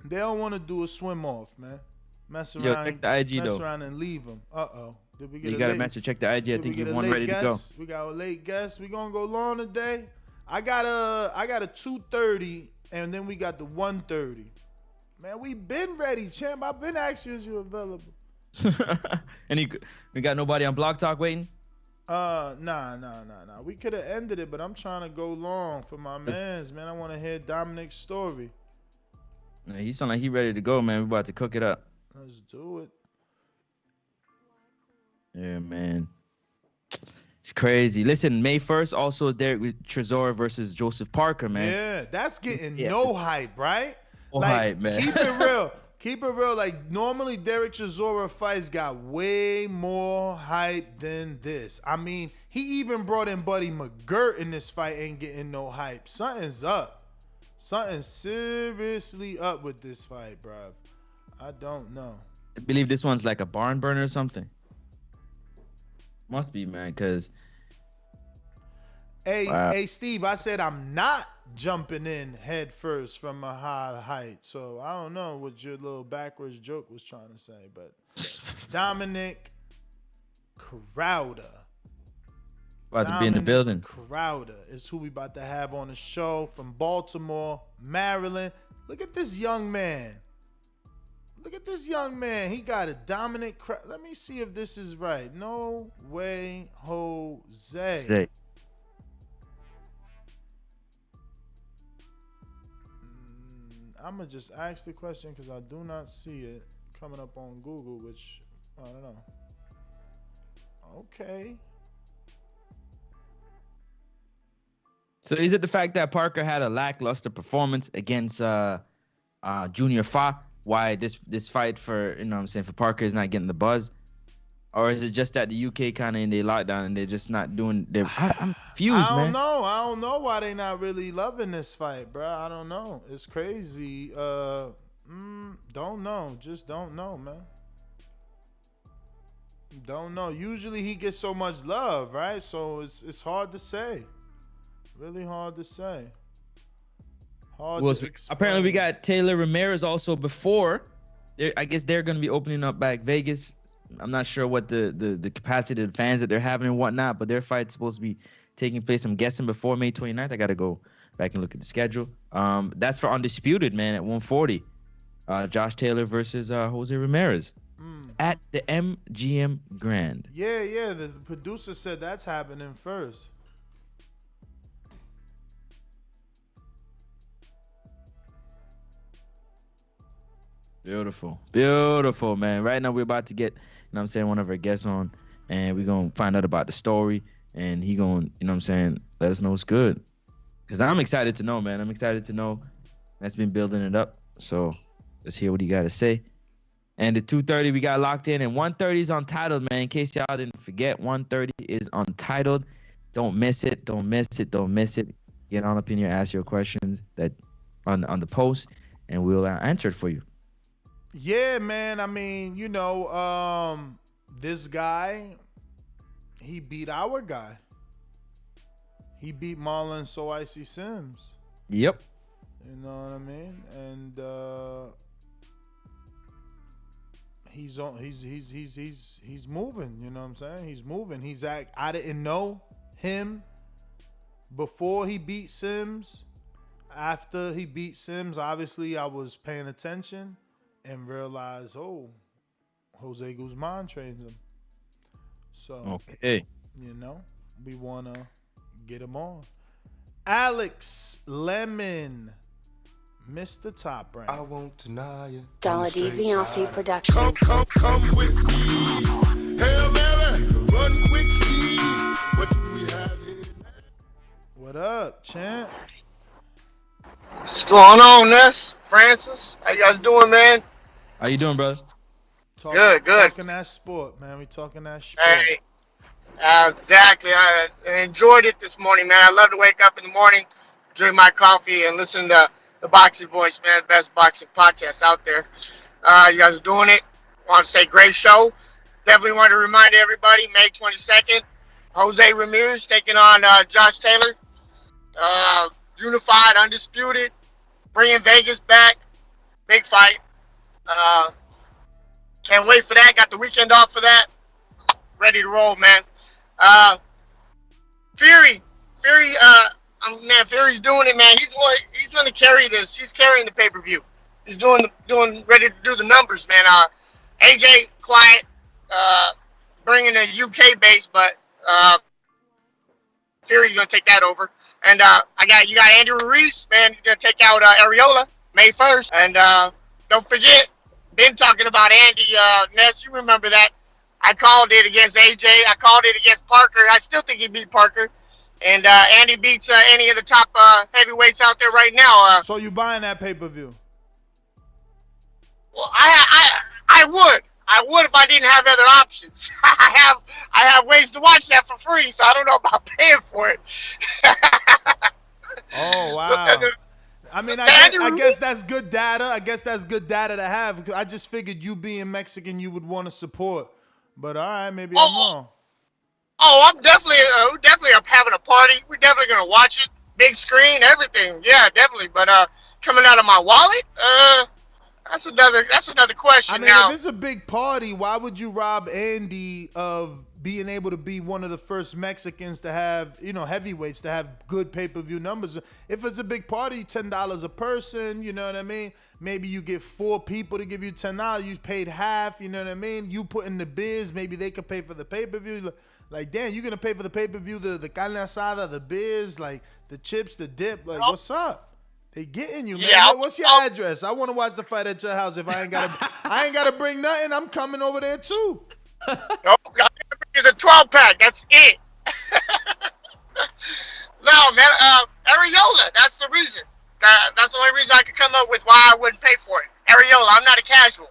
they don't want to do a swim off, man. Mess around. Yo, check the IG mess though. around and leave them. Did we get you gotta match check the IG. I think you one ready to go. We got a late guest. We gonna go long today. I got a 2:30, and then we got the 1:30. Man, we been ready, champ. I've been asking you available. We got nobody on Block Talk waiting? Nah. We could have ended it, but I'm trying to go long for my mans, man. I want to hear Dominic's story. Yeah, he sound like he ready to go, man. We about to cook it up. Let's do it. Yeah, man. It's crazy. Listen, May 1st, also Derek Chisora versus Joseph Parker, man. Yeah, that's getting no hype, right? No hype, man. Keep it real. Keep it real. Like, normally Derek Chisora fights got way more hype than this. I mean, he even brought in Buddy McGirt in this fight, ain't getting no hype. Something's up. Something's seriously up with this fight, bruv. I don't know. I believe this one's like a barn burner or something. Must be, man, because... Hey, Steve, I said I'm not jumping in head first from a high height. So I don't know what your little backwards joke was trying to say, but Dominic Crowder. About to be in the building. Crowder is who we about to have on the show from Baltimore, Maryland. Look at this young man. Look at this young man. He got a Dominic Crowder. Let me see if this is right. No way, Jose. I'm going to just ask the question because I do not see it coming up on Google, which, I don't know. Okay. So is it the fact that Parker had a lackluster performance against Junior Fa? Why this fight for, you know what I'm saying, for Parker is not getting the buzz? Or is it just that the UK kind of in their lockdown and they're just not doing their... I'm confused, man. I don't know why they not really loving this fight, bro. I don't know. It's crazy. Don't know. Just don't know, man. Don't know. Usually he gets so much love, right? So it's hard to say. Really hard to say. Apparently we got Taylor Ramirez also before. I guess they're going to be opening up back Vegas. I'm not sure what the capacity of the fans that they're having and whatnot, but their fight's supposed to be taking place, I'm guessing, before May 29th. I got to go back and look at the schedule. That's for Undisputed, man, at 140. Josh Taylor versus Jose Ramirez at the MGM Grand. Yeah. The producer said that's happening first. Beautiful, man. Right now we're about to get, you know what I'm saying, one of our guests on, and we're going to find out about the story, and he going to, you know what I'm saying, let us know what's good. Because I'm excited to know, man. I'm excited to know. That's been building it up. So let's hear what he got to say. And the 2:30 we got locked in, and 1:30 is Untitled, man. In case y'all didn't forget, 1:30 is Untitled. Don't miss it. Get on up in here, ask your questions that on the post, and we'll answer it for you. Yeah, man. I mean, you know, this guy, he beat our guy. He beat Marlon So Icy Sims. Yep. You know what I mean? And he's moving. You know what I'm saying? He's moving. I didn't know him before he beat Sims. After he beat Sims, obviously I was paying attention and realized, Jose Guzman trains him. So, okay, you know, we want to get him on. Alex Lemon, Mr. Top Rank. I won't deny it. Dollar D Beyonce production. Come with me. Hail Mary, run quick, see what we have here. What up, champ? What's going on, Ness? Francis? How you guys doing, man? How you doing, brother? Good. Talking that sport, man. We talking that sport. Hey, exactly. I enjoyed it this morning, man. I love to wake up in the morning, drink my coffee, and listen to the Boxing Voice, man. Best boxing podcast out there. You guys are doing it. Want to say great show. Definitely want to remind everybody, May 22nd, Jose Ramirez taking on Josh Taylor. Unified, undisputed, bringing Vegas back. Big fight. Can't wait for that. Got the weekend off for that. Ready to roll, man. Fury, man, Fury's doing it, man. He's going to carry this. He's carrying the pay-per-view. He's ready to do the numbers, man. AJ quiet, bringing a UK base, but Fury's gonna take that over. And you got Andy Ruiz, man, gonna take out Areola May 1st. And don't forget, been talking about Andy Ness. You remember that? I called it against AJ. I called it against Parker. I still think he beat Parker. And Andy beats any of the top heavyweights out there right now. So you buying that pay-per-view? Well, I would if I didn't have other options. I have ways to watch that for free, so I don't know about paying for it. Oh wow! I mean, I guess that's good data. I guess that's good data to have. I just figured you being Mexican, you would want to support. But all right, maybe I'm wrong. Oh, I'm definitely having a party. We're definitely gonna watch it, big screen, everything. Yeah, definitely. But coming out of my wallet, that's another question. I mean, if it's a big party, why would you rob Andy of being able to be one of the first Mexicans to have, heavyweights to have good pay-per-view numbers? If it's a big party, $10 a person, you know what I mean? Maybe you get 4 people to give you $10. You paid half, you know what I mean? You put in the biz, maybe they could pay for the pay-per-view. Like, damn, you're going to pay for the pay-per-view, the carne asada, the biz, like the chips, the dip. Like, what's up? They getting you, man. Yeah, What's your address? I want to watch the fight at your house. If I ain't gotta bring nothing, I'm coming over there too. Nope, it's a 12-pack. That's it. No, man. Areola. That's the reason. That's the only reason I could come up with why I wouldn't pay for it. Areola. I'm not a casual.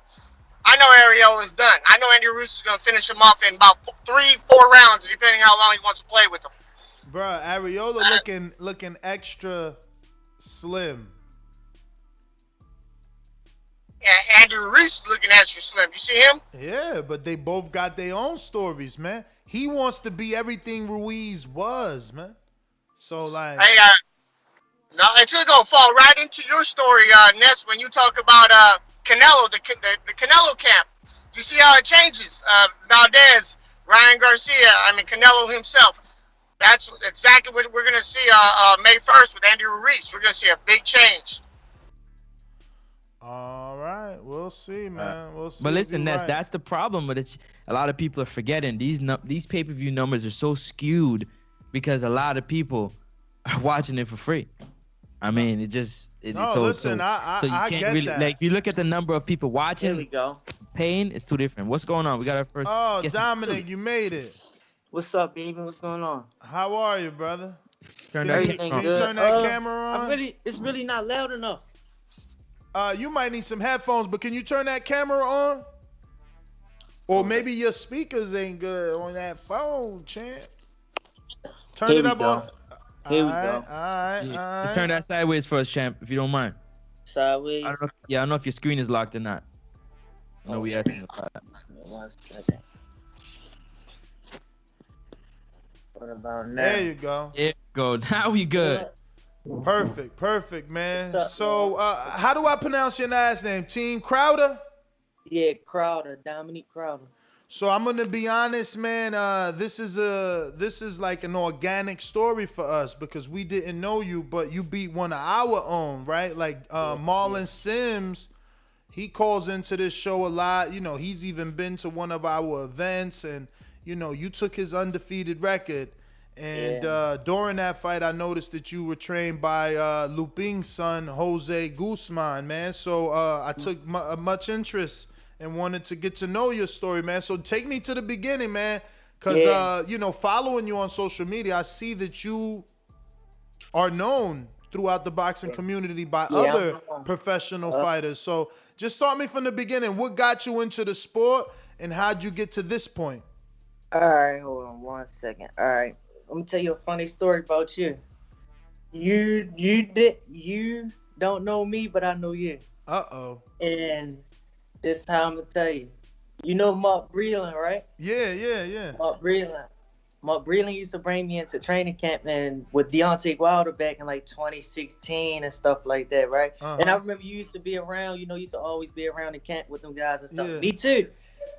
I know Areola's done. I know Andy Ruiz is gonna finish him off in about 3-4 rounds, depending how long he wants to play with him. Bruh, Areola looking extra slim. Yeah, Andy Ruiz is looking extra slim. You see him? Yeah, but they both got their own stories, man. He wants to be everything Ruiz was, man. So, like... Hey, no, it's gonna fall right into your story, Ness, when you talk about Canelo, the Canelo camp. You see how it changes. Valdez, Ryan Garcia, Canelo himself. That's exactly what we're going to see May 1st with Andy Ruiz. We're going to see a big change. All right. We'll see, man. We'll see. But listen, that's the problem with it. A lot of people are forgetting these pay-per-view numbers are so skewed because a lot of people are watching it for free. I mean, listen, you I can't get really, that. like, if you look at the number of people watching, There we go. paying, it's too different. What's going on? We got our first. Oh, Dominic, you made it. What's up, baby? What's going on? How are you, brother? Can you turn that camera on? It's really not loud enough. You might need some headphones, but can you turn that camera on? Or maybe your speakers ain't good on that phone, champ. Turn it up on. Here we go. All right. Turn that sideways for us, champ, if you don't mind. Sideways. I don't know if your screen is locked or not. No, we asking about that. 1 second. What about now? There you go. There you go. Now we good. Perfect, man. So, how do I pronounce your last name? Team Crowder? Yeah, Crowder, Dominic Crowder. So I'm gonna be honest, man. This is like an organic story for us because we didn't know you, but you beat one of our own, right? Like Marlon Sims, he calls into this show a lot. You know, he's even been to one of our events, and you know, you took his undefeated record. And during that fight, I noticed that you were trained by Lupin's son, Jose Guzman, man. So I took much interest and wanted to get to know your story, man. So take me to the beginning, man. Because, you know, following you on social media, I see that you are known throughout the boxing community by other professional fighters. So just start me from the beginning. What got you into the sport and how'd you get to this point? All right, hold on 1 second. All right, let me tell you a funny story about you. You don't know me, but I know you. Uh-oh. And this how I'm gonna tell you. You know Mark Breland, right? Yeah. Mark Breland used to bring me into training camp and with Deontay Wilder back in like 2016 and stuff like that, right? And I remember you used to be around, you used to always be around the camp with them guys and stuff. Yeah. Me too.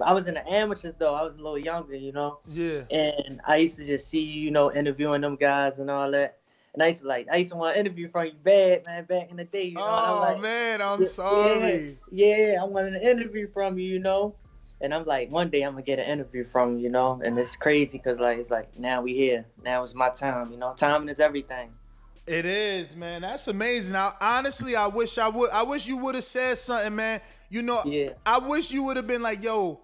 I was in the amateurs though. I was a little younger, Yeah. And I used to just see you, interviewing them guys and all that. And I used to want to interview from you bad, man, back in the day. Man, I'm sorry. Yeah, I wanted an interview from you, And I'm like, one day I'm gonna get an interview from him, you know. And it's crazy because like it's like now we here. Now it's my time, you know. Timing is everything. It is, man. That's amazing. Honestly, I wish you would have said something, man. You know, I wish you would have been like, yo,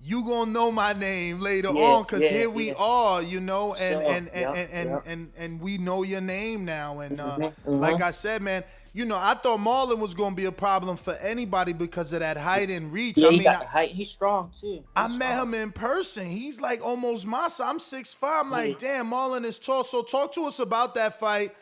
you gonna know my name later on, cause here we are, you know, and we know your name now. And like I said, man, you know, I thought Marlon was gonna be a problem for anybody because of that height and reach. Yeah, I mean, he got the height. He's strong too. I met him in person. He's like almost my size. I'm 6'5". I'm like, damn, Marlon is tall. So talk to us about that fight.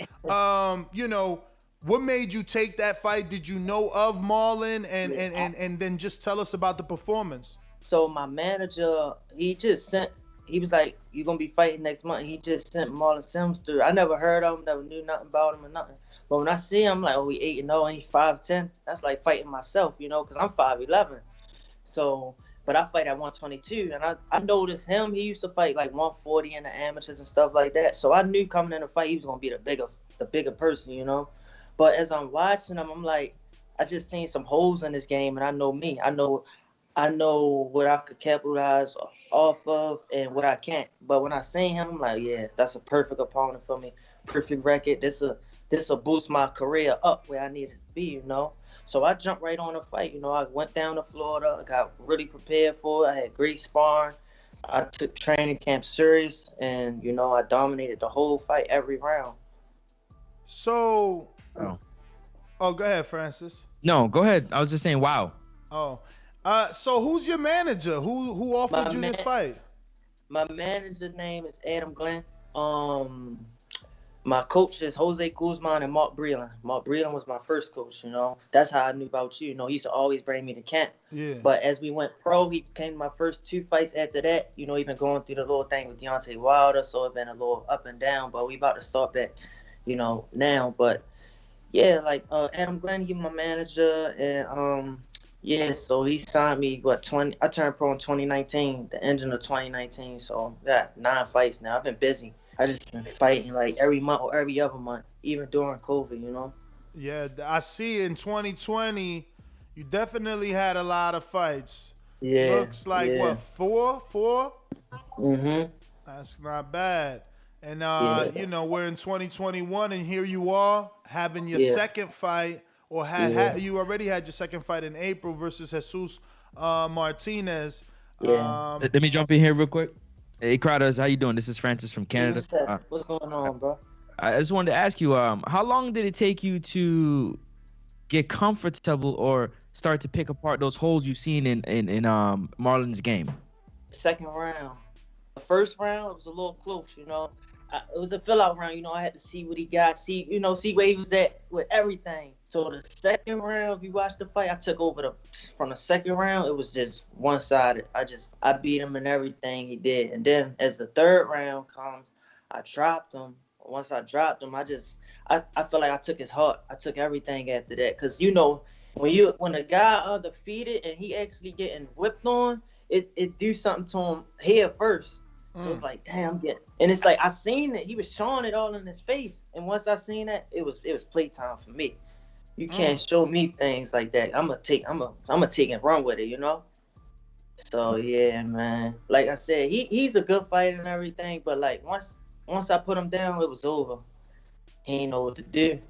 You know, what made you take that fight? Did you know of Marlon? And then just tell us about the performance. So my manager, he was like, "You gonna be fighting next month." He just sent Marlon Sims through. I never heard of him, never knew nothing about him or nothing. But when I see him, I'm like, oh, he 8-0 and he's 5'10". That's like fighting myself, you know, because I'm 5'11". So, but I fight at 122, and I noticed him. He used to fight like 140 in the amateurs and stuff like that. So I knew coming in the fight, he was gonna be the bigger person, you know. But as I'm watching him, I'm like, I just seen some holes in this game, and I know me. I know what I could capitalize off of and what I can't. But when I seen him, I'm like, yeah, that's a perfect opponent for me. Perfect record. This will boost my career up where I needed to be, you know. So I jumped right on the fight. You know, I went down to Florida. I got really prepared for it. I had great sparring. I took training camp serious, and, you know, I dominated the whole fight every round. So, oh, go ahead, Francis. No, go ahead. I was just saying, wow. Oh, so who's your manager? Who offered you this fight? My manager's name is Adam Glenn. My coach is Jose Guzman and Mark Breland. Mark Breland was my first coach, you know. That's how I knew about you. You know, he used to always bring me to camp. Yeah. But as we went pro, he came to my first 2 fights after that. You know, he been going through the little thing with Deontay Wilder, so it's been a little up and down. But we about to start back, you know, now. But, yeah, like Adam Glenn, he my manager. And, yeah, so he signed me, I turned pro in 2019, the ending of 2019. So I got 9 fights now. I've been busy. I just been fighting like every month or every other month, even during COVID, you know? Yeah, I see in 2020, you definitely had a lot of fights. Yeah. Looks like, what, 4? Mm-hmm. That's not bad. And, you know, we're in 2021, and here you are having your second fight, or you already had your second fight in April versus Jesus Martinez. Yeah. Let me jump in here real quick. Hey, Crowders, how you doing? This is Francis from Canada. What's going on, bro? I just wanted to ask you, how long did it take you to get comfortable or start to pick apart those holes you've seen in Marlon's game? Second round. The first round, it was a little close, you know. It was a fill-out round, you know. I had to see what he got, see where he was at with everything. So the second round, if you watch the fight, I took over from the second round. It was just one-sided. I beat him in everything he did. And then as the third round comes, I dropped him. Once I dropped him, I feel like I took his heart. I took everything after that. Because, you know, when a guy undefeated and he actually getting whipped on, it do something to him here first. So it's like, damn, and it's like I seen it. He was showing it all in his face, and once I seen that, it was playtime for me. You can't show me things like that. I'm gonna take and run with it, you know. So yeah, man. Like I said, he's a good fighter and everything, but like once I put him down, it was over. He ain't know what to do.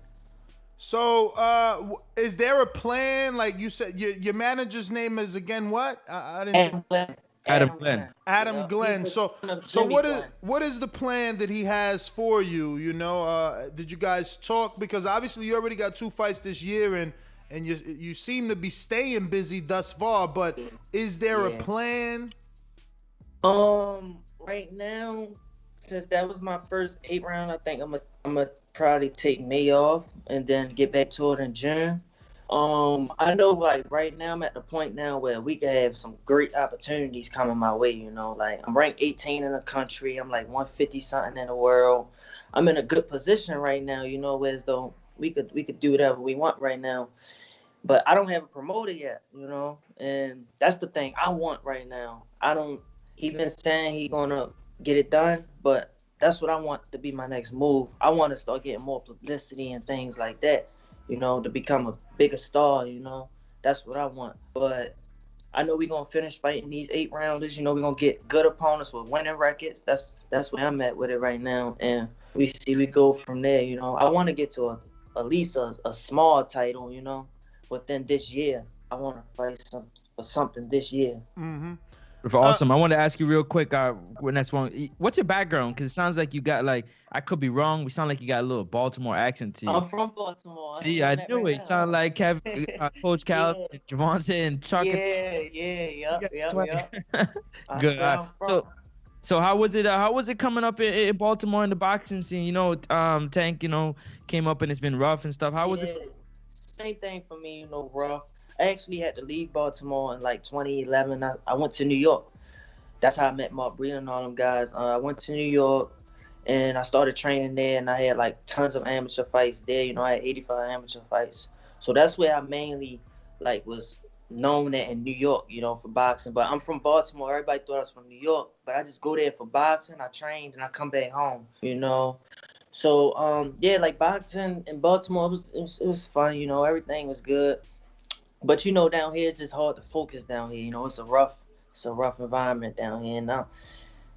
So, is there a plan? Like you said, your manager's name is again what? I didn't. Adam Glenn. Adam Glenn. So what is the plan that he has for you? You know, did you guys talk? Because obviously you already got 2 fights this year, and you seem to be staying busy thus far. But is there a plan? Right now, since that was my first 8 round, I think I'm gonna probably take May off and then get back to it in June. I know, like, right now I'm at the point now where we can have some great opportunities coming my way, you know. Like, I'm ranked 18 in the country. I'm like 150 something in the world. I'm in a good position right now, you know, as though we could do whatever we want right now. But I don't have a promoter yet, you know, and that's the thing I want right now. He been saying he gonna get it done, but that's what I want to be my next move. I want to start getting more publicity and things like that, you know, to become a bigger star, you know. That's what I want. But I know we're gonna finish fighting these 8-rounders. You know, we're gonna get good opponents with winning records. That's where I'm at with it right now, and we go from there. You know, I want to get to at least a small title. You know, within this year, I want to fight for something this year. Mm-hmm. Awesome. I want to ask you real quick. When that's one, what's your background? Because it sounds like you got like, I could be wrong. We sound like you got a little Baltimore accent to you. I'm from Baltimore. See, I knew it. Sound like Coach Cal, Javante, and Chuck. Yeah. Good. So how was it? How was it coming up in Baltimore in the boxing scene? You know, Tank, you know, came up and it's been rough and stuff. How was it? Same thing for me. You know, rough. I actually had to leave Baltimore in like 2011. I went to New York. That's how I met Mark Breeden and all them guys. I went to New York and I started training there, and I had like tons of amateur fights there. You know, I had 85 amateur fights. So that's where I mainly like was known at in New York, you know, for boxing. But I'm from Baltimore. Everybody thought I was from New York, but I just go there for boxing. I trained and I come back home, you know. So yeah, like boxing in Baltimore, it was fun. You know, everything was good. But you know, down here it's just hard to focus down here. You know, it's a rough environment down here now.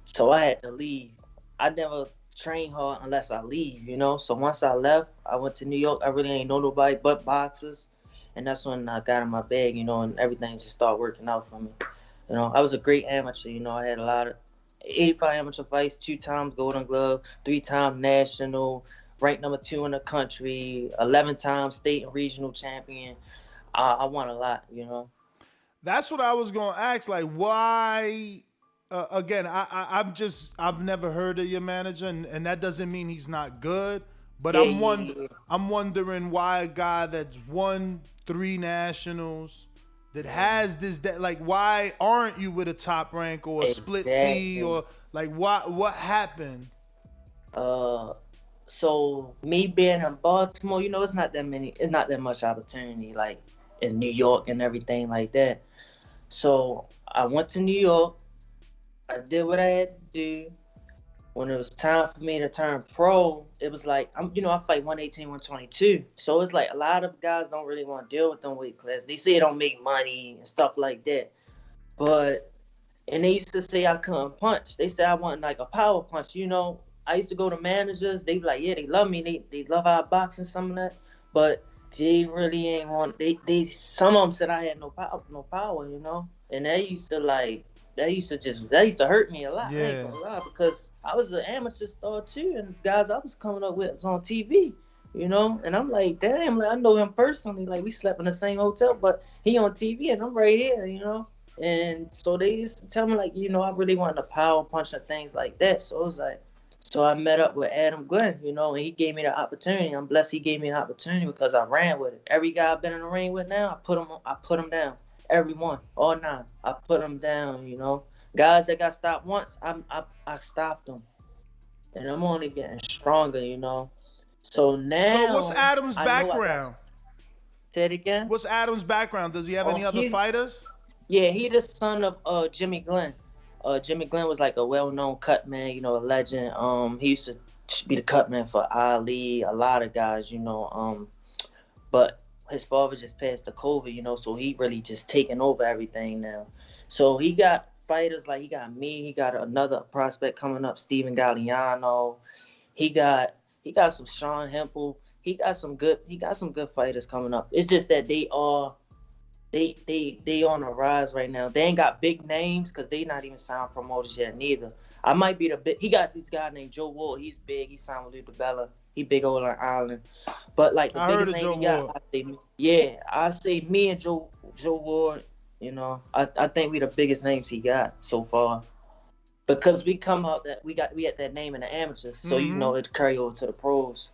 So I had to leave. I never train hard unless I leave, you know. So once I left, I went to New York. I really ain't know nobody but boxers, and that's when I got in my bag, you know, and everything just started working out for me. You know, I was a great amateur. You know, I had a lot of 85 amateur fights, 2 times Golden Glove, 3 times national, ranked number 2 in the country, 11 times state and regional champion. I won a lot, you know. That's what I was gonna ask. Like, why? Again, I've never heard of your manager, and that doesn't mean he's not good. But Yeah, I'm wondering why a guy that's won 3 nationals, that has that, like, why aren't you with a top rank or a split T, or like what happened? So me being in Baltimore, you know, it's not that much opportunity like in New York and everything like that. So I went to New York. I did what I had to do. When it was time for me to turn pro, it was like, I fight 118, 122. So it's like a lot of guys don't really want to deal with them weight class. They say it don't make money and stuff like that. And they used to say I couldn't punch. They said I wasn't like a power punch, you know. I used to go to managers. They be like, yeah, they love me. They love our boxing, some of that. But they really ain't want. Some of them said I had no power, you know. And that used to hurt me a lot. Yeah. I ain't gonna lie, because I was an amateur star too, and guys I was coming up with was on TV, you know. And I'm like, damn, like, I know him personally. Like, we slept in the same hotel, but he on TV and I'm right here, you know. And so they used to tell me, like, you know, I really wanted to power punch and things like that. So it was like, so I met up with Adam Glenn, you know, and he gave me the opportunity. I'm blessed he gave me an opportunity because I ran with it. Every guy I've been in the ring with now, I put him down. Everyone, all 9, I put them down, you know. Guys that got stopped once, I stopped them. And I'm only getting stronger, you know. So now. So what's Adam's background? Say it again? What's Adam's background? Does he have any other fighters? Yeah, he the son of Jimmy Glenn. Jimmy Glenn was like a well-known cut man, you know, a legend. He used to be the cut man for Ali, a lot of guys, you know. But his father just passed the COVID, you know, so he really just taking over everything now. So he got fighters like, he got me, he got another prospect coming up, Steven Galliano. He got some Sean Hempel. He got some good fighters coming up. It's just that they on a rise right now. They ain't got big names because they not even signed promoters yet neither. I might be he got this guy named Joe Ward. He's big. He signed with Lou DiBella. He big over on Ireland. But like the biggest name he got, I say me and Joe Ward, you know, I think we the biggest names he got so far. Because we come out that we had that name in the amateurs, so you know it carry over to the pros.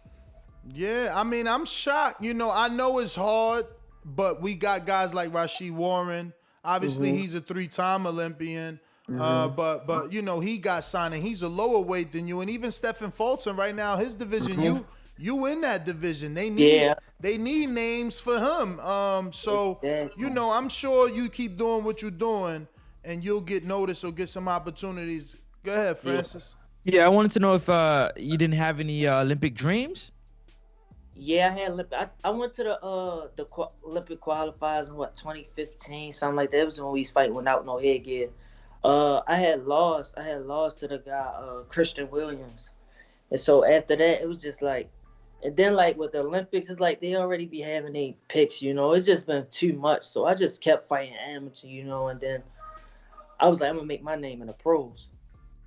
Yeah, I mean, I'm shocked. You know, I know it's hard, but we got guys like Rashid Warren. Obviously, he's a 3-time Olympian. But you know, he got signed and he's a lower weight than you. And even Stephen Fulton right now, his division, you in that division. They need names for him. So you know, I'm sure you keep doing what you're doing and you'll get noticed or get some opportunities. Go ahead, Francis. Yeah, I wanted to know if you didn't have any Olympic dreams. Yeah, I had I went to the Olympic qualifiers in 2015, something like that. It was when we was fighting without no headgear. I had lost to the guy Christian Williams, and so after that it was just like, and then like with the Olympics, it's like they already be having their picks, you know. It's just been too much, so I just kept fighting amateur, you know. And then I was like, I'm gonna make my name in the pros,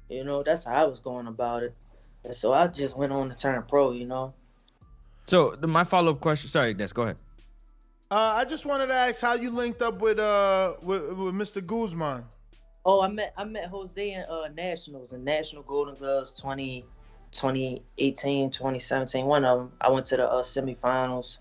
you know. That's how I was going about it, and so I just went on to turn pro, you know. So my follow-up question. Sorry, Des, go ahead. I just wanted to ask how you linked up with Mr. Guzman. Oh, I met Jose in nationals and national Golden Gloves 2018, 2017. One of them. I went to the semifinals.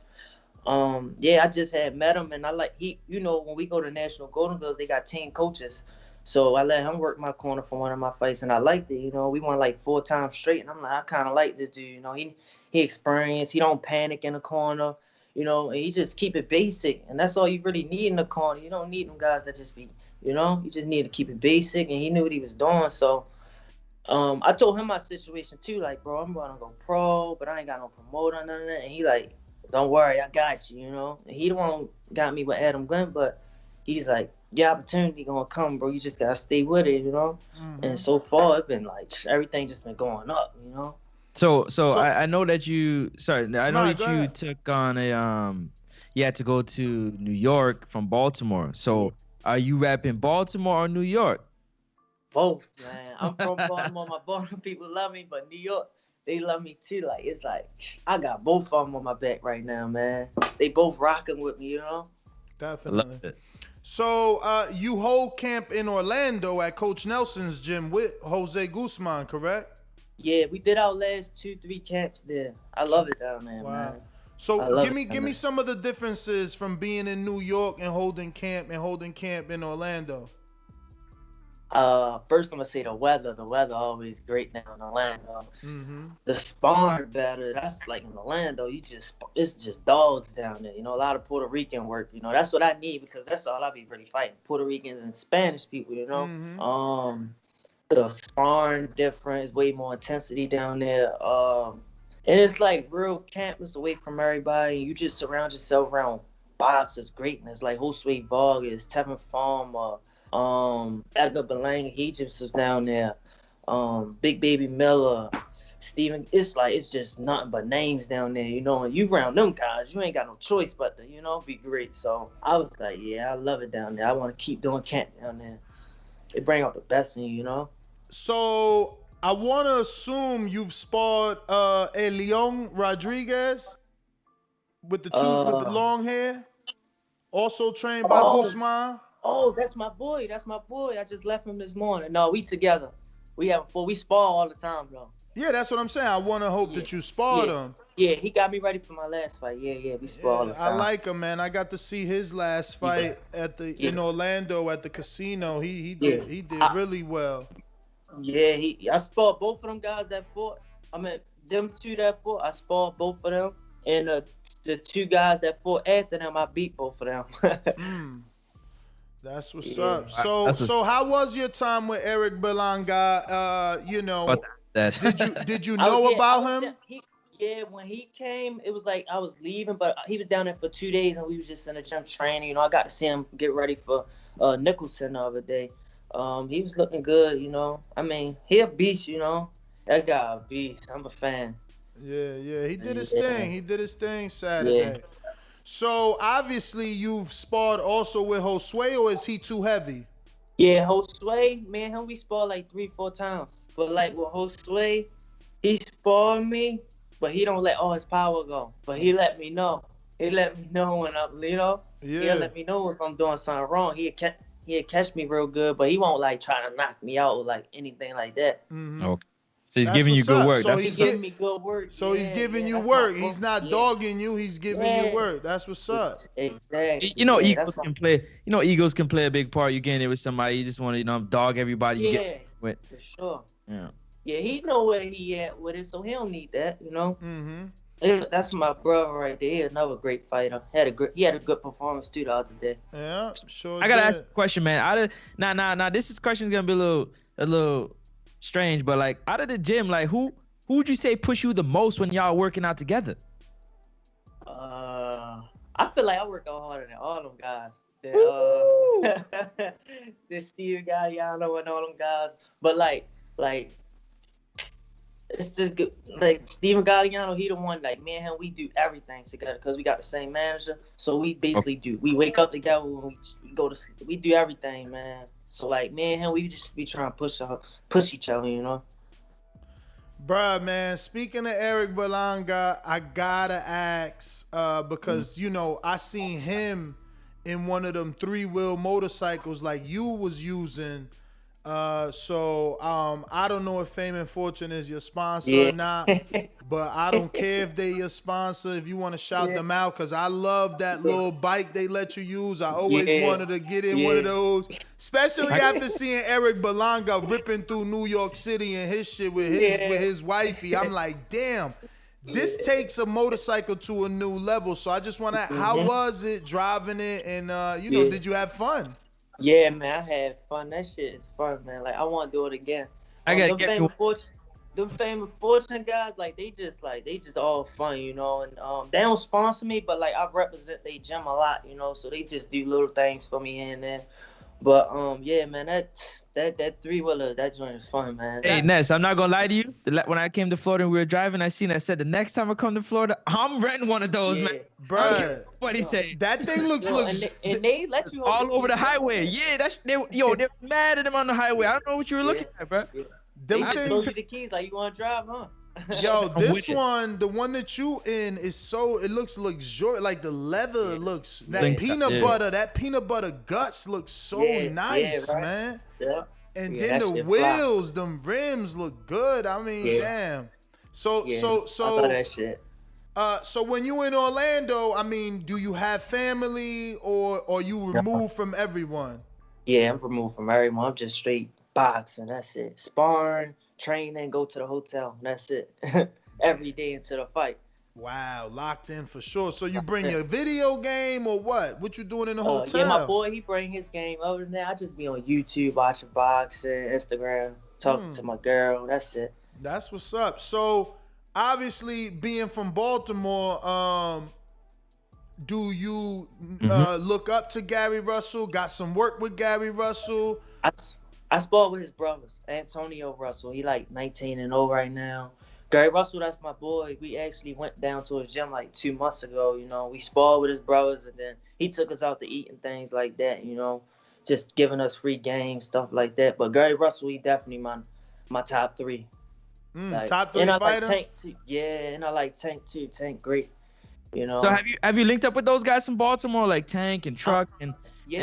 Yeah, I just had met him, and you know, when we go to national Golden Gloves, they got team coaches. So I let him work my corner for one of my fights, and I liked it. You know, we won like 4 times straight, and I'm like, I kind of like this dude. You know, he experienced. He don't panic in the corner. You know, and he just keep it basic, and that's all you really need in the corner. You don't need them guys that just be, you know, you just need to keep it basic, and he knew what he was doing. So, I told him my situation too. Like, bro, I'm gonna go pro, but I ain't got no promoter, none of that. And he like, don't worry, I got you. You know, and he the one who got me with Adam Glenn, but he's like, your opportunity gonna come, bro. You just gotta stay with it, you know. Mm-hmm. And so far, it's been like everything just been going up, you know. So I know that you. Sorry, I know that you took on a You had to go to New York from Baltimore. So are you rapping Baltimore or New York? Both, man. I'm from Baltimore. My Baltimore people love me, but New York, they love me too. Like, it's like I got both of them on my back right now, man. They both rocking with me, you know. Definitely. So you hold camp in Orlando at Coach Nelson's gym with Jose Guzman, correct? Yeah, we did our last 2-3 camps there. I love it down there, man. So give me some of the differences from being in New York and holding camp in Orlando. First I'm gonna say the weather. The weather always great down in Orlando. Mm-hmm. The sparring better. That's like in Orlando. It's just dogs down there. You know, a lot of Puerto Rican work. You know, that's what I need because that's all I be really fighting. Puerto Ricans and Spanish people. You know. Mm-hmm. The sparring different. It's way more intensity down there. And it's like real campus away from everybody. You just surround yourself around boxers, greatness like Josue Vargas, Tevin Farmer, Edgar Berlanga, he just was down there. Big Baby Miller, Steven. It's just nothing but names down there, you know. And you around them guys, you ain't got no choice but to, you know, be great. So I was like, yeah, I love it down there. I want to keep doing camp down there. They bring out the best in you, you know. So I want to assume you've sparred Leon Rodriguez with the with the long hair, also trained by Guzman. Oh, that's my boy. I just left him this morning. No, we together. We spar all the time, though. Yeah, that's what I'm saying. I want to hope that you sparred him. Yeah, he got me ready for my last fight. Yeah, we spar all the time. I like him, man. I got to see his last fight in Orlando at the casino. He did really well. Yeah, I sparred both of them guys that fought. I mean, them two that fought, I sparred both of them. And the two guys that fought after them, I beat both of them. That's what's up. So how was your time with Eric Berlanga? You know, did you know about him? When he came, it was like I was leaving, but he was down there for 2 days, and we was just in the gym training. You know, I got to see him get ready for Nicholson the other day. He was looking good, you know. I mean, he a beast, you know. That guy a beast. I'm a fan. Yeah. He did his thing. He did his thing Saturday. Yeah. So obviously you've sparred also with Josue, or is he too heavy? Yeah, Josue, me and him, we sparred like 3-4 times. But like with Josue, he sparred me, but he don't let all his power go. But he let me know. He let me know when I'm, you know. Yeah. He'll let me know if I'm doing something wrong. He'll catch me real good, but he won't like try to knock me out or like anything like that. Mm-hmm. Okay. So he's giving you good work. So he's giving me good work. So he's giving you work. He's not dogging you. He's giving you work. That's what's up. Exactly. You know, egos can play. You know, egos can play a big part. You getting it with somebody. You just want to, you know, dog everybody. You get with. For sure. Yeah. Yeah, he know where he at with it, so he don't need that. You know. Mm-hmm. That's my brother right there. He another great fighter. He had a good performance too the other day. Yeah, sure. I gotta ask you a question, man. Now, this question is gonna be a little strange, but like out of the gym, like who would you say push you the most when y'all working out together? I feel like I work out harder than all them guys. The the Steve Galliano and all them guys. But like it's just good. Like Steven Galliano, he the one. Like me and him, we do everything together because we got the same manager. So we basically do. We wake up together when we go to sleep. We do everything, man. So like me and him, we just be trying to push each other, you know. Bruh, man, speaking of Eric Berlanga, I gotta ask, because, you know, I seen him in one of them 3-wheel motorcycles like you was using. So I don't know if Fame and Fortune is your sponsor or not, but I don't care if they your sponsor, if you want to shout them out, because I love that little bike they let you use. I always wanted to get in one of those, especially after seeing Eric Berlanga ripping through New York City and his shit with his wifey. I'm like, damn, this takes a motorcycle to a new level. So I just want to, how was it driving it? And, you know, did you have fun? Yeah, man, I had fun. That shit is fun, man. Like, I want to do it again. I gotta them get famous Fortune guys, like they just all fun, you know. And they don't sponsor me, but like I represent they gym a lot, you know. So they just do little things for me here and there. But yeah, man, that 3-wheeler, that joint is fun, man. Hey, Ness, I'm not gonna lie to you. When I came to Florida and we were driving, I said the next time I come to Florida, I'm renting one of those, man. Bruh, what he say? That thing looks and they let you all over the highway. Yeah, they're mad at them on the highway. I don't know what you were looking at, bro. Them things. Those are the keys. Like, you want to drive, huh? Yo, this one, the one that you in is so, it looks luxurious. Like the leather looks, that peanut butter guts look so nice, right? Man. Yeah. And then the wheels, them rims look good. I mean, damn. So I love that shit. So when you in Orlando, I mean, do you have family or you removed from everyone? Yeah, I'm removed from everyone. I'm just straight boxing. That's it. Sparring, training, go to the hotel. That's it. Every day until the fight. Wow, locked in for sure. So you bring your video game or what? What you doing in the hotel? Yeah, my boy, he bring his game. Other than that, I just be on YouTube watching boxing, Instagram, talking to my girl. That's it. That's what's up. So obviously, being from Baltimore, do you look up to Gary Russell? Got some work with Gary Russell? I sparred with his brothers, Antonio Russell. He like 19-0 right now. Gary Russell, that's my boy. We actually went down to his gym like 2 months ago. You know, we sparred with his brothers, and then he took us out to eat and things like that. You know, just giving us free games, stuff like that. But Gary Russell, he definitely my top 3. Like, top 3 and I fighter? like Tank too. Yeah, and I like Tank too. Tank great. You know. So have you linked up with those guys from Baltimore, like Tank and Truck and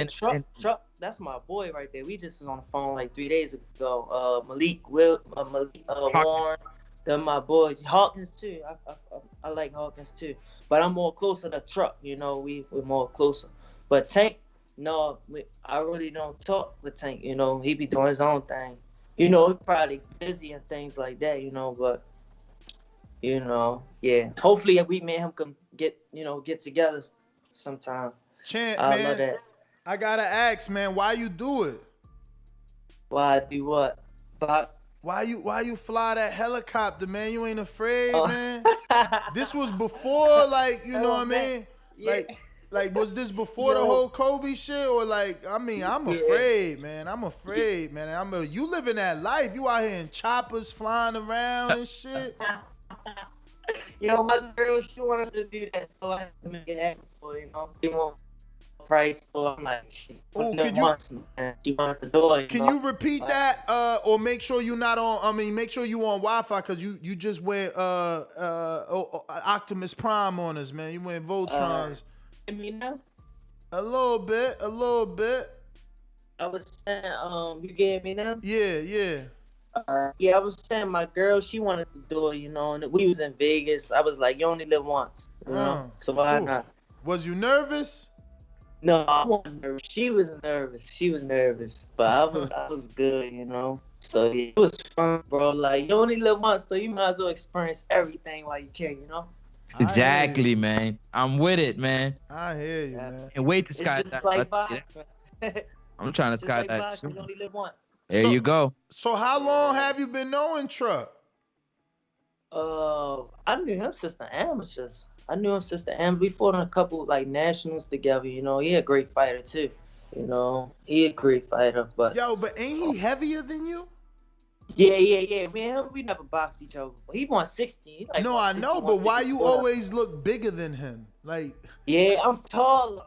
Truck? That's my boy right there. We just was on the phone like 3 days ago. Malik Warren. They're my boys. Hawkins too. I like Hawkins too. But I'm more closer to Truck. You know, we're more closer. But Tank, no, I really don't talk with Tank. You know, he be doing his own thing. You know, he's probably busy and things like that. You know, but you know, yeah. Hopefully, we and him can get together sometime. Champ, I man, love that. I gotta ask, man, why you do it? Why I do what? Why you fly that helicopter, man? You ain't afraid, man? This was before, like, you know what I mean? Yeah. Like, was this before the whole Kobe shit? Or like, I mean, I'm afraid, man. I'm afraid, man. You living that life. You out here in choppers flying around and shit. Yo, my girl, she wanted to do that, so I had to make it happen for, you know. She want price, so I'm like, she wanted to do it. Can you repeat that, or make sure you're not on? I mean, make sure you on Wi-Fi, cause you just went Optimus Prime on us, man. You went Voltrons. Hear me now? A little bit. I was saying, you get me now? Yeah. Yeah, I was saying my girl, she wanted to do it, you know, and we was in Vegas. I was like, you only live once, you know, so why not? Was you nervous? No, I wasn't nervous. She was nervous, but I was good, you know. So yeah, it was fun, bro. Like, you only live once, so you might as well experience everything while you can, you know. Exactly, man. I'm with it, man. I hear you, man. And wait to skydive. It's like boxing. I'm trying to Like skydive. boxing, you only live once. There you go. So how long have you been knowing Truck? I knew him since the amateurs. We fought on a couple like nationals together. You know, he a great fighter too. You know, he a great fighter. But but ain't he heavier than you? Yeah. Man, we never boxed each other. He 160. Like no, I know, but why you always look bigger than him? Like, yeah, I'm taller.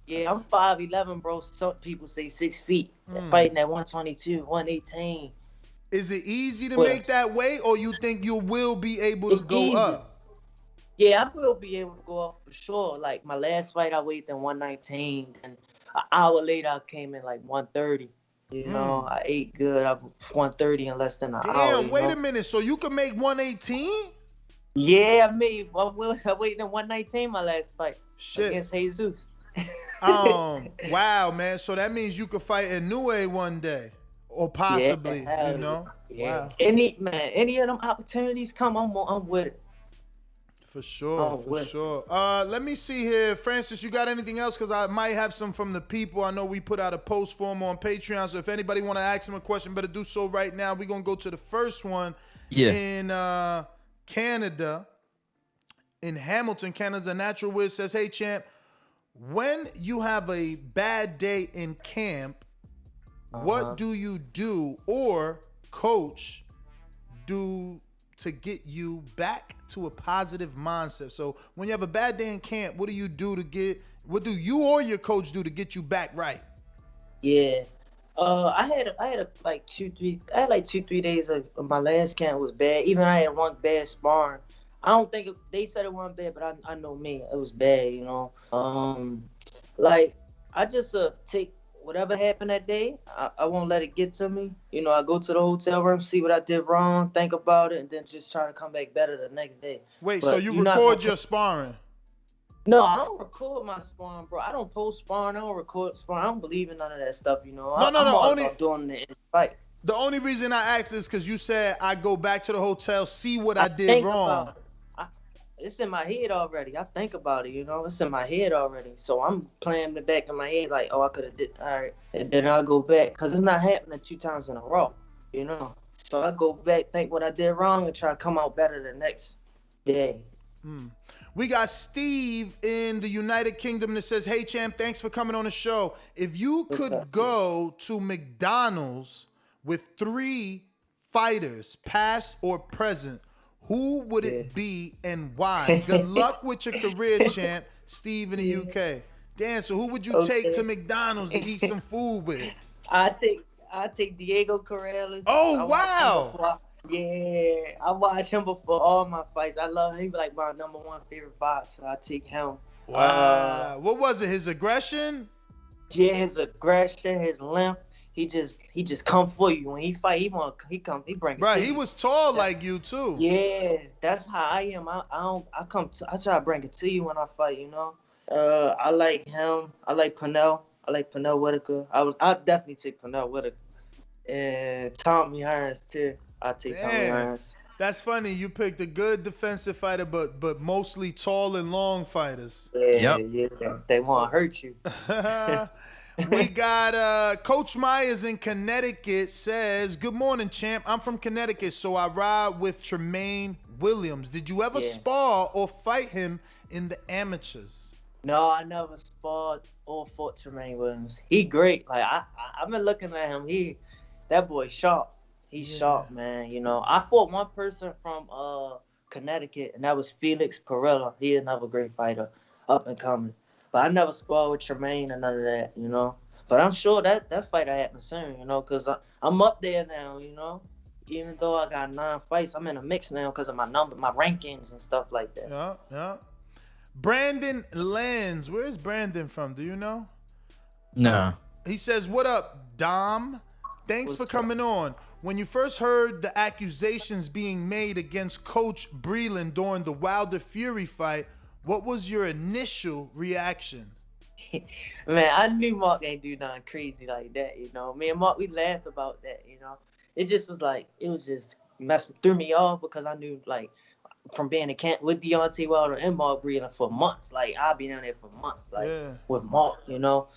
Yeah, I'm 5'11", bro. Some people say 6 feet. Fighting at 122, 118. Is it easy to make that weight, or you think you will be able to go up? Yeah, I will be able to go up for sure. Like my last fight, I weighed in 119, and an hour later, I came in like 130. You know, I ate good. I was 130 in less than an hour. Damn, wait a minute. So you can make 118? Yeah, I weighed in 119 my last fight. Shit. Against Jesus. Wow, man. So that means you could fight Inoue one day. Or possibly, you know? Yeah. Wow. Any of them opportunities come, I'm with it. For sure. Let me see here. Francis, you got anything else? Because I might have some from the people. I know we put out a post for him on Patreon, so if anybody want to ask him a question, better do so right now. We're going to go to the first one in Canada. In Hamilton, Canada. Natural Wiz says, hey, champ, when you have a bad day in camp, what do you do or coach do to get you back to a positive mindset? So when you have a bad day in camp, what do you you or your coach do to get you back right? Yeah. I had like 2-3 days of my last camp was bad. Even I had one bad sparring. I don't think they said it wasn't bad, but I know me, it was bad, you know. Like I just take whatever happened that day, I won't let it get to me. You know, I go to the hotel room, see what I did wrong, think about it, and then just try to come back better the next day. Wait, so you record your sparring? No, I don't record my sparring, bro. I don't post sparring. I don't record sparring. I don't believe in none of that stuff, you know. I'm all about doing it in the fight. The only reason I asked is because you said I go back to the hotel, see what I did wrong. It's in my head already. I think about it, you know. It's in my head already. So I'm playing the back of my head like, oh, I could have did all right. And then I'll go back because it's not happening 2 times in a row, you know. So I go back, think what I did wrong, and try to come out better the next day. We got Steve in the United Kingdom that says, hey, champ, thanks for coming on the show. If you could go to McDonald's with 3 fighters, past or present, who would it be and why? Good luck with your career, champ. Steve in the UK. Dan, so who would you take to McDonald's to eat some food with? I take Diego Corrales. Oh, wow. Yeah, I watch him before all my fights. I love him. He's like my #1 favorite boxer. I take him. Wow. What was it? His aggression? Yeah, his aggression, his length. He just come for you when he fight. He bring it. Right, he was tall like you too. Yeah, that's how I am. I try to bring it to you when I fight. You know. I like him. I like Pernell. I like Pernell Whitaker. I'll definitely take Pernell Whitaker. And Tommy Hearns too. I'll take Tommy Hearns. That's funny. You picked a good defensive fighter, but mostly tall and long fighters. Yeah, they want to hurt you. We got Coach Myers in Connecticut says, good morning, champ. I'm from Connecticut, so I ride with Tremaine Williams. Did you ever spar or fight him in the amateurs? No, I never sparred or fought Tremaine Williams. He great. Like I've been looking at him. That boy sharp. He's sharp, man. You know, I fought one person from Connecticut, and that was Felix Perella. He another great fighter, up and coming. But I never sparred with Tremaine or none of that, you know. But I'm sure that fight will happen soon, you know, because I'm up there now, you know. Even though I got 9 fights, I'm in a mix now because of my rankings and stuff like that. Yeah. Brandon Lenz. Where's Brandon from? Do you know? No. He says, what up, Dom? Thanks for coming on. When you first heard the accusations being made against Coach Breland during the Wilder Fury fight, what was your initial reaction? Man, I knew Mark ain't do nothing crazy like that, you know. Me and Mark, we laughed about that, you know. It just threw me off because I knew, like, from being in camp with Deontay Wilder and Mark Breland for months. Like, I've been down there for months, like, with Mark, you know.